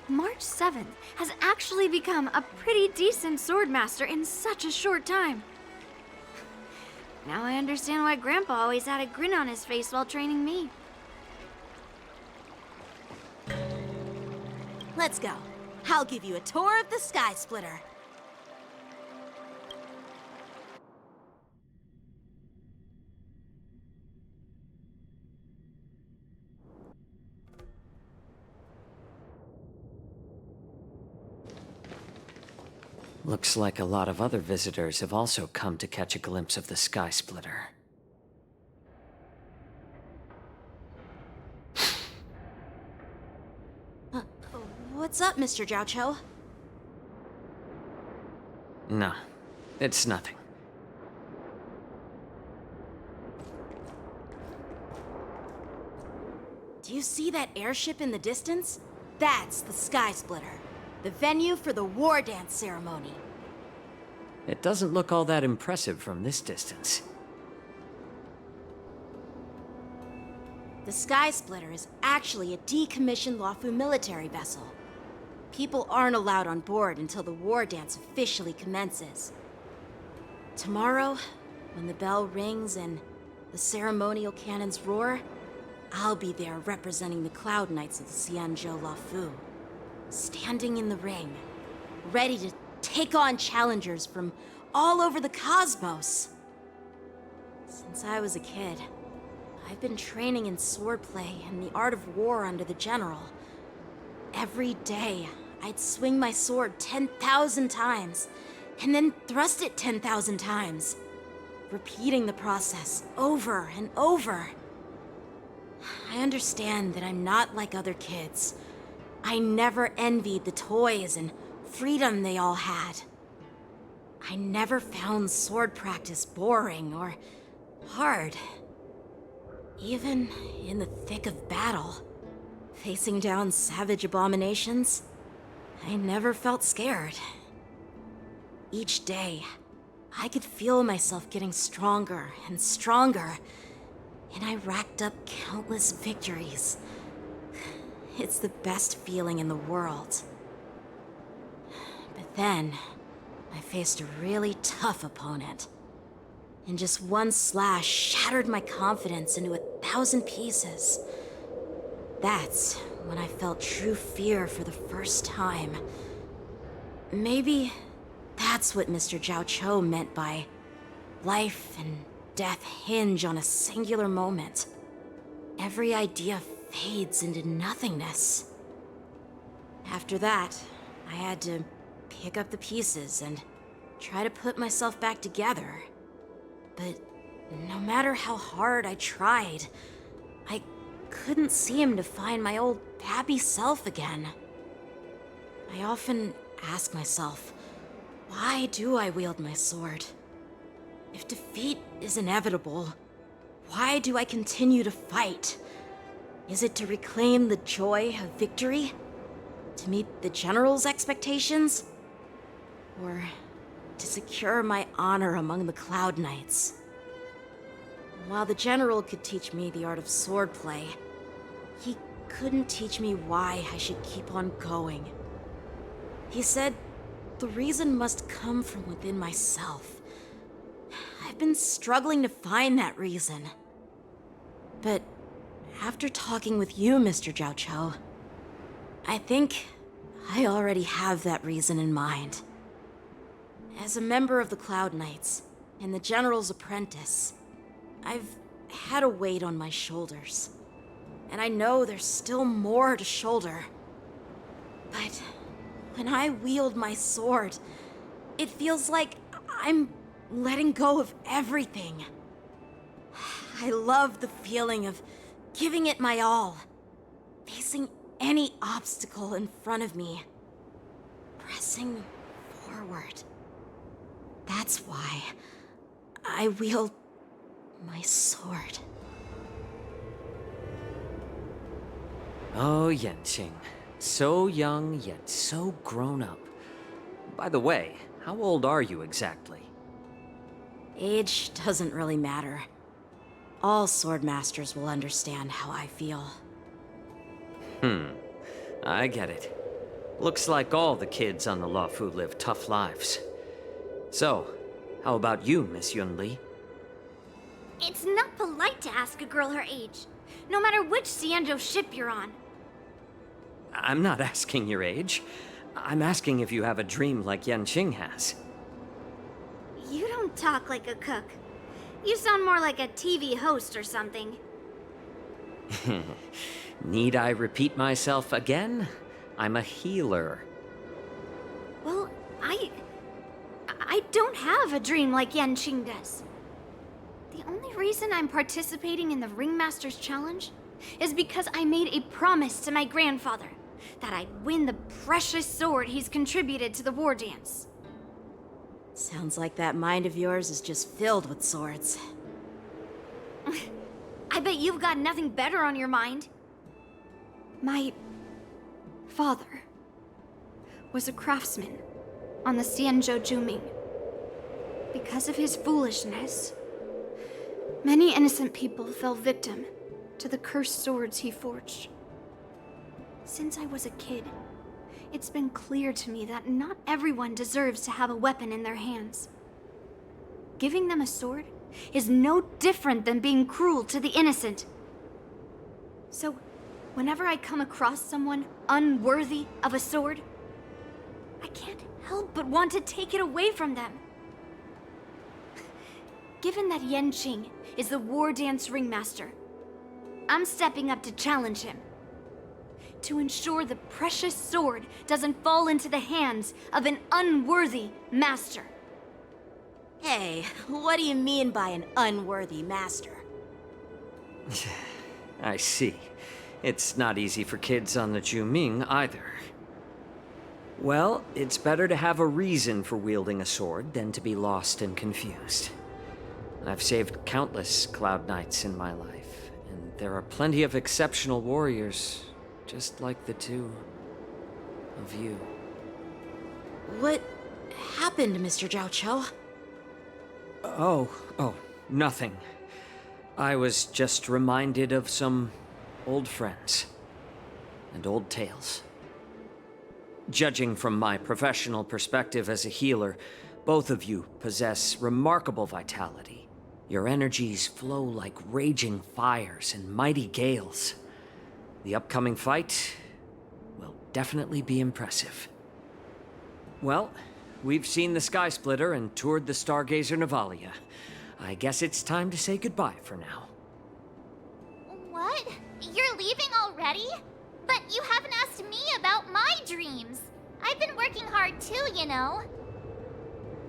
[SPEAKER 16] March 7th has actually become a pretty decent swordmaster in such a short time. Now I understand why Grandpa always had a grin on his face while training me.
[SPEAKER 9] Let's go. I'll give you a tour of the Sky Splitter.
[SPEAKER 10] Looks like a lot of other visitors have also come to catch a glimpse of the Sky Splitter.
[SPEAKER 9] What's up, Mr. Xiaoqiu?
[SPEAKER 10] No, it's nothing.
[SPEAKER 9] Do you see that airship in the distance? That's the Sky Splitter, the venue for the war dance ceremony.
[SPEAKER 10] It doesn't look all that impressive from this distance.
[SPEAKER 9] The Sky Splitter is actually a decommissioned Luofu military vessel. People aren't allowed on board until the war dance officially commences. Tomorrow, when the bell rings and the ceremonial cannons roar, I'll be there representing the Cloud Knights of the Xianzhou Luofu, standing in the ring, ready to take on challengers from all over the cosmos. Since I was a kid, I've been training in swordplay and the art of war under the general. Every day, I'd swing my sword 10,000 times, and then thrust it 10,000 times, repeating the process over and over. I understand that I'm not like other kids. I never envied the toys and freedom they all had. I never found sword practice boring or hard. Even in the thick of battle, facing down savage abominations, I never felt scared. Each day, I could feel myself getting stronger and stronger, and I racked up countless victories. It's the best feeling in the world. But then, I faced a really tough opponent, and just one slash shattered my confidence into 1,000 pieces. That's when I felt true fear for the first time. Maybe that's what Mr. Xianzhou meant by life and death hinge on a singular moment. Every idea fades into nothingness. After that, I had to pick up the pieces and try to put myself back together. But no matter how hard I tried, I couldn't seem to find my old happy self again. I often ask myself, why do I wield my sword? If defeat is inevitable, why do I continue to fight? Is it to reclaim the joy of victory? To meet the general's expectations? Or to secure my honor among the Cloud Knights? While the general could teach me the art of swordplay, he couldn't teach me why I should keep on going. He said the reason must come from within myself. I've been struggling to find that reason. But after talking with you, Mr. Xianzhou, I think I already have that reason in mind. As a member of the Cloud Knights and the General's apprentice, I've had a weight on my shoulders. And I know there's still more to shoulder. But when I wield my sword, it feels like I'm letting go of everything. I love the feeling of giving it my all, facing any obstacle in front of me, pressing forward. That's why I wield my sword.
[SPEAKER 10] Oh, Yanqing. So young, yet so grown up. By the way, how old are you exactly?
[SPEAKER 9] Age doesn't really matter. All sword masters will understand how I feel.
[SPEAKER 10] I get it. Looks like all the kids on the Luofu live tough lives. So, how about you, Miss Yunli?
[SPEAKER 16] It's not polite to ask a girl her age, no matter which Xianzhou ship you're on.
[SPEAKER 10] I'm not asking your age. I'm asking if you have a dream like Yanqing has.
[SPEAKER 16] You don't talk like a cook. You sound more like a TV host or something.
[SPEAKER 10] Need I repeat myself again? I'm a healer.
[SPEAKER 16] Well, I don't have a dream like Yanqing does. The only reason I'm participating in the Ringmaster's Challenge is because I made a promise to my grandfather that I'd win the precious sword he's contributed to the war dance.
[SPEAKER 9] Sounds like that mind of yours is just filled with swords.
[SPEAKER 16] I bet you've got nothing better on your mind. My father was a craftsman on the Xianzhou Juming. Because of his foolishness, many innocent people fell victim to the cursed swords he forged. Since I was a kid, it's been clear to me that not everyone deserves to have a weapon in their hands. Giving them a sword is no different than being cruel to the innocent. So, whenever I come across someone unworthy of a sword, I can't help but want to take it away from them. Given that Yanqing is the war dance ringmaster, I'm stepping up to challenge him. To ensure the precious sword doesn't fall into the hands of an unworthy master.
[SPEAKER 9] Hey, what do you mean by an unworthy master?
[SPEAKER 10] I see. It's not easy for kids on the Juming either. Well, it's better to have a reason for wielding a sword than to be lost and confused. I've saved countless Cloud Knights in my life, and there are plenty of exceptional warriors, just like the two of you.
[SPEAKER 9] What happened, Mr. Zhao?
[SPEAKER 10] Oh, nothing. I was just reminded of some old friends and old tales. Judging from my professional perspective as a healer, both of you possess remarkable vitality. Your energies flow like raging fires and mighty gales. The upcoming fight will definitely be impressive. Well, we've seen the Sky Splitter and toured the Stargazer Navalia. I guess it's time to say goodbye for now.
[SPEAKER 4] What? You're leaving already? But you haven't asked me about my dreams. I've been working hard too, you know.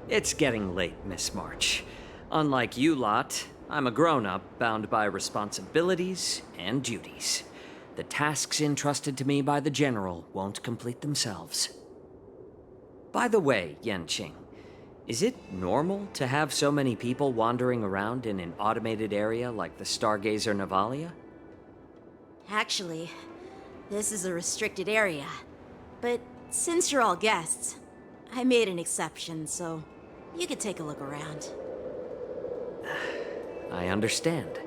[SPEAKER 10] It's getting late, Miss March. Unlike you lot, I'm a grown-up bound by responsibilities and duties. The tasks entrusted to me by the General won't complete themselves. By the way, Yanqing, is it normal to have so many people wandering around in an automated area like the Stargazer Navalia?
[SPEAKER 9] Actually, this is a restricted area. But since you're all guests, I made an exception, so you could take a look around.
[SPEAKER 10] I understand.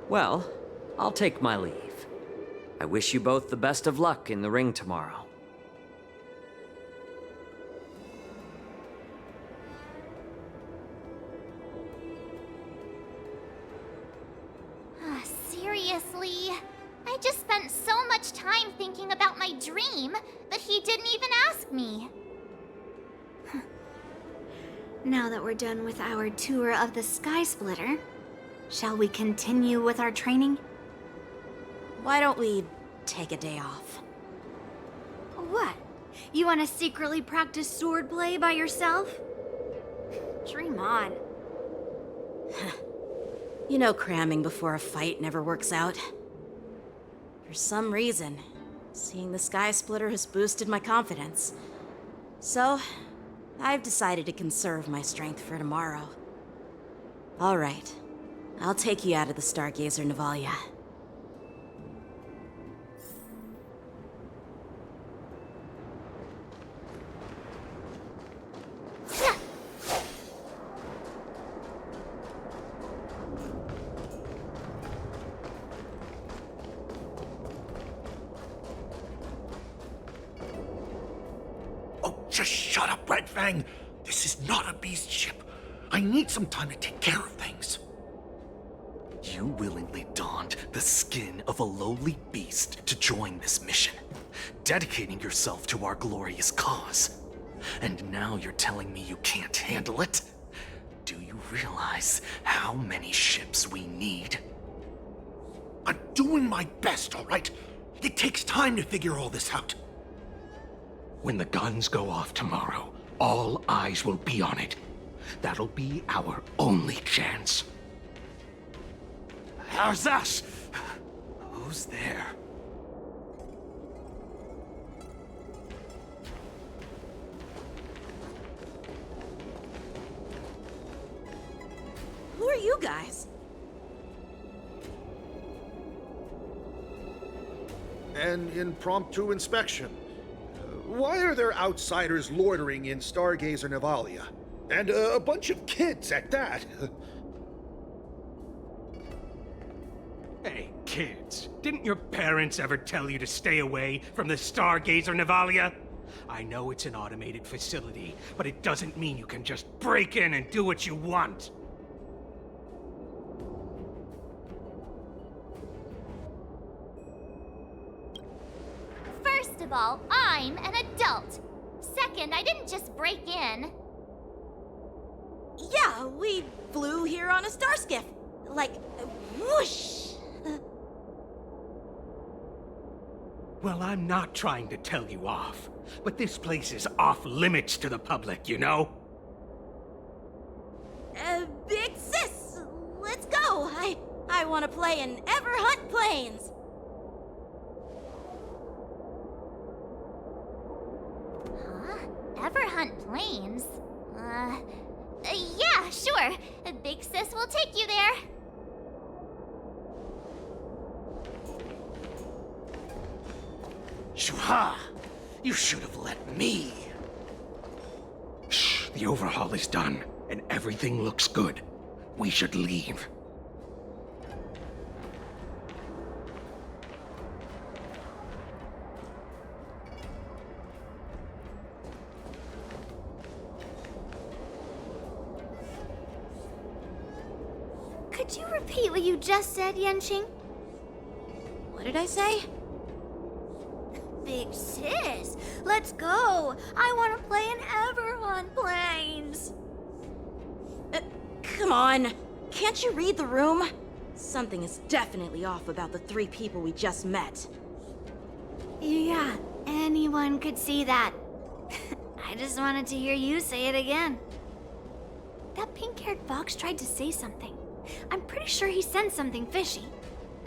[SPEAKER 10] Well, I'll take my leave. I wish you both the best of luck in the ring tomorrow.
[SPEAKER 4] Seriously? I just spent so much time thinking about my dream that he didn't even ask me.
[SPEAKER 16] Now that we're done with our tour of the Sky Splitter, shall we continue with our training?
[SPEAKER 9] Why don't we take a day off?
[SPEAKER 16] What? You want to secretly practice swordplay by yourself? Dream on.
[SPEAKER 9] You know cramming before a fight never works out. For some reason, seeing the Sky Splitter has boosted my confidence. So, I've decided to conserve my strength for tomorrow. All right, I'll take you out of the Stargazer Navalia.
[SPEAKER 12] Just shut up, Red Fang. This is not a beast ship. I need some time to take care of things.
[SPEAKER 22] You willingly donned the skin of a lowly beast to join this mission, dedicating yourself to our glorious cause. And now you're telling me you can't handle it? Do you realize how many ships we need?
[SPEAKER 12] I'm doing my best, all right? It takes time to figure all this out. When the guns go off tomorrow, all eyes will be on it. That'll be our only chance.
[SPEAKER 22] How's that? Who's there?
[SPEAKER 9] Who are you guys?
[SPEAKER 14] An impromptu inspection. Why are there outsiders loitering in Stargazer Navalia? And a bunch of kids at that.
[SPEAKER 23] Hey, kids, didn't your parents ever tell you to stay away from the Stargazer Navalia? I know it's an automated facility, but it doesn't mean you can just break in and do what you want.
[SPEAKER 4] First of all, I'm an adult. second, I didn't just break in.
[SPEAKER 9] Yeah, we flew here on a star skiff. Like, whoosh!
[SPEAKER 23] Well, I'm not trying to tell you off, but this place is off limits to the public, you know?
[SPEAKER 9] Big sis, let's go. I want to play in Everhunt Plains.
[SPEAKER 4] Huh? Everhunt Plains? Yeah, sure. Big sis will take you there.
[SPEAKER 12] Shuha! You should have let me.
[SPEAKER 23] Shh, the overhaul is done, and everything looks good. We should leave.
[SPEAKER 16] Could you repeat what you just said, Yanqing?
[SPEAKER 9] What did I say?
[SPEAKER 16] Big sis, let's go. I want to play in Everhunt Plains.
[SPEAKER 9] Come on. Can't you read the room? Something is definitely off about the 3 people we just met.
[SPEAKER 16] Yeah, anyone could see that. I just wanted to hear you say it again. That pink-haired fox tried to say something. I'm pretty sure he sensed something fishy.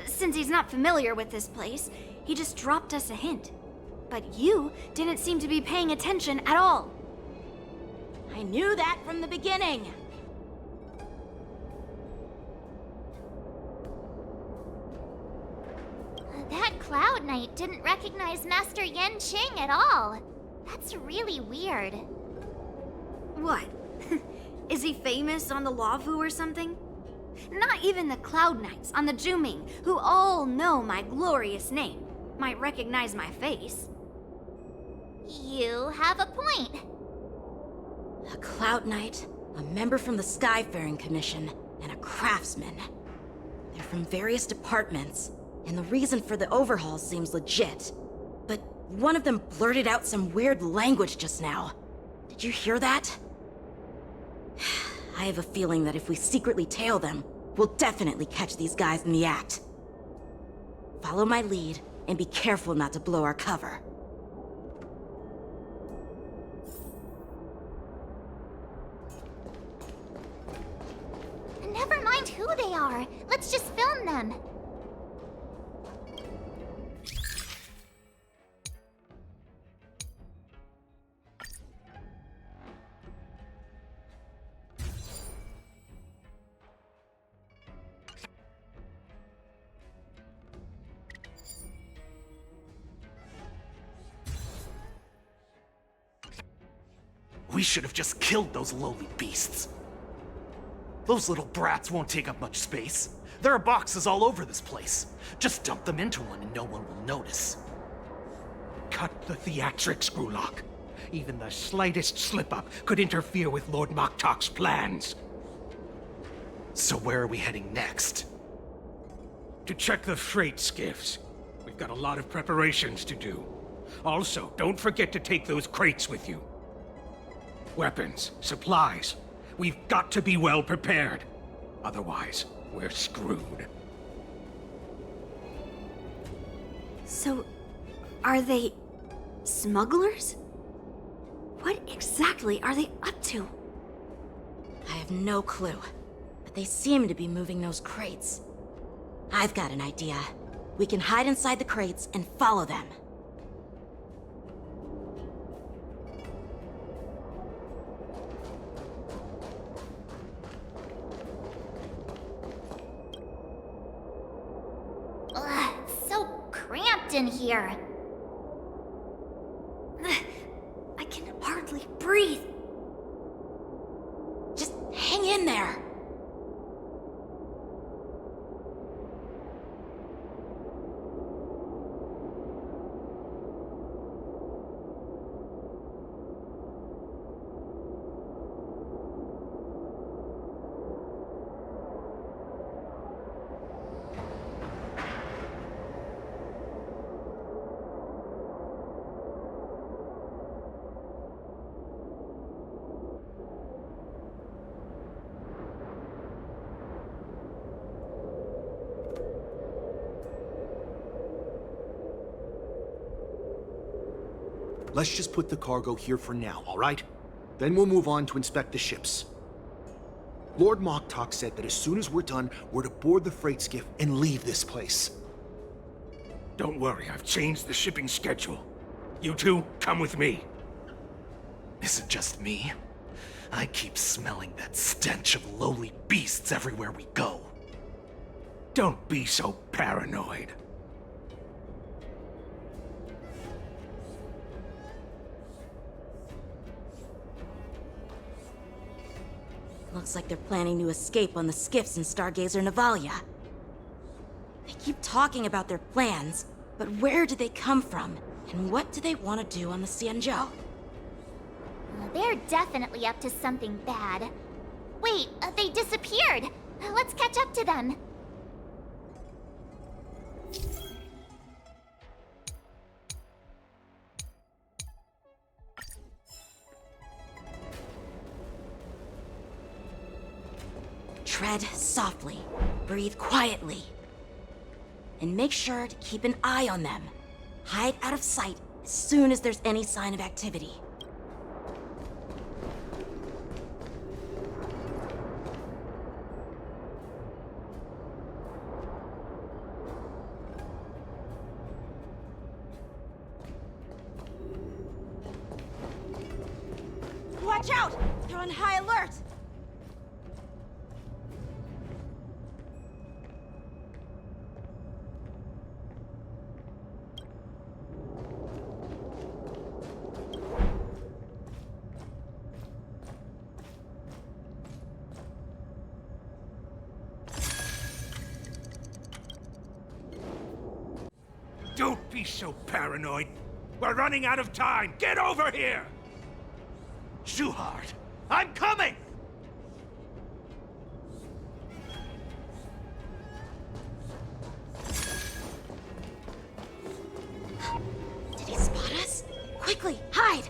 [SPEAKER 16] Since he's not familiar with this place, he just dropped us a hint. But you didn't seem to be paying attention at all.
[SPEAKER 9] I knew that from the beginning.
[SPEAKER 4] That Cloud Knight didn't recognize Master Yanqing at all. That's really weird.
[SPEAKER 16] What? Is he famous on the Luofu or something? Not even the Cloud Knights on the Juming, who all know my glorious name, might recognize my face.
[SPEAKER 4] You have a point.
[SPEAKER 9] A Cloud Knight, a member from the Skyfaring Commission, and a craftsman. They're from various departments, and the reason for the overhaul seems legit. But one of them blurted out some weird language just now. Did you hear that? I have a feeling that if we secretly tail them, we'll definitely catch these guys in the act. Follow my lead, and be careful not to blow our cover.
[SPEAKER 4] Never mind who they are. Let's just film them.
[SPEAKER 12] We should have just killed those lowly beasts. Those little brats won't take up much space. There are boxes all over this place. Just dump them into one and no one will notice.
[SPEAKER 23] Cut the theatrics, Grulok. Even the slightest slip-up could interfere with Lord Moktok's plans.
[SPEAKER 12] So where are we heading next?
[SPEAKER 23] To check the freight skiffs. We've got a lot of preparations to do. Also, don't forget to take those crates with you. Weapons, supplies. We've got to be well prepared. Otherwise, we're screwed.
[SPEAKER 16] So, are they smugglers? What exactly are they up to?
[SPEAKER 9] I have no clue, but they seem to be moving those crates. I've got an idea. We can hide inside the crates and follow them.
[SPEAKER 4] Ugh, it's so cramped in here.
[SPEAKER 16] I can hardly breathe.
[SPEAKER 9] Just hang in there.
[SPEAKER 14] let's just put the cargo here for now, all right? Then we'll move on to inspect the ships. Lord Moktok said that as soon as we're done, we're to board the freight skiff and leave this place.
[SPEAKER 23] Don't worry, I've changed the shipping schedule. You two, come with me.
[SPEAKER 22] Is it just me? I keep smelling that stench of lowly beasts everywhere we go.
[SPEAKER 23] Don't be so paranoid.
[SPEAKER 9] Looks like they're planning to escape on the skiffs in Stargazer Navalia. They keep talking about their plans, but where do they come from? And what do they want to do on the Xianzhou?
[SPEAKER 4] They're definitely up to something bad. Wait, they disappeared! Let's catch up to them.
[SPEAKER 9] Tread softly, breathe quietly, and make sure to keep an eye on them. Hide out of sight as soon as there's any sign of activity. Watch out! They're on high alert!
[SPEAKER 23] Don't be so paranoid. We're running out of time. Get over here!
[SPEAKER 22] Shuhard, I'm coming!
[SPEAKER 9] Did he spot us? Quickly, hide!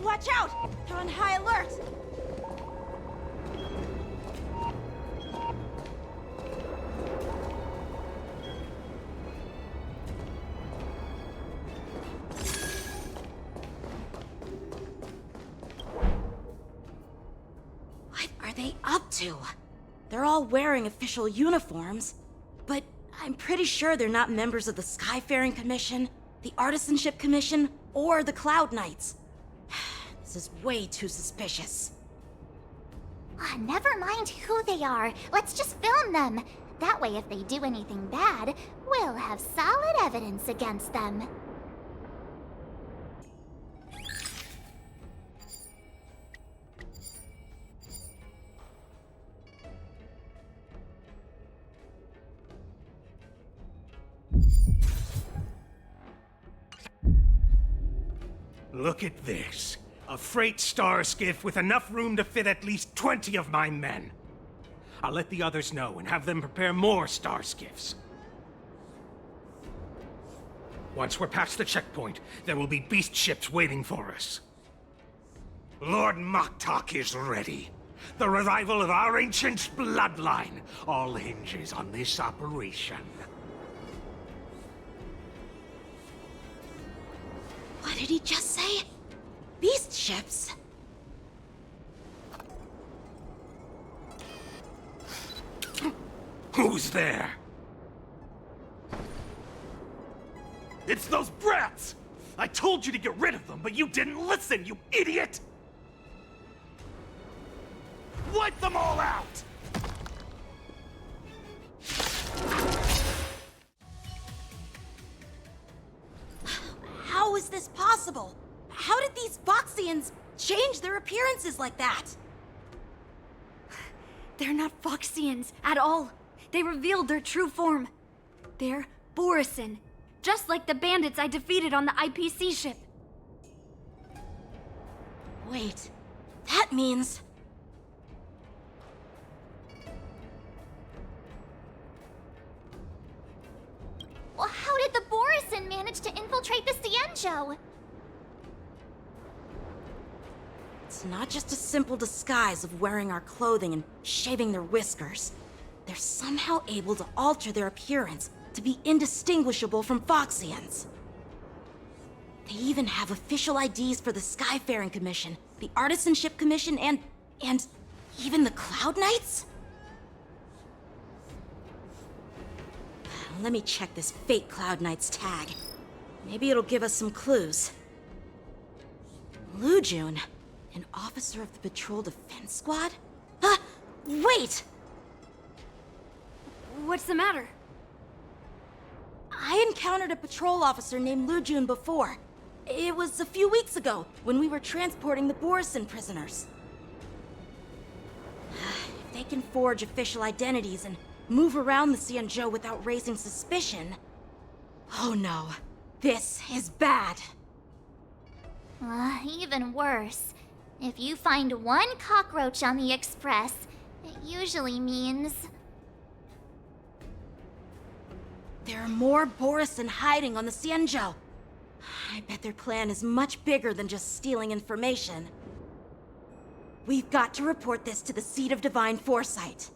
[SPEAKER 9] Watch out! They're on high alert! What are they up to? They're all wearing official uniforms, but I'm pretty sure they're not members of the Skyfaring Commission, the Artisanship Commission, or the Cloud Knights. This is way too suspicious.
[SPEAKER 4] Never mind who they are. Let's just film them. That way, if they do anything bad, we'll have solid evidence against them.
[SPEAKER 23] Look at this. A freight star skiff with enough room to fit at least 20 of my men. I'll let the others know and have them prepare more star skiffs. Once we're past the checkpoint, there will be beast ships waiting for us. Lord Moktok is ready. The revival of our ancient bloodline all hinges on this operation.
[SPEAKER 9] What did he just say? Beast ships?
[SPEAKER 23] Who's there?
[SPEAKER 22] It's those brats! I told you to get rid of them, but you didn't listen, you idiot! Wipe them all out!
[SPEAKER 9] How is this possible? How did these Foxians change their appearances like that?
[SPEAKER 16] They're not Foxians at all. They revealed their true form. They're Borisin, just like the bandits I defeated on the IPC ship.
[SPEAKER 9] Wait, that means...
[SPEAKER 4] Well, how did the Borisin manage to infiltrate the Xianzhou?
[SPEAKER 9] It's It's not just a simple disguise of wearing our clothing and shaving their whiskers. They're somehow able to alter their appearance to be indistinguishable from Foxians. They even have official IDs for the Skyfaring Commission, the Artisanship Commission, and even the Cloud Knights? Let me check this fake Cloud Knight's tag. Maybe it'll give us some clues. Lujun, an officer of the Patrol Defense Squad? Wait!
[SPEAKER 16] What's the matter?
[SPEAKER 9] I encountered a patrol officer named Lujun before. It was a few weeks ago, when we were transporting the Borison prisoners. If they can forge official identities and move around the Xianzhou without raising suspicion... Oh no, this is bad.
[SPEAKER 4] Even worse. If you find one cockroach on the Express, it usually means...
[SPEAKER 9] There are more Borison hiding on the Xianzhou. I bet their plan is much bigger than just stealing information. We've got to report this to the Seat of Divine Foresight.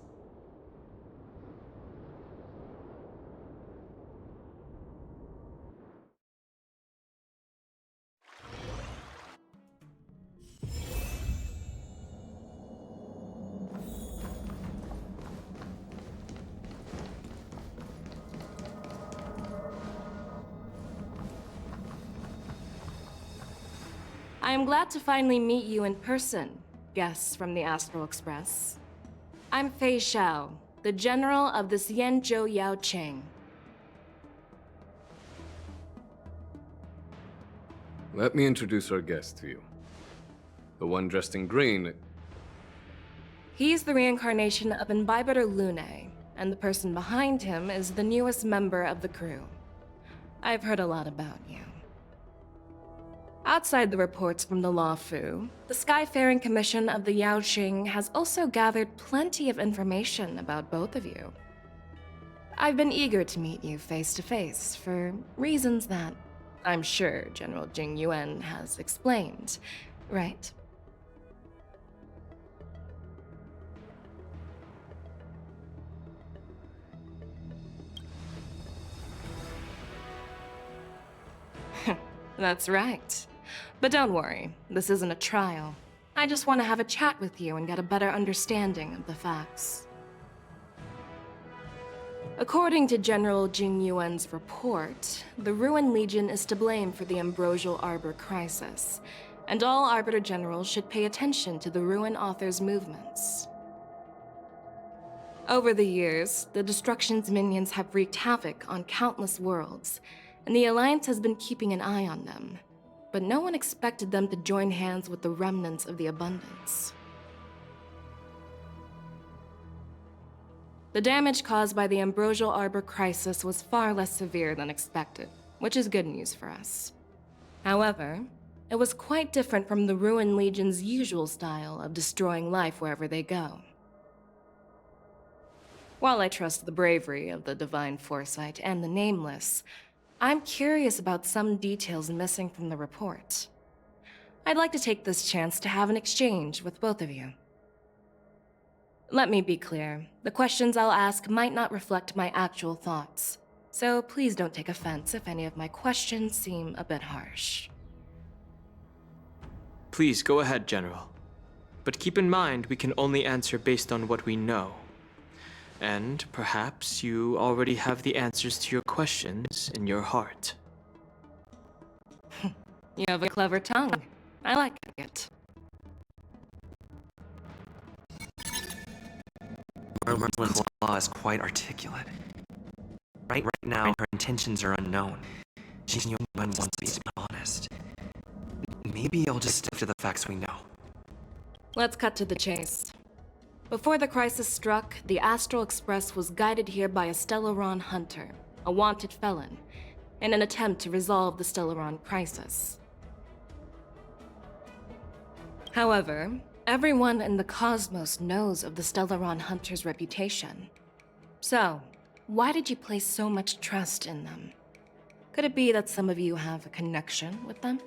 [SPEAKER 1] I am glad to finally meet you in person, guests from the Astral Express. I'm Fei Xiao, the General of the Xianzhou Yaoqing.
[SPEAKER 3] Let me introduce our guest to you. The one dressed in green.
[SPEAKER 1] He's the reincarnation of Imbibiter Lune, and the person behind him is the newest member of the crew. I've heard a lot about you. Outside the reports from the Luofu, the Skyfaring Commission of the Yaoqing has also gathered plenty of information about both of you. I've been eager to meet you face to face for reasons that I'm sure General Jing Yuan has explained, right? That's right. But don't worry, this isn't a trial. I just want to have a chat with you and get a better understanding of the facts. According to General Jing Yuan's report, the Ruin Legion is to blame for the Ambrosial Arbor crisis, and all Arbiter Generals should pay attention to the Ruin Author's movements. Over the years, the Destruction's minions have wreaked havoc on countless worlds, and the Alliance has been keeping an eye on them. But no one expected them to join hands with the remnants of the Abundance. The damage caused by the Ambrosial Arbor crisis was far less severe than expected, which is good news for us. However, it was quite different from the Ruin Legion's usual style of destroying life wherever they go. While I trust the bravery of the Divine Foresight and the Nameless, I'm curious about some details missing from the report. I'd like to take this chance to have an exchange with both of you. Let me be clear, the questions I'll ask might not reflect my actual thoughts, so please don't take offense if any of my questions seem a bit harsh.
[SPEAKER 5] Please go ahead, General. But keep in mind, we can only answer based on what we know. And perhaps you already have the answers to your questions in your heart.
[SPEAKER 1] You have a clever tongue. I like it.
[SPEAKER 7] Merlin's law is quite articulate. Right now, her intentions are unknown. Jing Yuan wants me to be honest. Maybe I'll just stick to the facts we know.
[SPEAKER 1] Let's cut to the chase. Before the crisis struck, the Astral Express was guided here by a Stellaron hunter, a wanted felon, in an attempt to resolve the Stellaron crisis. However, everyone in the cosmos knows of the Stellaron hunter's reputation. So, why did you place so much trust in them? Could it be that some of you have a connection with them?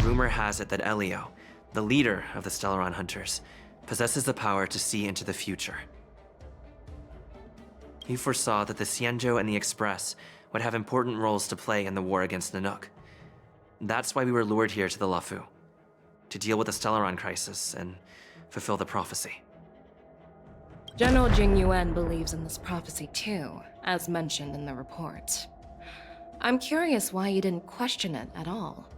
[SPEAKER 7] rumor has it that Elio, the leader of the Stellaron Hunters, possesses the power to see into the future. He foresaw that the Xianzhou and the Express would have important roles to play in the war against Nanook. That's why we were lured here to the Luofu, to deal with the Stellaron crisis and fulfill the prophecy.
[SPEAKER 1] General Jing Yuan believes in this prophecy too, as mentioned in the report. I'm curious why you didn't question it at all.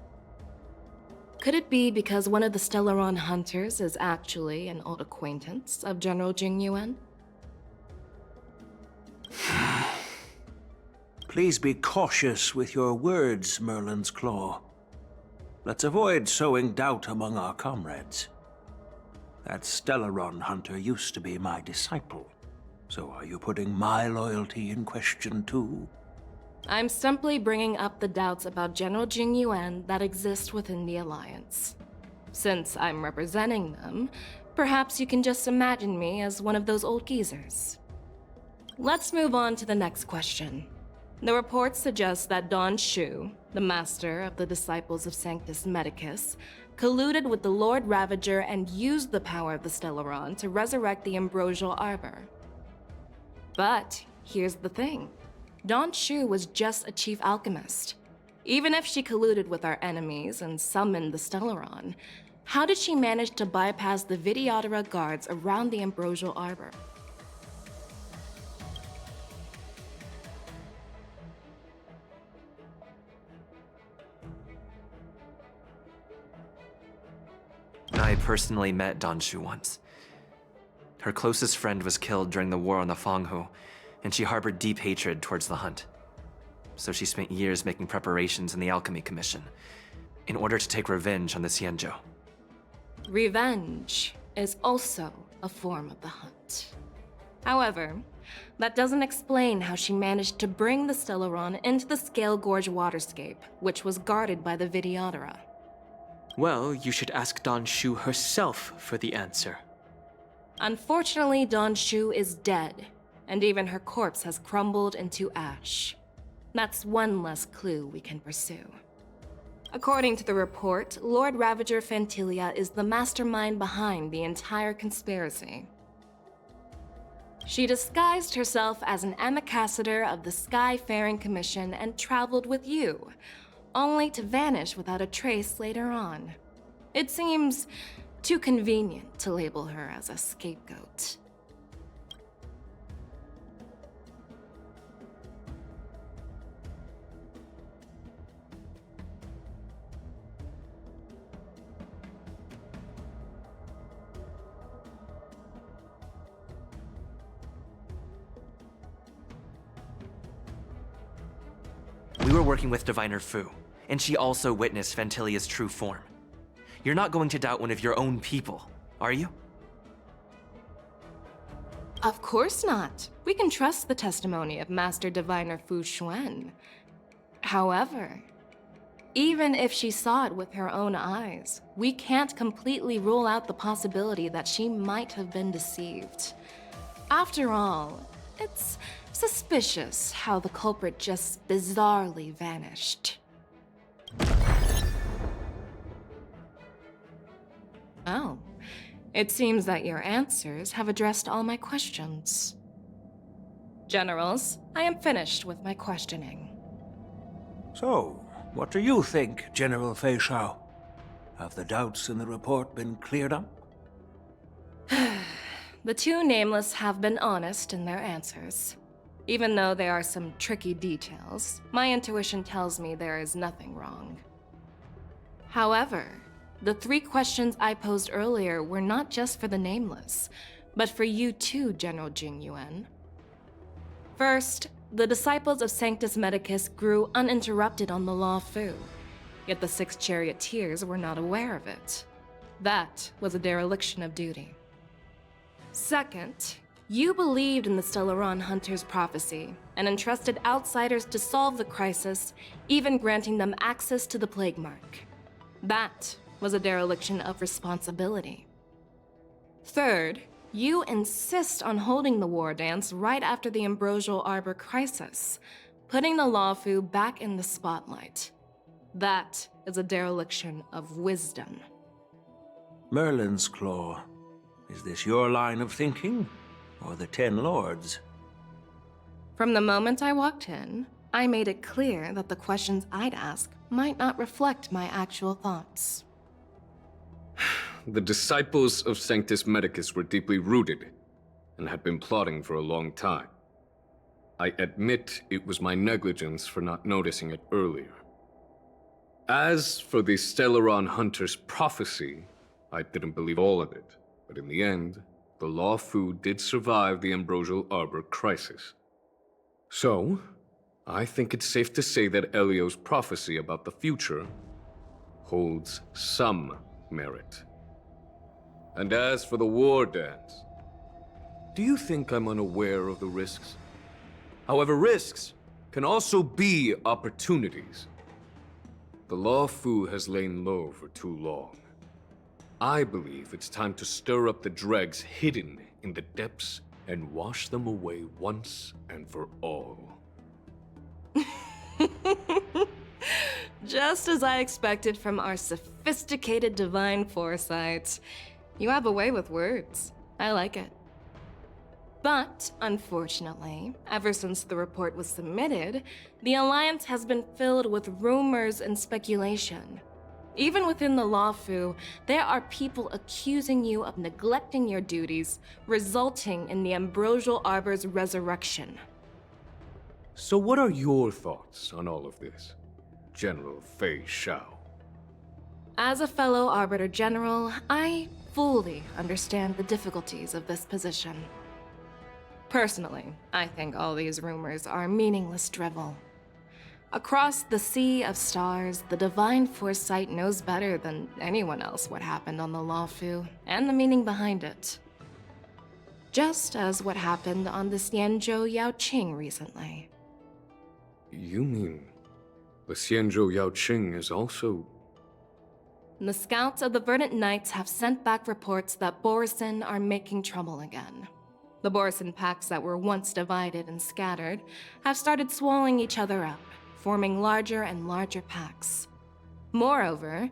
[SPEAKER 1] Could it be because one of the Stellaron Hunters is actually an old acquaintance of General Jing Yuan?
[SPEAKER 15] Please be cautious with your words, Merlin's Claw. Let's avoid sowing doubt among our comrades. That Stellaron hunter used to be my disciple. So are you putting my loyalty in question too?
[SPEAKER 1] I'm simply bringing up the doubts about General Jing Yuan that exist within the Alliance. Since I'm representing them, perhaps you can just imagine me as one of those old geezers. Let's move on to the next question. The report suggests that Don Shu, the master of the Disciples of Sanctus Medicus, colluded with the Lord Ravager and used the power of the Stellaron to resurrect the Ambrosial Arbor. But here's the thing. Don Shu was just a chief alchemist. Even if she colluded with our enemies and summoned the Stellaron, how did she manage to bypass the Videodora guards around the Ambrosial Arbor?
[SPEAKER 7] I personally met Don Shu once. Her closest friend was killed during the war on the Fanghu, and she harbored deep hatred towards the Hunt. So she spent years making preparations in the Alchemy Commission, in order to take revenge on the Xianzhou.
[SPEAKER 1] Revenge is also a form of the Hunt. However, that doesn't explain how she managed to bring the Stellaron into the Scale Gorge waterscape, which was guarded by the Videodora.
[SPEAKER 5] Well, you should ask Don Shu herself for the answer.
[SPEAKER 1] Unfortunately, Don Shu is dead, and even her corpse has crumbled into ash. That's one less clue we can pursue. According to the report, Lord Ravager Fantilia is the mastermind behind the entire conspiracy. She disguised herself as an ambassador of the Skyfaring Commission and traveled with you, only to vanish without a trace later on. It seems too convenient to label her as a scapegoat.
[SPEAKER 7] We were working with Diviner Fu, and she also witnessed Fantilia's true form. You're not going to doubt one of your own people, are you?
[SPEAKER 1] Of course not. We can trust the testimony of Master Diviner Fu Xuan. However, even if she saw it with her own eyes, we can't completely rule out the possibility that she might have been deceived. After all, it's suspicious how the culprit just bizarrely vanished. Oh, it seems that your answers have addressed all my questions. Generals, I am finished with my questioning.
[SPEAKER 15] So, what do you think, General Fei Shao? Have the doubts in the report been cleared up?
[SPEAKER 1] The two nameless have been honest in their answers. Even though there are some tricky details, my intuition tells me there is nothing wrong. However, the 3 questions I posed earlier were not just for the nameless, but for you too, General Jing Yuan. First, the Disciples of Sanctus Medicus grew uninterrupted on the Luofu, yet the 6 charioteers were not aware of it. That was a dereliction of duty. Second, you believed in the Stellaron Hunter's prophecy and entrusted outsiders to solve the crisis, even granting them access to the Plague Mark. That was a dereliction of responsibility. Third, you insist on holding the war dance right after the Ambrosial Arbor crisis, putting the Luofu back in the spotlight. That is a dereliction of wisdom.
[SPEAKER 15] Merlin's Claw. Is this your line of thinking, or the Ten Lords?
[SPEAKER 1] From the moment I walked in, I made it clear that the questions I'd ask might not reflect my actual thoughts.
[SPEAKER 3] The disciples of Sanctus Medicus were deeply rooted and had been plotting for a long time. I admit it was my negligence for not noticing it earlier. As for the Stellaron Hunter's prophecy, I didn't believe all of it, but in the end, the Luofu did survive the Ambrosial Arbor crisis. So, I think it's safe to say that Elio's prophecy about the future holds some merit. And as for the war dance, do you think I'm unaware of the risks? However, risks can also be opportunities. The Luofu has lain low for too long. I believe it's time to stir up the dregs hidden in the depths and wash them away once and for all.
[SPEAKER 1] Just as I expected from our sophisticated divine foresight. You have a way with words. I like it. But, unfortunately, ever since the report was submitted, the Alliance has been filled with rumors and speculation. Even within the Luofu, there are people accusing you of neglecting your duties, resulting in the Ambrosial Arbor's resurrection.
[SPEAKER 3] So what are your thoughts on all of this, General Fei Xiao?
[SPEAKER 1] As a fellow Arbiter General, I fully understand the difficulties of this position. Personally, I think all these rumors are meaningless drivel. Across the sea of stars, the divine foresight knows better than anyone else what happened on the Luofu and the meaning behind it. Just as what happened on the Xianzhou Yaoqing recently.
[SPEAKER 3] You mean the Xianzhou Yaoqing is also...
[SPEAKER 1] The scouts of the Verdant Knights have sent back reports that Borisin are making trouble again. The Borisin packs that were once divided and scattered have started swallowing each other up, forming larger and larger packs. Moreover,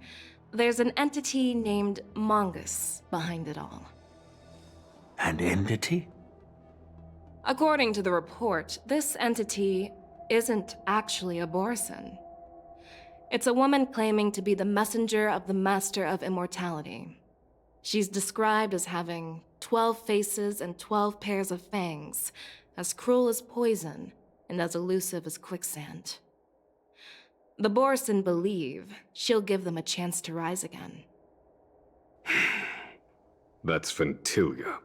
[SPEAKER 1] there's an entity named Mongus behind it all.
[SPEAKER 15] An entity?
[SPEAKER 1] According to the report, this entity isn't actually a Borisin. It's a woman claiming to be the messenger of the Master of Immortality. She's described as having 12 faces and 12 pairs of fangs, as cruel as poison and as elusive as quicksand. The Borisin believe she'll give them a chance to rise again.
[SPEAKER 3] That's Ventilia.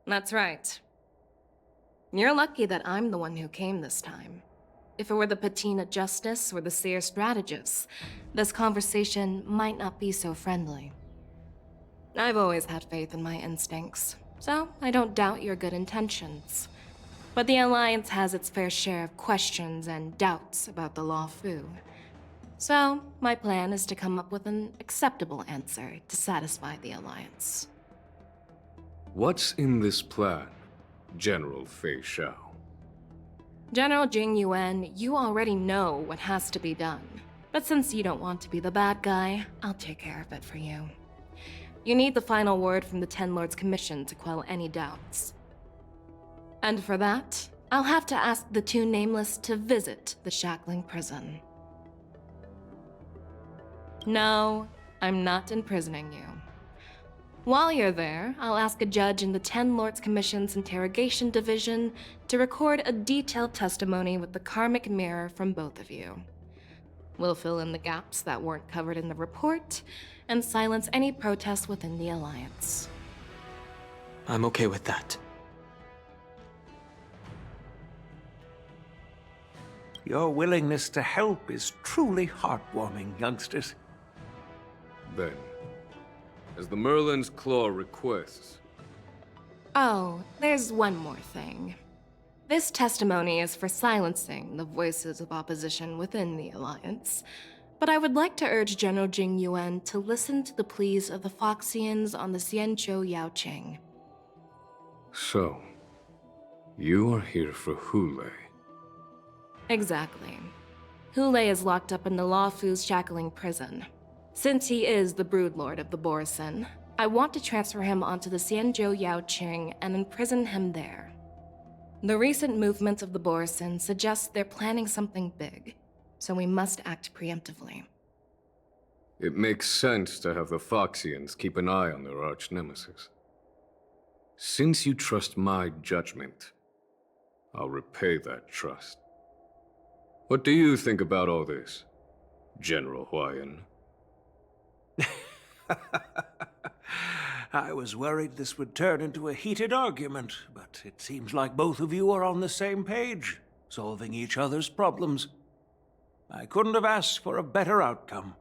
[SPEAKER 1] That's right. You're lucky that I'm the one who came this time. If it were the Patina Justice or the Seer Strategist, this conversation might not be so friendly. I've always had faith in my instincts, so I don't doubt your good intentions. But the Alliance has its fair share of questions and doubts about the Luofu. So, my plan is to come up with an acceptable answer to satisfy the Alliance.
[SPEAKER 3] What's in this plan, General Fei Xiao?
[SPEAKER 1] General Jing Yuan, you already know what has to be done. But since you don't want to be the bad guy, I'll take care of it for you. You need the final word from the Ten Lords Commission to quell any doubts. And for that, I'll have to ask the two Nameless to visit the Shackling prison. No, I'm not imprisoning you. While you're there, I'll ask a judge in the Ten Lords Commission's Interrogation Division to record a detailed testimony with the karmic mirror from both of you. We'll fill in the gaps that weren't covered in the report, and silence any protests within the Alliance.
[SPEAKER 5] I'm okay with that.
[SPEAKER 15] Your willingness to help is truly heartwarming, youngsters.
[SPEAKER 3] Then, as the Merlin's Claw requests...
[SPEAKER 1] Oh, there's one more thing. This testimony is for silencing the voices of opposition within the Alliance, but I would like to urge General Jing Yuan to listen to the pleas of the Foxians on the Xianzhou Yaoqing.
[SPEAKER 3] So, you are here for Hule.
[SPEAKER 1] Exactly. Hule is locked up in the Luofu's shackling prison. Since he is the broodlord of the Borsin, I want to transfer him onto the Xianzhou Yaoqing and imprison him there. The recent movements of the Borsin suggest they're planning something big, so we must act preemptively.
[SPEAKER 3] It makes sense to have the Foxians keep an eye on their arch-nemesis. Since you trust my judgment, I'll repay that trust. What do you think about all this, General Huayan?
[SPEAKER 15] I was worried this would turn into a heated argument, but it seems like both of you are on the same page, solving each other's problems. I couldn't have asked for a better outcome.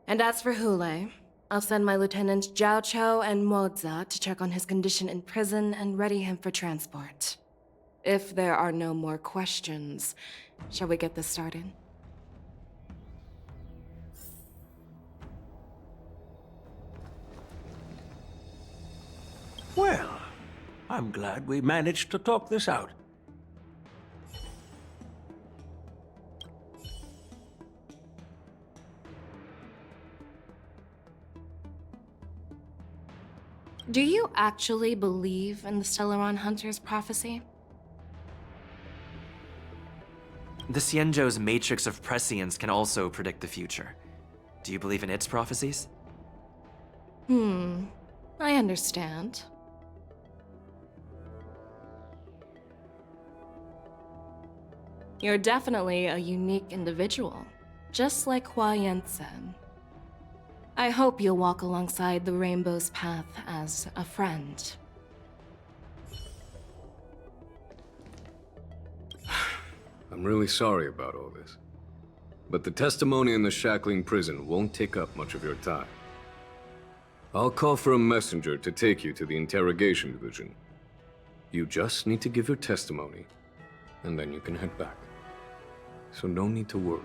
[SPEAKER 1] And as for Hule, I'll send my lieutenants Zhao Chou and Moza to check on his condition in prison and ready him for transport. If there are no more questions, shall we get this started?
[SPEAKER 15] Well, I'm glad we managed to talk this out.
[SPEAKER 1] Do you actually believe in the Stellaron Hunter's prophecy?
[SPEAKER 7] The Xianzhou's matrix of prescience can also predict the future. Do you believe in its prophecies?
[SPEAKER 1] I understand. You're definitely a unique individual, just like Huayan said. I hope you'll walk alongside the Rainbow's path as a friend.
[SPEAKER 3] I'm really sorry about all this. But the testimony in the shackling prison won't take up much of your time. I'll call for a messenger to take you to the interrogation division. You just need to give your testimony, and then you can head back. So no need to worry.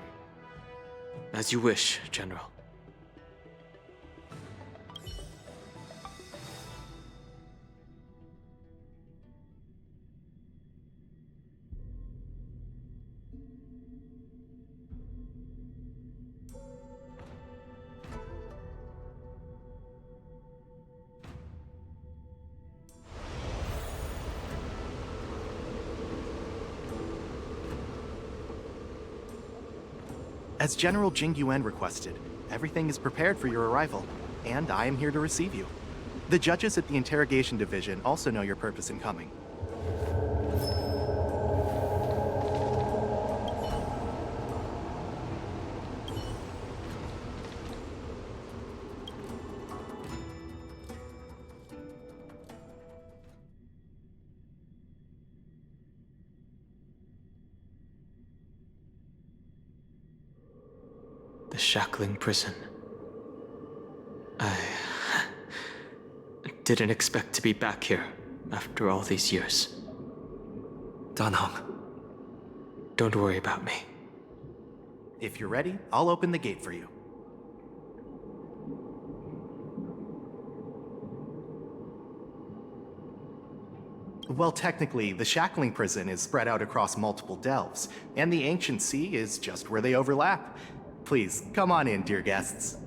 [SPEAKER 5] As you wish, General.
[SPEAKER 13] As General Jing Yuan requested, everything is prepared for your arrival, and I am here to receive you. The judges at the Interrogation Division also know your purpose in coming.
[SPEAKER 5] The shackling prison. I didn't expect to be back here after all these years.
[SPEAKER 7] Danhong.
[SPEAKER 5] Don't worry about me.
[SPEAKER 13] If you're ready, I'll open the gate for you. Well, technically, the shackling prison is spread out across multiple delves, and the ancient sea is just where they overlap. Please, come on in, dear guests.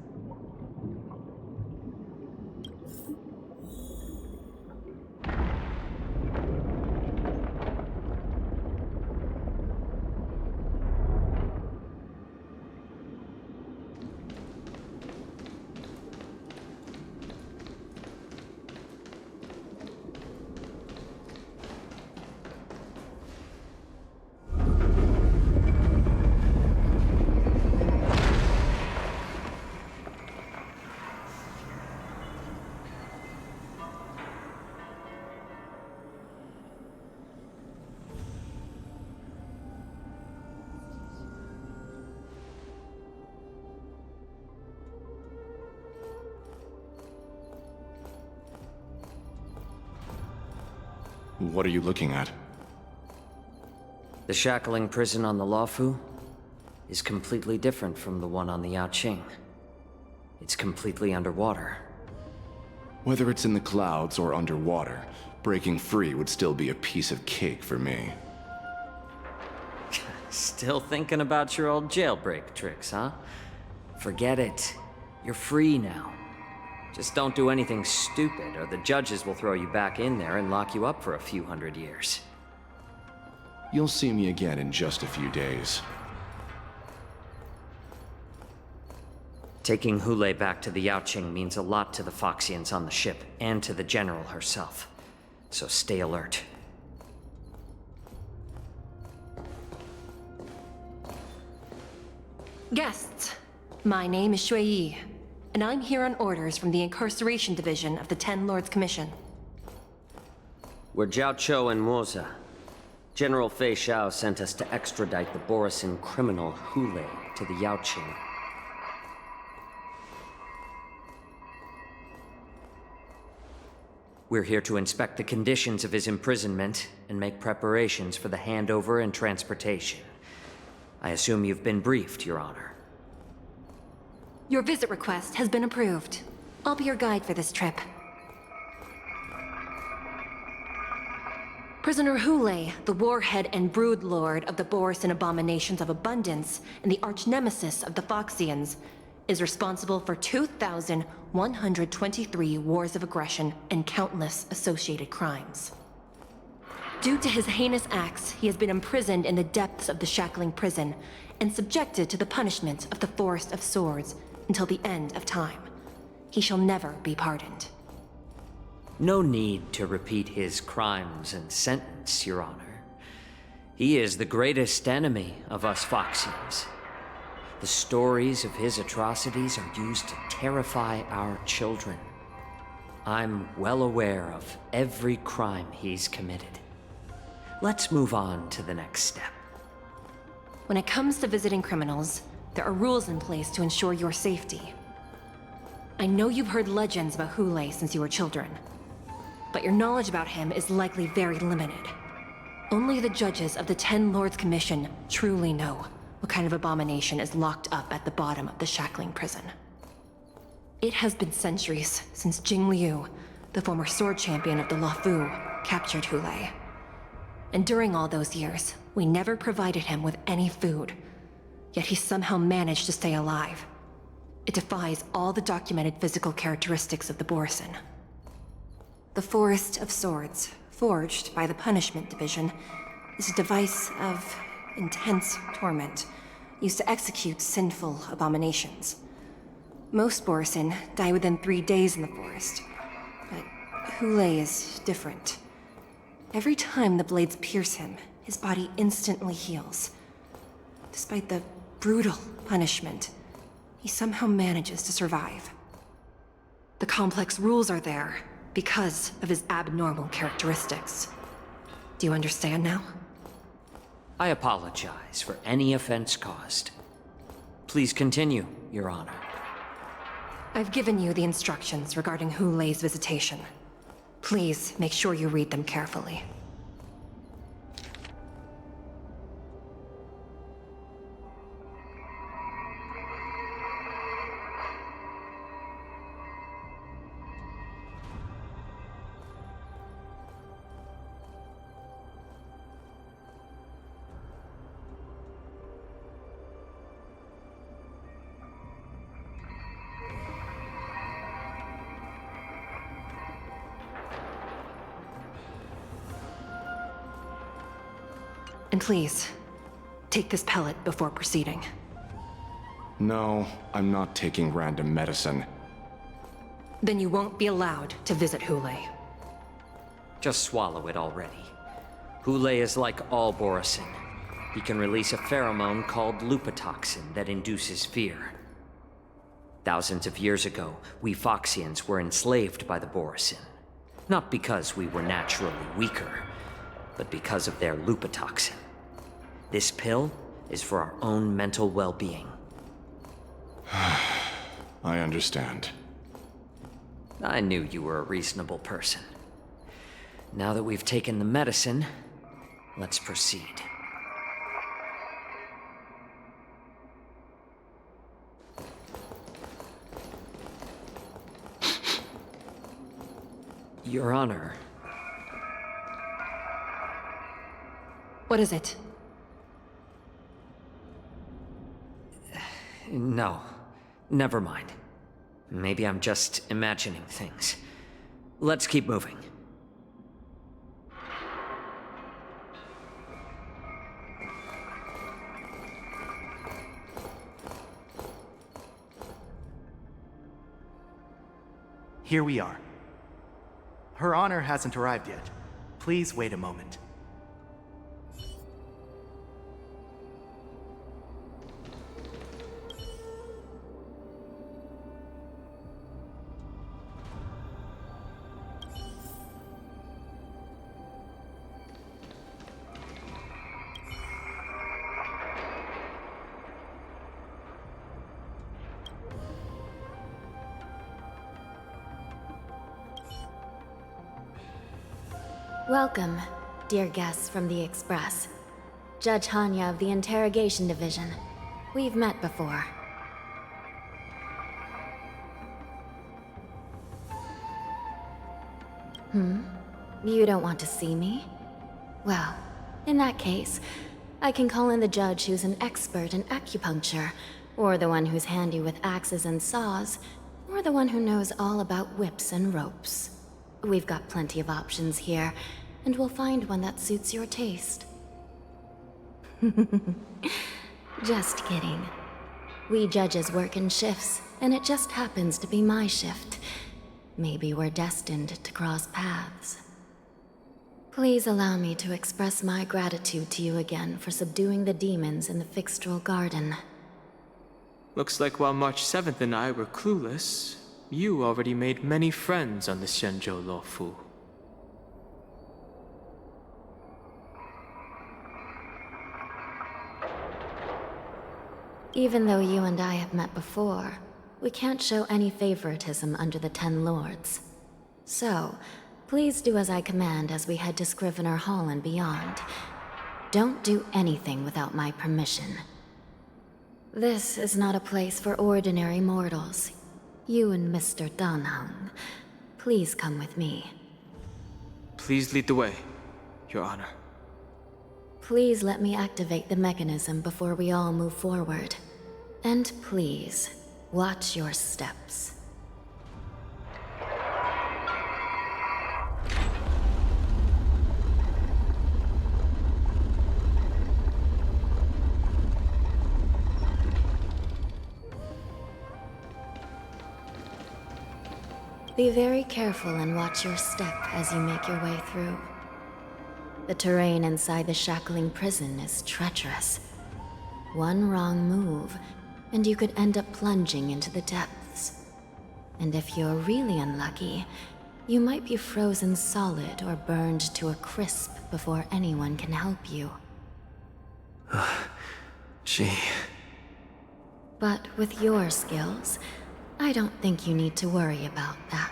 [SPEAKER 17] What are you looking at?
[SPEAKER 10] The shackling prison on the Luofu is completely different from the one on the Yaoqing. It's completely underwater.
[SPEAKER 17] Whether it's in the clouds or underwater, breaking free would still be a piece of cake for me.
[SPEAKER 10] Still thinking about your old jailbreak tricks, huh? Forget it. You're free now. Just don't do anything stupid, or the judges will throw you back in there and lock you up for a few hundred years.
[SPEAKER 17] You'll see me again in just a few days.
[SPEAKER 10] Taking Hule back to the Yaoqing means a lot to the Foxians on the ship, and to the General herself. So stay alert.
[SPEAKER 1] Guests, my name is Shui Yi, and I'm here on orders from the Incarceration Division of the Ten Lords Commission.
[SPEAKER 10] We're Jiaoqiu and Moza. General Fei Xiao sent us to extradite the Borisin criminal Hule to the Yaoqing. We're here to inspect the conditions of his imprisonment and make preparations for the handover and transportation. I assume you've been briefed, Your Honor.
[SPEAKER 1] Your visit request has been approved. I'll be your guide for this trip. Prisoner Hule, the warhead and brood lord of the Borisin Abominations of Abundance and the arch-nemesis of the Foxians, is responsible for 2,123 wars of aggression and countless associated crimes. Due to his heinous acts, he has been imprisoned in the depths of the Shackling Prison and subjected to the punishment of the Forest of Swords until the end of time. He shall never be pardoned.
[SPEAKER 10] No need to repeat his crimes and sentence, Your Honor. He is the greatest enemy of us Foxians. The stories of his atrocities are used to terrify our children. I'm well aware of every crime he's committed. Let's move on to the next step.
[SPEAKER 1] When it comes to visiting criminals, there are rules in place to ensure your safety. I know you've heard legends about Hule since you were children, but your knowledge about him is likely very limited. Only the judges of the Ten Lords Commission truly know what kind of abomination is locked up at the bottom of the Shackling Prison. It has been centuries since Jing Liu, the former sword champion of the Luofu, captured Hule. And during all those years, we never provided him with any food. Yet he somehow managed to stay alive. It defies all the documented physical characteristics of the Borisin. The Forest of Swords, forged by the Punishment Division, is a device of intense torment, used to execute sinful abominations. Most Borisin die within 3 days in the forest, but Hule is different. Every time the blades pierce him, his body instantly heals. Despite the brutal punishment, he somehow manages to survive. The complex rules are there because of his abnormal characteristics. Do you understand now?
[SPEAKER 10] I apologize for any offense caused. Please continue, Your Honor.
[SPEAKER 1] I've given you the instructions regarding Hule's visitation. Please make sure you read them carefully. And please, take this pellet before proceeding.
[SPEAKER 17] No, I'm not taking random medicine.
[SPEAKER 1] Then you won't be allowed to visit Hule.
[SPEAKER 10] Just swallow it already. Hule is like all Borisin. He can release a pheromone called lupatoxin that induces fear. Thousands of years ago, we Foxians were enslaved by the Borisin. Not because we were naturally weaker, but because of their lupatoxin. This pill is for our own mental well-being.
[SPEAKER 17] I understand.
[SPEAKER 10] I knew you were a reasonable person. Now that we've taken the medicine, let's proceed. Your Honor.
[SPEAKER 1] What is it?
[SPEAKER 10] No. Never mind. Maybe I'm just imagining things. Let's keep moving.
[SPEAKER 13] Here we are. Her Honor hasn't arrived yet. Please wait a moment.
[SPEAKER 18] Welcome, dear guests from the Express. Judge Hanya of the Interrogation Division. We've met before. You don't want to see me? Well, in that case, I can call in the judge who's an expert in acupuncture, or the one who's handy with axes and saws, or the one who knows all about whips and ropes. We've got plenty of options here, and we'll find one that suits your taste. Just kidding. We judges work in shifts, and it just happens to be my shift. Maybe we're destined to cross paths. Please allow me to express my gratitude to you again for subduing the demons in the Fixtral Garden.
[SPEAKER 5] Looks like while March 7th and I were clueless, you already made many friends on the Xianzhou Luofu.
[SPEAKER 18] Even though you and I have met before, we can't show any favoritism under the Ten Lords. So, please do as I command as we head to Scrivener Hall and beyond. Don't do anything without my permission. This is not a place for ordinary mortals. You and Mr. Danheng, please come with me.
[SPEAKER 5] Please lead the way, Your Honor.
[SPEAKER 18] Please let me activate the mechanism before we all move forward. And please, watch your steps. Be very careful and watch your step as you make your way through. The terrain inside the shackling prison is treacherous. One wrong move, and you could end up plunging into the depths. And if you're really unlucky, you might be frozen solid or burned to a crisp before anyone can help you. But with your skills, I don't think you need to worry about that.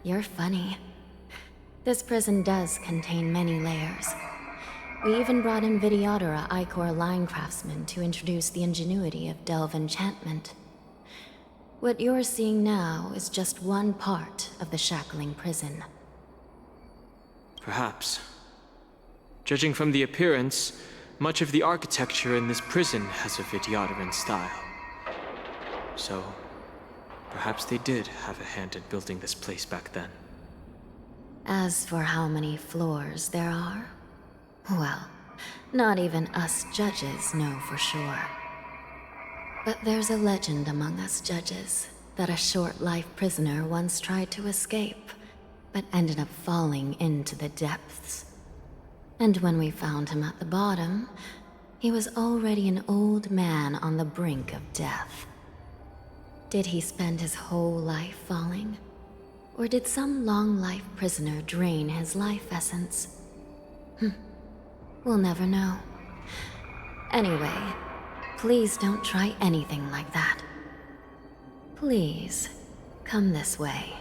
[SPEAKER 18] You're funny. This prison does contain many layers. We even brought in Videodora Icor line craftsmen to introduce the ingenuity of Delve enchantment. What you're seeing now is just one part of the shackling prison.
[SPEAKER 5] Perhaps. Judging from the appearance, much of the architecture in this prison has a Vidyadoran style. So, perhaps they did have a hand in building this place back then.
[SPEAKER 18] As for how many floors there are, well, not even us judges know for sure. But there's a legend among us judges that a short-life prisoner once tried to escape, but ended up falling into the depths. And when we found him at the bottom, he was already an old man on the brink of death. Did he spend his whole life falling? Or did some long-life prisoner drain his life essence? We'll never know. Anyway, please don't try anything like that. Please, come this way.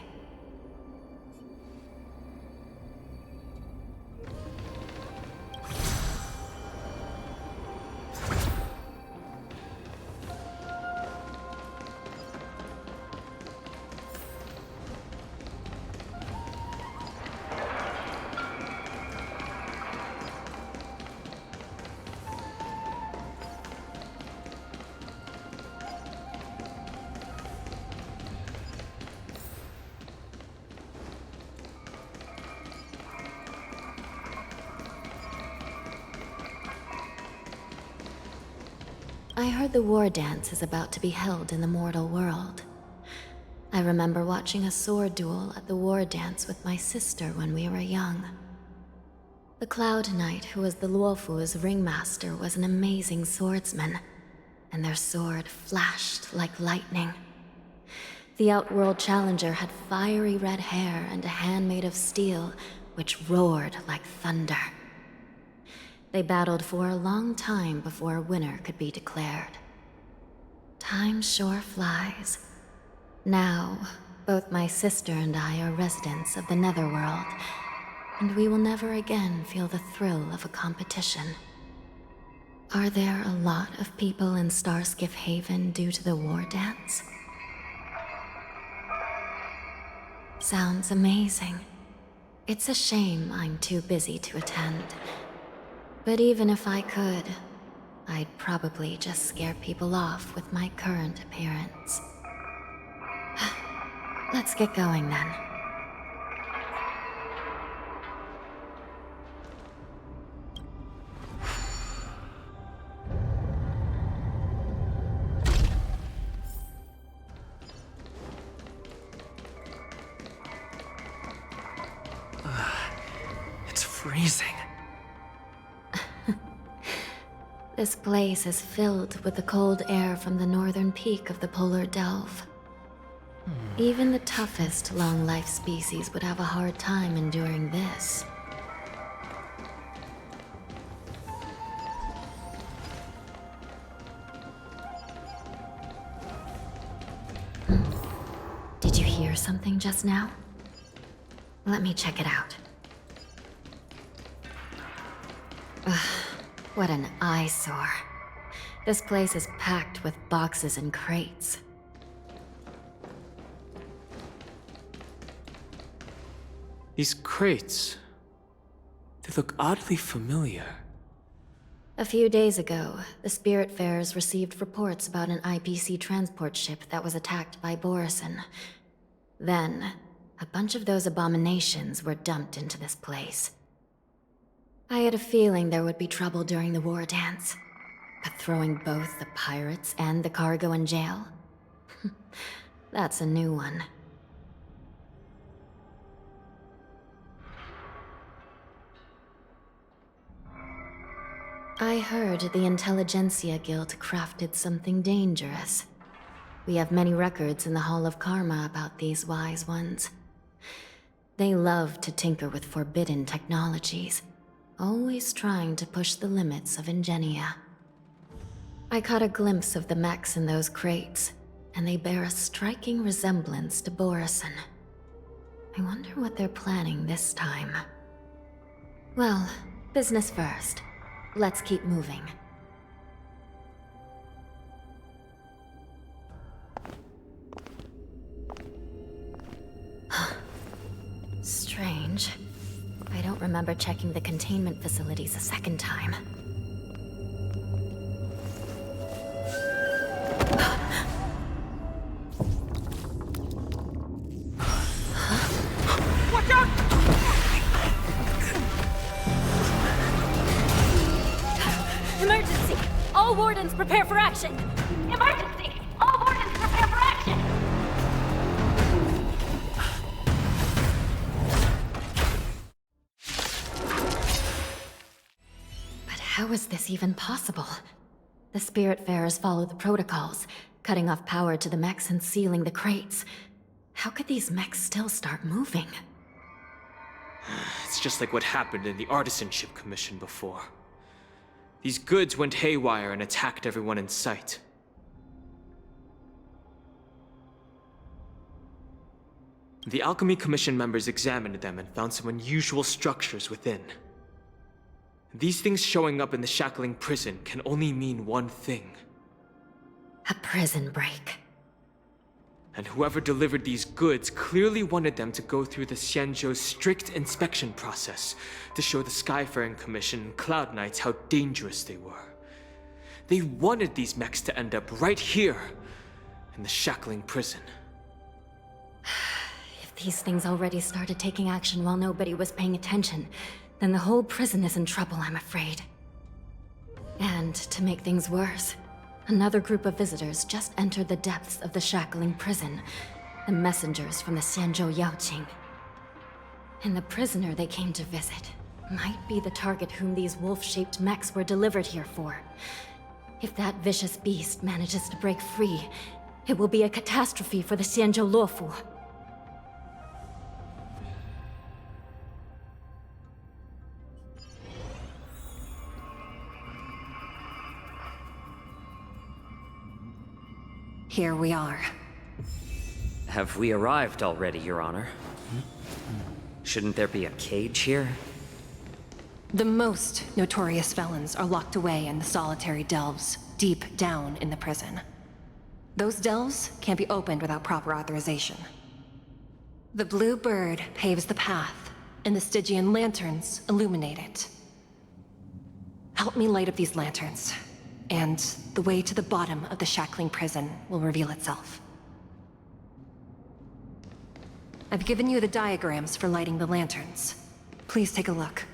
[SPEAKER 18] I heard the war dance is about to be held in the mortal world. I remember watching a sword duel at the war dance with my sister when we were young. The Cloud Knight, who was the Luofu's ringmaster, was an amazing swordsman, and their sword flashed like lightning. The Outworld Challenger had fiery red hair and a hand made of steel, which roared like thunder. They battled for a long time before a winner could be declared. Time sure flies. Now, both my sister and I are residents of the Netherworld, and we will never again feel the thrill of a competition. Are there a lot of people in Starskiff Haven due to the war dance? Sounds amazing. It's a shame I'm too busy to attend. But even if I could, I'd probably just scare people off with my current appearance. Let's get going then.
[SPEAKER 7] It's freezing.
[SPEAKER 18] This place is filled with the cold air from the northern peak of the polar delve. Even the toughest long-life species would have a hard time enduring this. Did you hear something just now? Let me check it out. Ugh, what an eyesore. This place is packed with boxes and crates.
[SPEAKER 5] These crates, they look oddly familiar.
[SPEAKER 18] A few days ago, the Spiritfarers received reports about an IPC transport ship that was attacked by Borison. Then, a bunch of those abominations were dumped into this place. I had a feeling there would be trouble during the war dance, but throwing both the pirates and the cargo in jail? That's a new one. I heard the Intelligentsia Guild crafted something dangerous. We have many records in the Hall of Karma about these wise ones. They love to tinker with forbidden technologies, always trying to push the limits of Ingenia. I caught a glimpse of the mechs in those crates, and they bear a striking resemblance to Borison. I wonder what they're planning this time. Well, business first. Let's keep moving. Strange. I don't remember checking the containment facilities a second time.
[SPEAKER 19] Watch out!
[SPEAKER 6] Emergency! All wardens prepare for action! Emergency! All wardens prepare for action!
[SPEAKER 18] But how is this even possible? The Spiritfarers follow the protocols, cutting off power to the mechs and sealing the crates. How could these mechs still start moving?
[SPEAKER 5] It's just like what happened in the Artisanship Commission before. These goods went haywire and attacked everyone in sight. The Alchemy Commission members examined them and found some unusual structures within. These things showing up in the shackling prison can only mean one thing.
[SPEAKER 18] A prison break.
[SPEAKER 5] And whoever delivered these goods clearly wanted them to go through the Xianzhou's strict inspection process to show the Skyfaring Commission and Cloud Knights how dangerous they were. They wanted these mechs to end up right here, in the shackling prison.
[SPEAKER 18] If these things already started taking action while nobody was paying attention, then the whole prison is in trouble, I'm afraid. And to make things worse, Another group of visitors just entered the depths of the shackling prison. The messengers from the Xianzhou Yaoqing. And the prisoner they came to visit might be the target whom these wolf-shaped mechs were delivered here for. If that vicious beast manages to break free, it will be a catastrophe for the Xianzhou Luofu.
[SPEAKER 19] Here we are.
[SPEAKER 10] Have we arrived already, Your Honor? Shouldn't there be a cage here?
[SPEAKER 19] The most notorious felons are locked away in the solitary delves, deep down in the prison. Those delves can't be opened without proper authorization. The blue bird paves the path, and the Stygian lanterns illuminate it. Help me light up these lanterns, and the way to the bottom of the shackling prison will reveal itself. I've given you the diagrams for lighting the lanterns. Please take a look.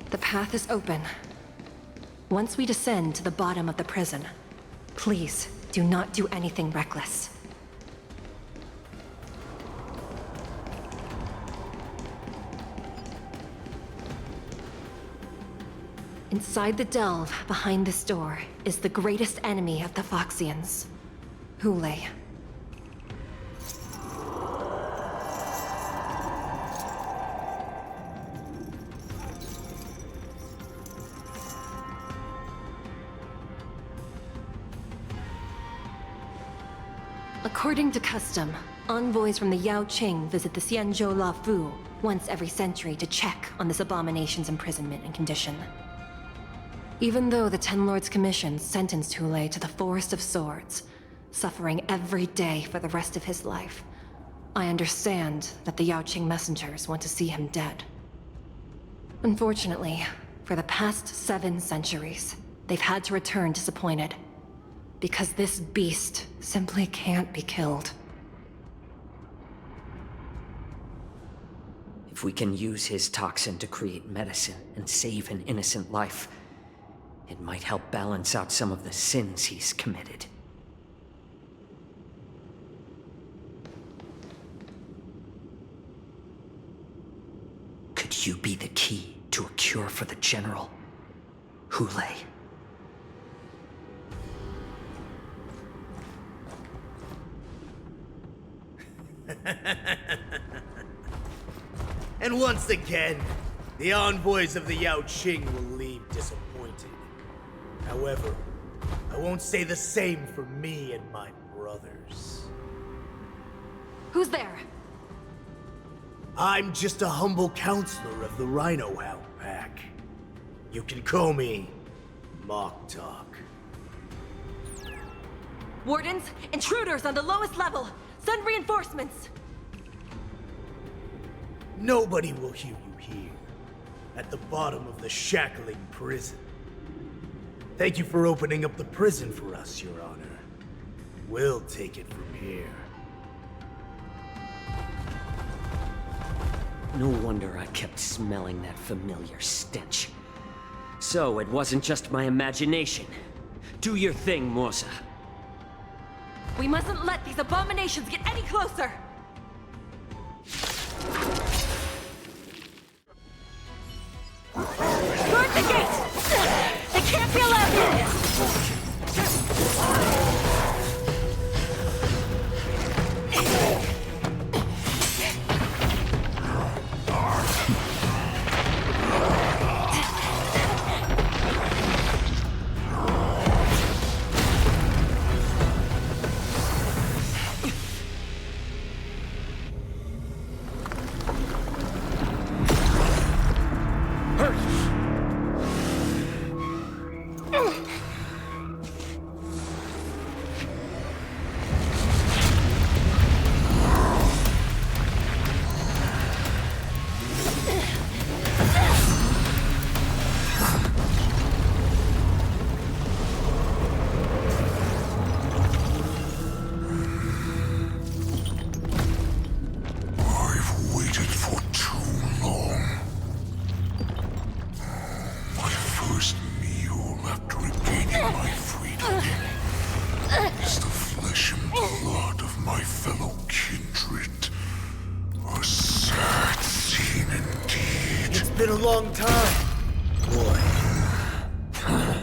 [SPEAKER 19] The path is open. Once we descend to the bottom of the prison, please do not do anything reckless. Inside the delve, behind this door, is the greatest enemy of the Foxians, Hule. According to custom, envoys from the Yaoqing visit the Xianzhou Luofu once every century to check on this abomination's imprisonment and condition. Even though the Ten Lords Commission sentenced Hule to the Forest of Swords, suffering every day for the rest of his life, I understand that the Yaoqing messengers want to see him dead. Unfortunately, for the past 7 centuries, they've had to return disappointed. Because this beast simply can't be killed.
[SPEAKER 10] If we can use his toxin to create medicine and save an innocent life, it might help balance out some of the sins he's committed. you be the key to a cure for the General, Hule.
[SPEAKER 2] And once again, the envoys of the Yaoqing will leave disappointed. However, I won't say the same for me and my brothers.
[SPEAKER 19] Who's there?
[SPEAKER 2] I'm just a humble counselor of the Rhino Hound Pack. You can call me Mock Talk.
[SPEAKER 19] Wardens, intruders on the lowest level! Send reinforcements!
[SPEAKER 2] Nobody will hear you here, at the bottom of the shackling prison. Thank you for opening up the prison for us, Your Honor. We'll take it from here.
[SPEAKER 10] No wonder I kept smelling that familiar stench. So it wasn't just my imagination. Do your thing, Morsa.
[SPEAKER 19] We mustn't let these abominations get any closer! Guard the gate! They can't be allowed in!
[SPEAKER 2] Been a long time, boy.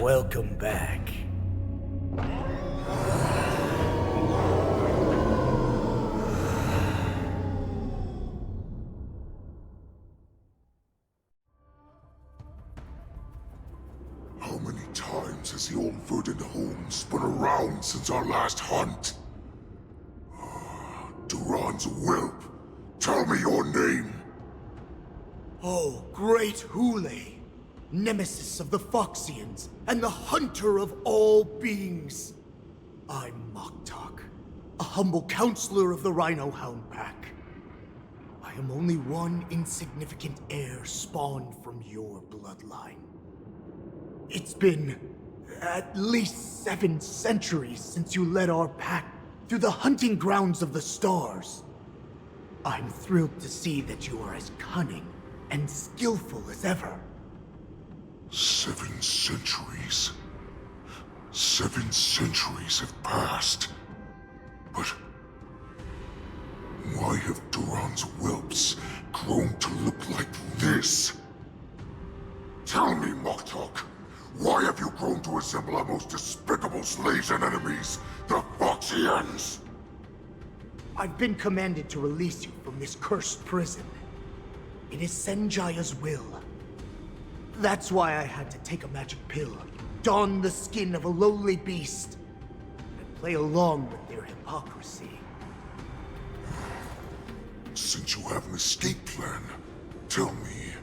[SPEAKER 2] Welcome back.
[SPEAKER 20] How many times has the old verdant home spun around since our last hunt? Duran's whelp, tell me your name!
[SPEAKER 2] Oh, great Hule, nemesis of the Foxians, and the hunter of all beings. I'm Mock-Talk, a humble counselor of the Rhino Hound Pack. I am only one insignificant heir spawned from your bloodline. It's been at least 7 centuries since you led our pack through the hunting grounds of the stars. I'm thrilled to see that you are as cunning and skillful as ever.
[SPEAKER 20] 7 centuries. 7 centuries have passed. But why have Duran's whelps grown to look like this? Tell me, Mock-Talk, why have you grown to resemble our most despicable slaves and enemies, the Foxians?
[SPEAKER 2] I've been commanded to release you from this cursed prison. It is Senjaya's will. That's why I had to take a magic pill, don the skin of a lowly beast, and play along with their hypocrisy.
[SPEAKER 20] Since you have an escape plan, tell me,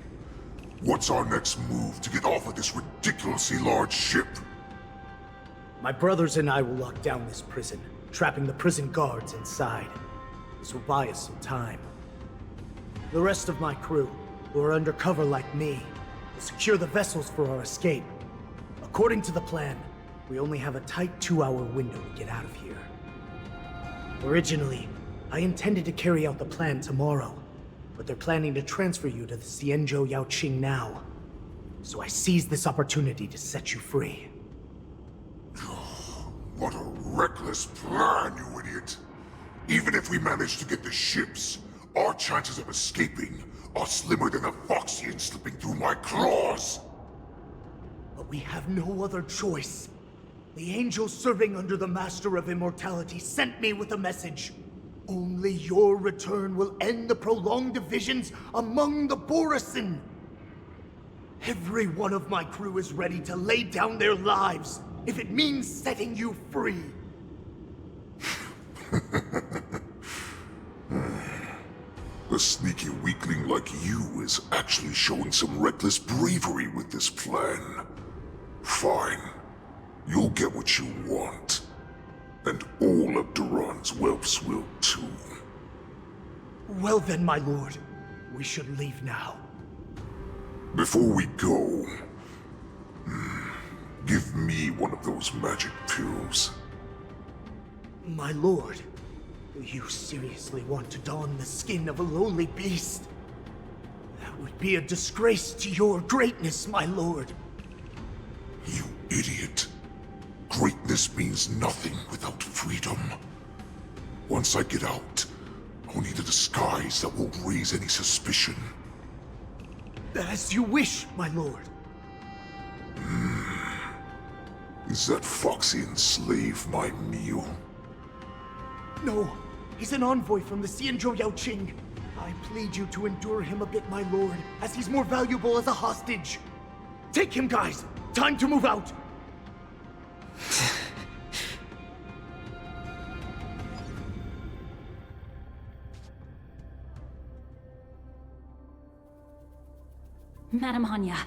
[SPEAKER 20] what's our next move to get off of this ridiculously large ship?
[SPEAKER 2] My brothers and I will lock down this prison, trapping the prison guards inside. This will buy us some time. The rest of my crew, who are undercover like me, will secure the vessels for our escape. According to the plan, we only have a tight 2-hour window to get out of here. Originally, I intended to carry out the plan tomorrow, but they're planning to transfer you to the Xianzhou Yaoqing now. So I seized this opportunity to set you free.
[SPEAKER 20] What a reckless plan, you idiot! Even if we manage to get the ships, our chances of escaping are slimmer than a Foxian slipping through my claws.
[SPEAKER 2] But we have no other choice. The angel serving under the Master of Immortality sent me with a message. Only your return will end the prolonged divisions among the Borisin. Every one of my crew is ready to lay down their lives if it means setting you free.
[SPEAKER 20] A sneaky weakling like you is actually showing some reckless bravery with this plan. Fine. You'll get what you want. And all of Duran's whelps will too.
[SPEAKER 2] Well then, my lord. We should leave now.
[SPEAKER 20] Before we go, give me one of those magic pills.
[SPEAKER 2] My lord, do you seriously want to don the skin of a lowly beast? That would be a disgrace to your greatness, my lord.
[SPEAKER 20] You idiot. Greatness means nothing without freedom. Once I get out, I'll need a disguise that won't raise any suspicion.
[SPEAKER 2] As you wish, my lord.
[SPEAKER 20] Is that Foxian slave my meal?
[SPEAKER 2] No, he's an envoy from the Xianzhou Yaoqing. I plead you to endure him a bit, my lord, as he's more valuable as a hostage. Take him, guys! Time to move out!
[SPEAKER 8] Madam Hanya,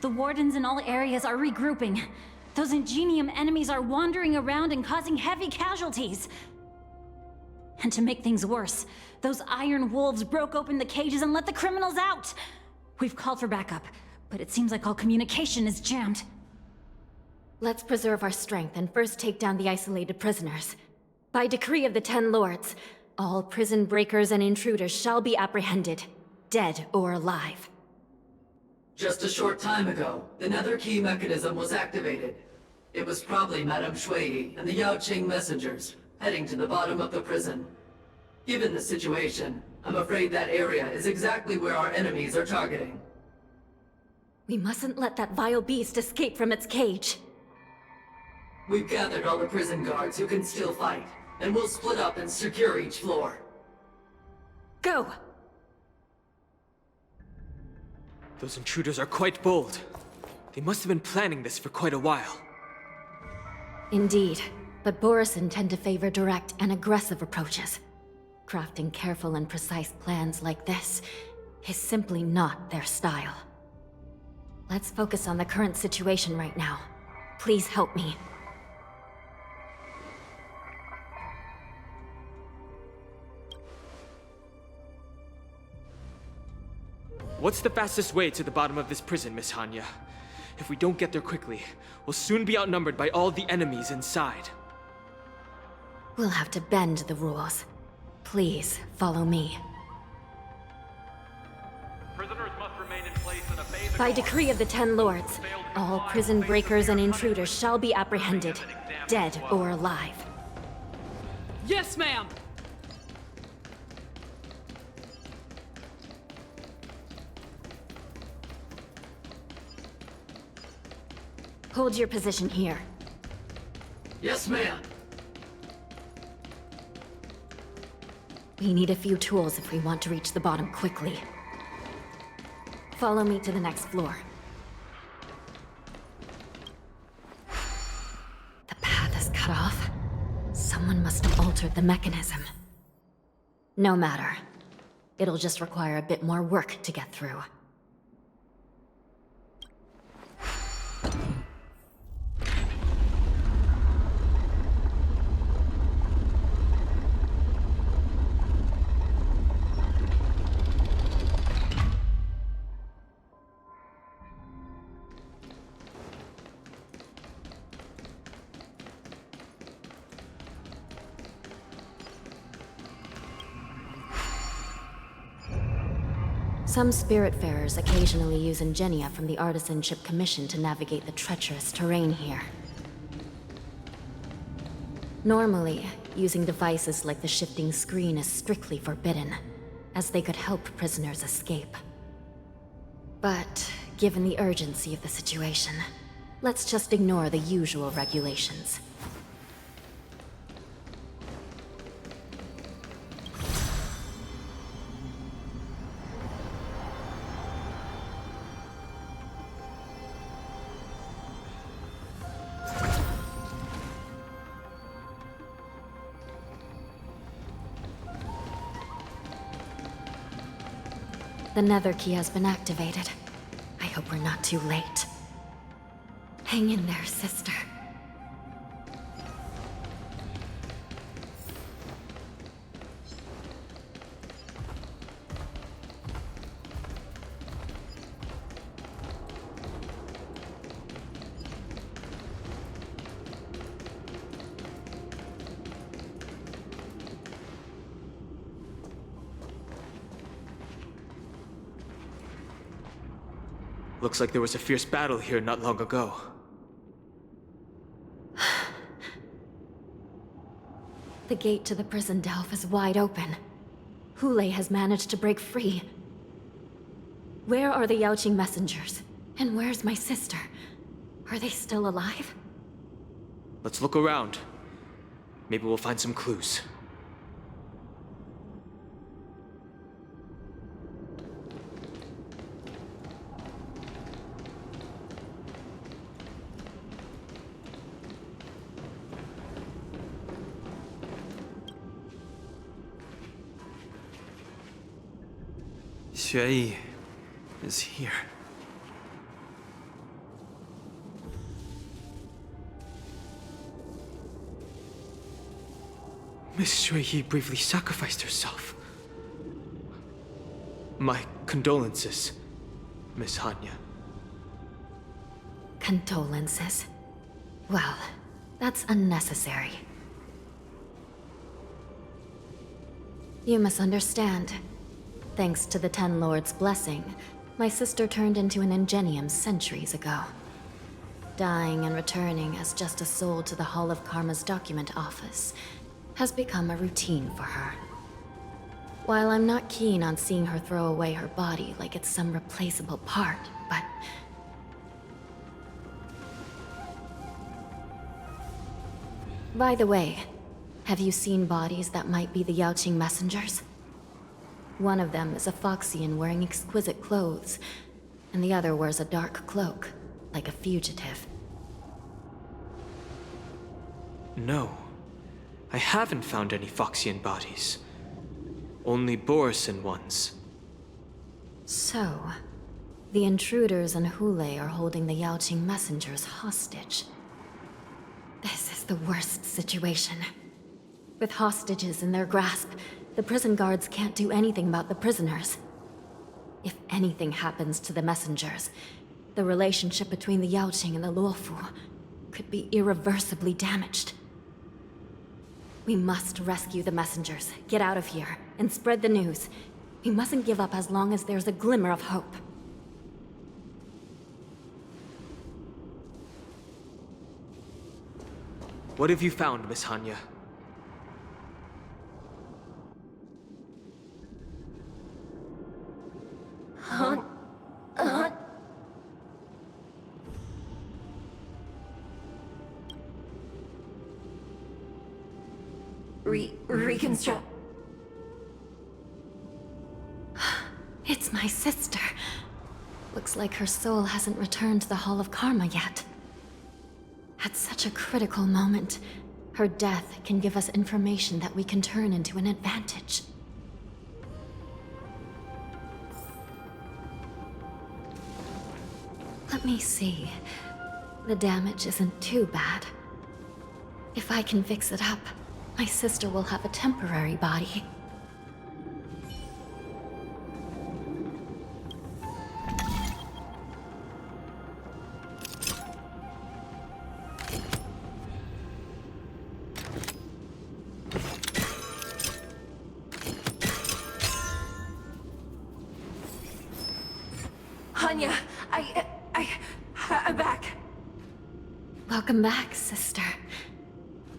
[SPEAKER 8] the wardens in all areas are regrouping. Those Ingenium enemies are wandering around and causing heavy casualties. And to make things worse, those iron wolves broke open the cages and let the criminals out! We've called for backup, but it seems like all communication is jammed.
[SPEAKER 18] Let's preserve our strength and first take down the isolated prisoners. By decree of the 10 Lords, all prison breakers and intruders shall be apprehended, dead or alive.
[SPEAKER 11] Just a short time ago, the Nether Key mechanism was activated. It was probably Madame Shui and the Yaoqing messengers, heading to the bottom of the prison. Given the situation, I'm afraid that area is exactly where our enemies are targeting.
[SPEAKER 18] We mustn't let that vile beast escape from its cage.
[SPEAKER 11] We've gathered all the prison guards who can still fight, and we'll split up and secure each floor.
[SPEAKER 18] Go!
[SPEAKER 5] Those intruders are quite bold. They must have been planning this for quite a while.
[SPEAKER 18] Indeed, but Borisin tend to favor direct and aggressive approaches. Crafting careful and precise plans like this is simply not their style. Let's focus on the current situation right now. Please help me.
[SPEAKER 5] What's the fastest way to the bottom of this prison, Miss Hanya? If we don't get there quickly, we'll soon be outnumbered by all the enemies inside.
[SPEAKER 18] We'll have to bend the rules. Please, follow me.
[SPEAKER 21] Prisoners must remain in place and obey the
[SPEAKER 18] By decree of the 10 Lords, all prison breakers and intruders shall be apprehended, dead or alive.
[SPEAKER 24] Yes, ma'am!
[SPEAKER 18] Hold your position here.
[SPEAKER 11] Yes, ma'am.
[SPEAKER 18] We need a few tools if we want to reach the bottom quickly. Follow me to the next floor. The path is cut off. Someone must have altered the mechanism. No matter. It'll just require a bit more work to get through. Some Spiritfarers occasionally use ingenia from the Artisanship Commission to navigate the treacherous terrain here. Normally, using devices like the shifting screen is strictly forbidden. as they could help prisoners escape. But given the urgency of the situation, let's just ignore the usual regulations. The nether key has been activated. I hope we're not too late. Hang in there, sister.
[SPEAKER 5] Looks like there was a fierce battle here not long ago.
[SPEAKER 18] The gate to the prison delve is wide open. Hule has managed to break free. Where are the Yaoqing messengers? And where's my sister? Are they still alive?
[SPEAKER 5] Let's look around. Maybe we'll find some clues.
[SPEAKER 7] Xueyi is here.
[SPEAKER 5] Miss Xueyi briefly sacrificed herself. My condolences, Miss Hanya.
[SPEAKER 18] Condolences. Well, that's unnecessary. You misunderstand. Thanks to the Ten Lords' blessing, my sister turned into an Ingenium centuries ago. Dying and returning as just a soul to the Hall of Karma's document office has become a routine for her. While I'm not keen on seeing her throw away her body like it's some replaceable part, but... By the way, have you seen bodies that might be the Yaoqing messengers? One of them is a Foxian wearing exquisite clothes, and the other wears a dark cloak, like a fugitive.
[SPEAKER 5] No. I haven't found any Foxian bodies. Only Borisan ones.
[SPEAKER 18] So, the intruders and Hule are holding the Yaoqing messengers hostage. This is the worst situation. With hostages in their grasp, the prison guards can't do anything about the prisoners. If anything happens to the messengers, the relationship between the Yaoqing and the Luofu could be irreversibly damaged. We must rescue the messengers, get out of here, and spread the news. We mustn't give up as long as there's a glimmer of hope.
[SPEAKER 5] What have you found, Miss Hanya?
[SPEAKER 18] Reconstruct. It's my sister. Looks like her soul hasn't returned to the Hall of Karma yet. At such a critical moment, her death can give us information that we can turn into an advantage. Let me see. The damage isn't too bad. If I can fix it up, my sister will have a temporary body.
[SPEAKER 19] Hanya, I'm back.
[SPEAKER 18] Welcome back, sister.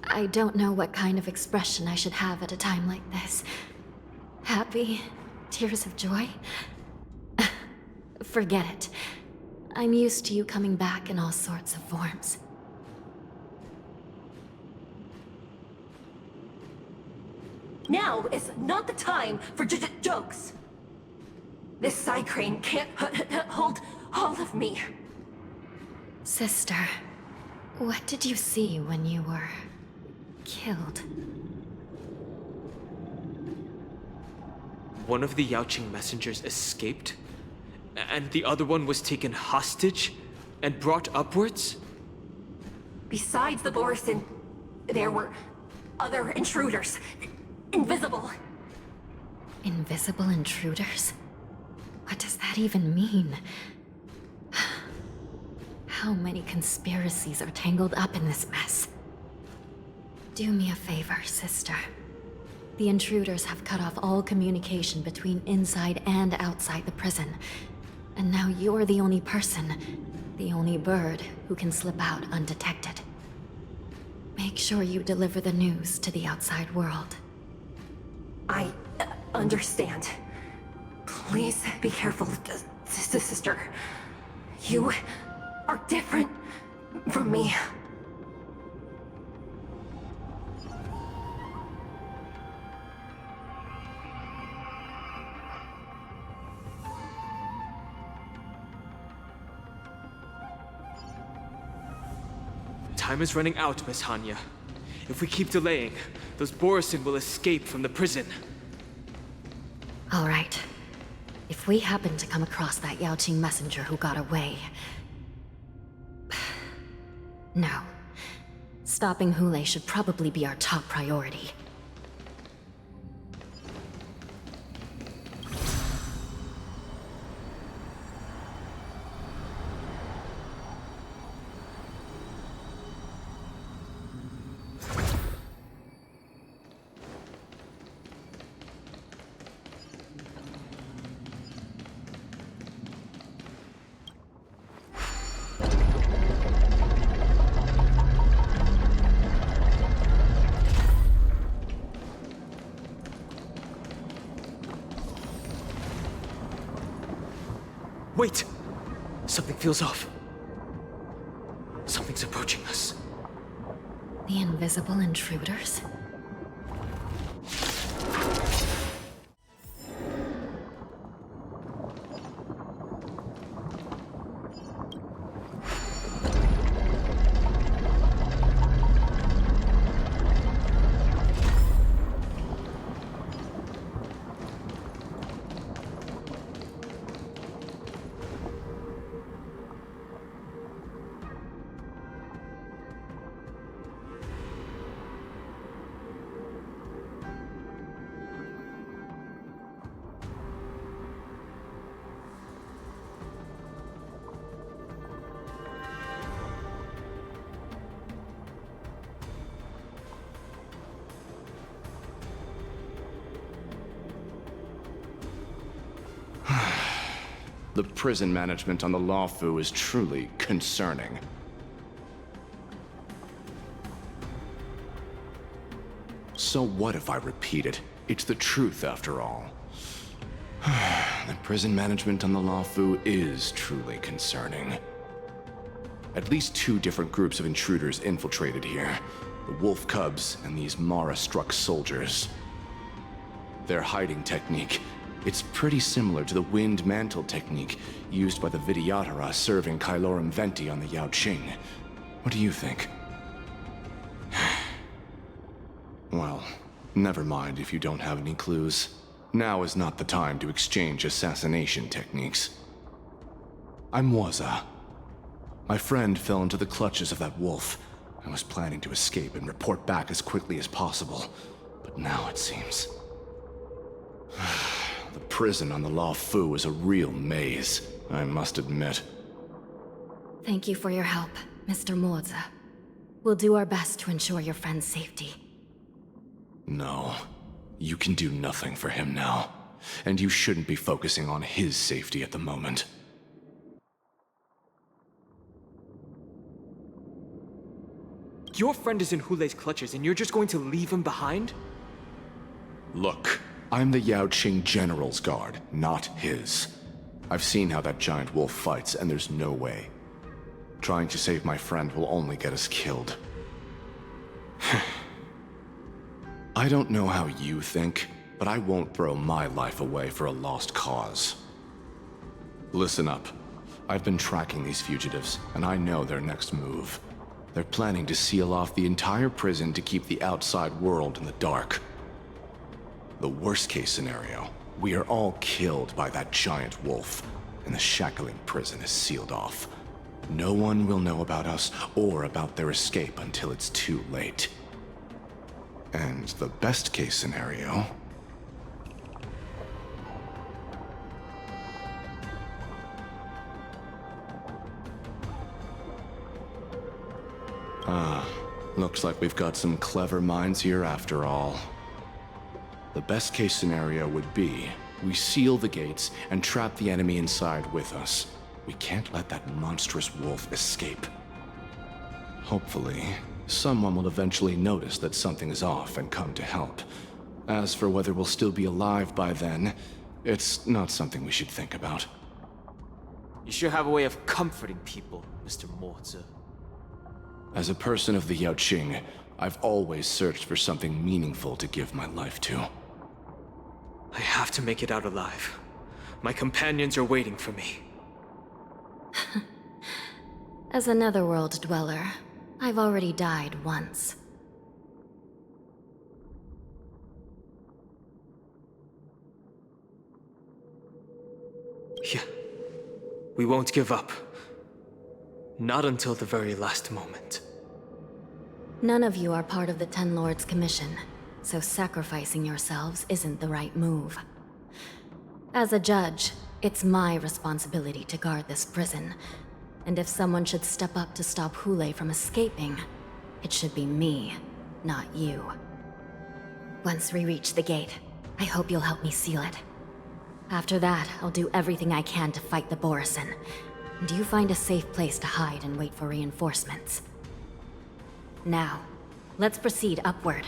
[SPEAKER 18] I don't know what kind of expression I should have at a time like this. Happy? tears of joy? Forget it. I'm used to you coming back in all sorts of forms.
[SPEAKER 19] Now is not the time for jokes. This side crane can't hold all of me.
[SPEAKER 18] Sister, what did you see when you were killed?
[SPEAKER 5] One of the Yaoqing messengers escaped, and the other one was taken hostage and brought upwards?
[SPEAKER 19] Besides the Borisin, there were other intruders. Invisible.
[SPEAKER 18] Invisible intruders? What does that even mean? How many conspiracies are tangled up in this mess? Do me a favor, sister. The intruders have cut off all communication between inside and outside the prison. And now you're the only person, the only bird, who can slip out undetected. Make sure you deliver the news to the outside world.
[SPEAKER 19] I understand. Please be careful, sister. You are different from me.
[SPEAKER 5] Time is running out, Miss Hanya. If we keep delaying, those Borisin will escape from the prison.
[SPEAKER 18] All right. If we happen to come across that Yaoqing messenger who got away... No. Stopping Hule should probably be our top priority.
[SPEAKER 5] Wait! Something feels off. Something's approaching us.
[SPEAKER 18] The invisible intruders?
[SPEAKER 17] The prison management on the Luofu is truly concerning. So what if I repeat it? It's the truth after all. The prison management on the Luofu is truly concerning. At least 2 different groups of intruders infiltrated here. The wolf cubs and these Mara-struck soldiers. Their hiding technique, it's pretty similar to the wind mantle technique used by the Vidyadhara serving Kailorum Venti on the Yaoqing. What do you think? Well, never mind if you don't have any clues. Now is not the time to exchange assassination techniques. I'm Waza. My friend fell into the clutches of that wolf. I was planning to escape and report back as quickly as possible, but now it seems... The prison on the Luofu is a real maze, I must admit.
[SPEAKER 18] Thank you for your help, Mr. Moza. We'll do our best to ensure your friend's safety.
[SPEAKER 17] No, you can do nothing for him now, and you shouldn't be focusing on his safety at the moment.
[SPEAKER 5] Your friend is in Hule's clutches and you're just going to leave him behind?
[SPEAKER 17] Look, I'm the Yaoqing General's guard, not his. I've seen how that giant wolf fights, and there's no way. Trying to save my friend will only get us killed. I don't know how you think, but I won't throw my life away for a lost cause. Listen up. I've been tracking these fugitives, and I know their next move. They're planning to seal off the entire prison to keep the outside world in the dark. The worst-case scenario, we are all killed by that giant wolf, and the shackling prison is sealed off. No one will know about us or about their escape until it's too late. And the best-case scenario... looks like we've got some clever minds here after all. The best-case scenario would be, we seal the gates and trap the enemy inside with us. We can't let that monstrous wolf escape. Hopefully, someone will eventually notice that something is off and come to help. As for whether we'll still be alive by then, it's not something we should think about.
[SPEAKER 5] You sure have a way of comforting people, Mr. Morza.
[SPEAKER 17] As a person of the Yaoqing, I've always searched for something meaningful to give my life to.
[SPEAKER 5] I have to make it out alive. My companions are waiting for me.
[SPEAKER 18] As a netherworld dweller, I've already died once.
[SPEAKER 5] Yeah. We won't give up. Not until the very last moment.
[SPEAKER 18] None of you are part of the Ten Lords' commission, so sacrificing yourselves isn't the right move. As a judge, it's my responsibility to guard this prison, and if someone should step up to stop Hule from escaping, it should be me, not you. Once we reach the gate, I hope you'll help me seal it. After that, I'll do everything I can to fight the Borisin. And you find a safe place to hide and wait for reinforcements. Now, let's proceed upward.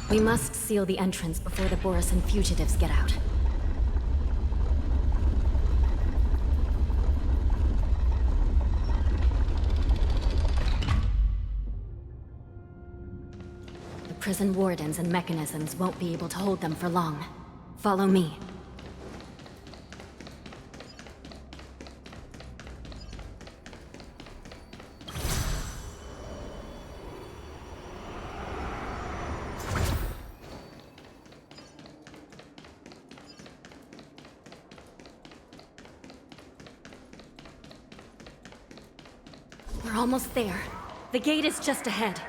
[SPEAKER 18] We must seal the entrance before the Borisin fugitives get out. The prison wardens and mechanisms won't be able to hold them for long. Follow me. We're almost there. The gate is just ahead.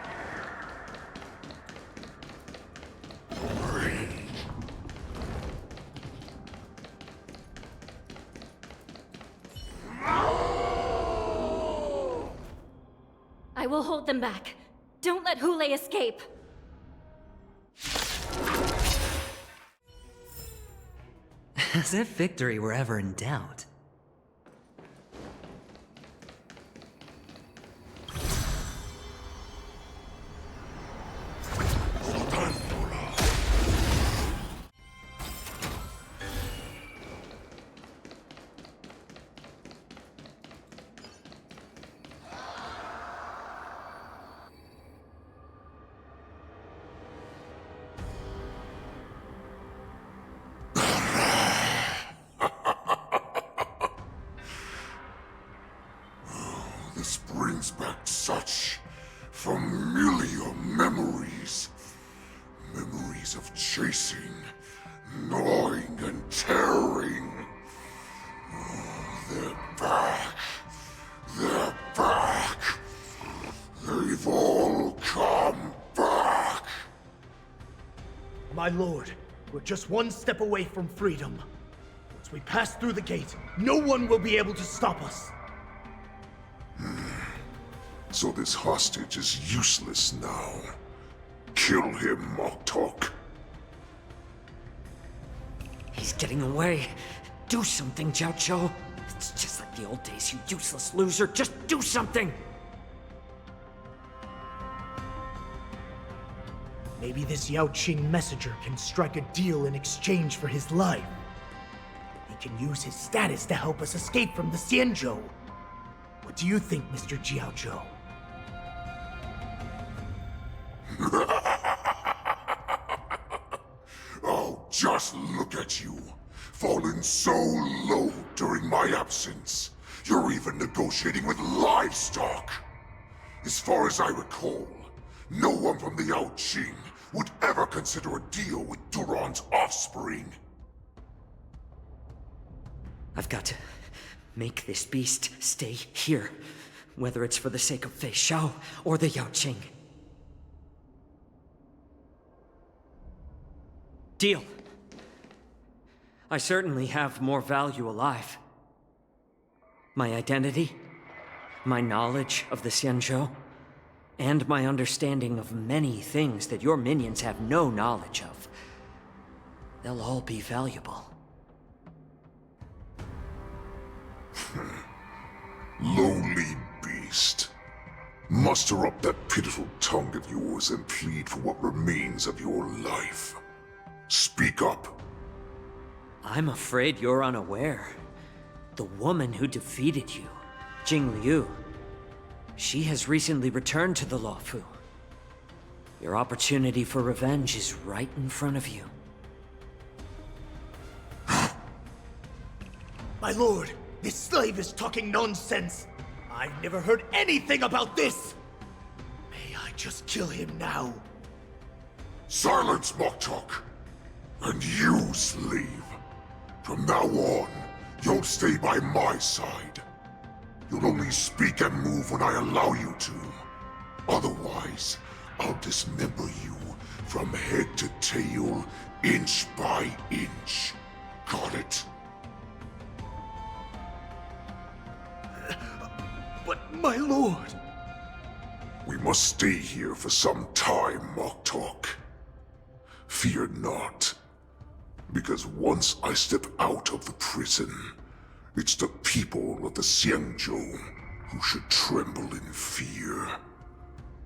[SPEAKER 18] I will hold them back. Don't let Hule escape.
[SPEAKER 7] As if victory were ever in doubt.
[SPEAKER 20] This brings back such familiar memories. Memories of chasing, gnawing, and tearing.
[SPEAKER 2] My lord, we're just one step away from freedom. Once we pass through the gate, no one will be able to stop us.
[SPEAKER 20] So this hostage is useless now. Kill him, Moktok.
[SPEAKER 10] He's getting away. Do something, Xianzhou. It's just like the old days, you useless loser. Just do something!
[SPEAKER 2] Maybe this Yaoqing messenger can strike a deal in exchange for his life. He can use his status to help us escape from the Xianzhou. What do you think, Mr. Xiaozhou?
[SPEAKER 20] Oh, just look at you. Fallen so low during my absence. You're even negotiating with livestock. As far as I recall, no one from the Yaoqing would ever consider a deal with Duran's offspring.
[SPEAKER 10] I've got to make this beast stay here, whether it's for the sake of Fei Xiao or the Yaoqing. Deal. I certainly have more value alive. My identity, my knowledge of the Xianzhou, and my understanding of many things that your minions have no knowledge of. They'll all be valuable.
[SPEAKER 20] Lowly beast. Muster up that pitiful tongue of yours and plead for what remains of your life. Speak up.
[SPEAKER 10] I'm afraid you're unaware. The woman who defeated you, Jing Liu, she has recently returned to the Luofu. Your opportunity for revenge is right in front of you.
[SPEAKER 2] My lord, this slave is talking nonsense. I've never heard anything about this. May I just kill him now?
[SPEAKER 20] Silence, Moktok! And you, slave. From now on, you'll stay by my side. You'll only speak and move when I allow you to. Otherwise, I'll dismember you from head to tail, inch by inch. Got it?
[SPEAKER 2] But my lord...
[SPEAKER 20] We must stay here for some time, Moktok. Fear not. Because once I step out of the prison, it's the people of the Xianzhou who should tremble in fear.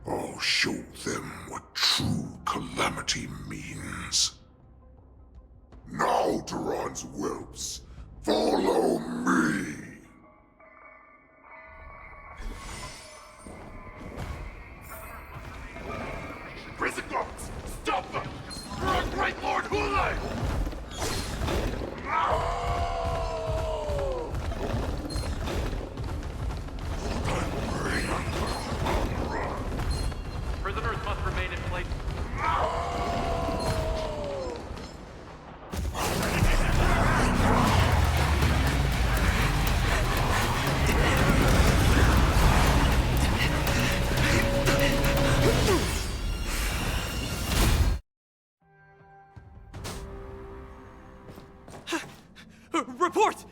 [SPEAKER 20] I'll show them what true calamity means. Now, Duran's whelps, follow me! Prison guards, stop them! You're a great Lord Hulei!
[SPEAKER 21] Prisoners must remain in place.
[SPEAKER 5] Report!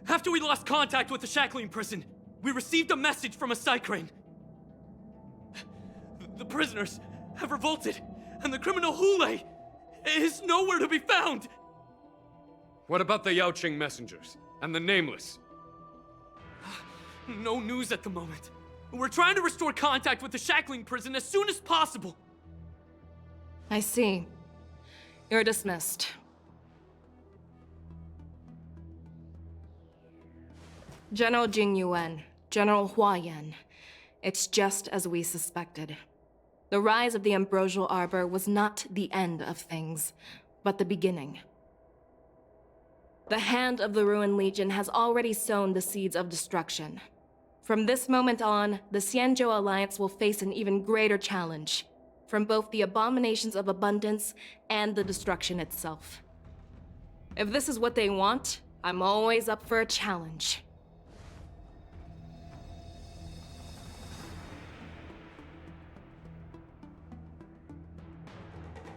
[SPEAKER 5] After we lost contact with the Shackling prison, we received a message from a Psycrane. The prisoners have revolted, and the criminal Hulei is nowhere to be found!
[SPEAKER 3] What about the Yaoqing messengers? And the Nameless?
[SPEAKER 5] No news at the moment. We're trying to restore contact with the Shackling prison as soon as possible.
[SPEAKER 1] I see. You're dismissed. General Jing Yuan, General Hua Yan. It's just as we suspected. The rise of the Ambrosial Arbor was not the end of things, but the beginning. The hand of the Ruined Legion has already sown the seeds of destruction. From this moment on, the Xianzhou Alliance will face an even greater challenge, from both the abominations of abundance and the destruction itself. If this is what they want, I'm always up for a challenge.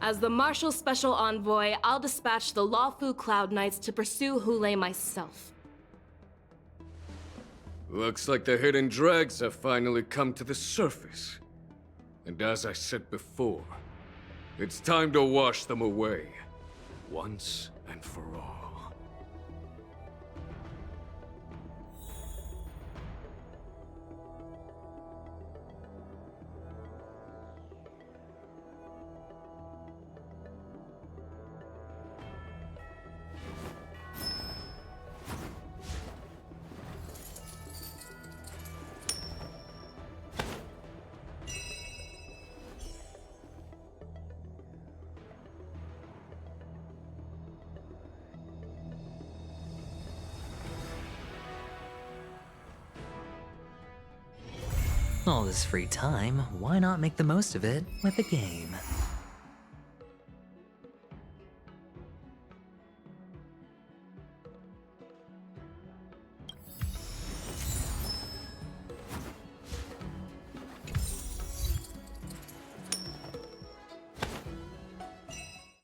[SPEAKER 1] As the Marshal's special envoy, I'll dispatch the Luofu Cloud Knights to pursue Hulei myself.
[SPEAKER 3] Looks like the hidden dregs have finally come to the surface. And as I said before, it's time to wash them away, once and for all.
[SPEAKER 12] All this free time, why not make the most of it with a game?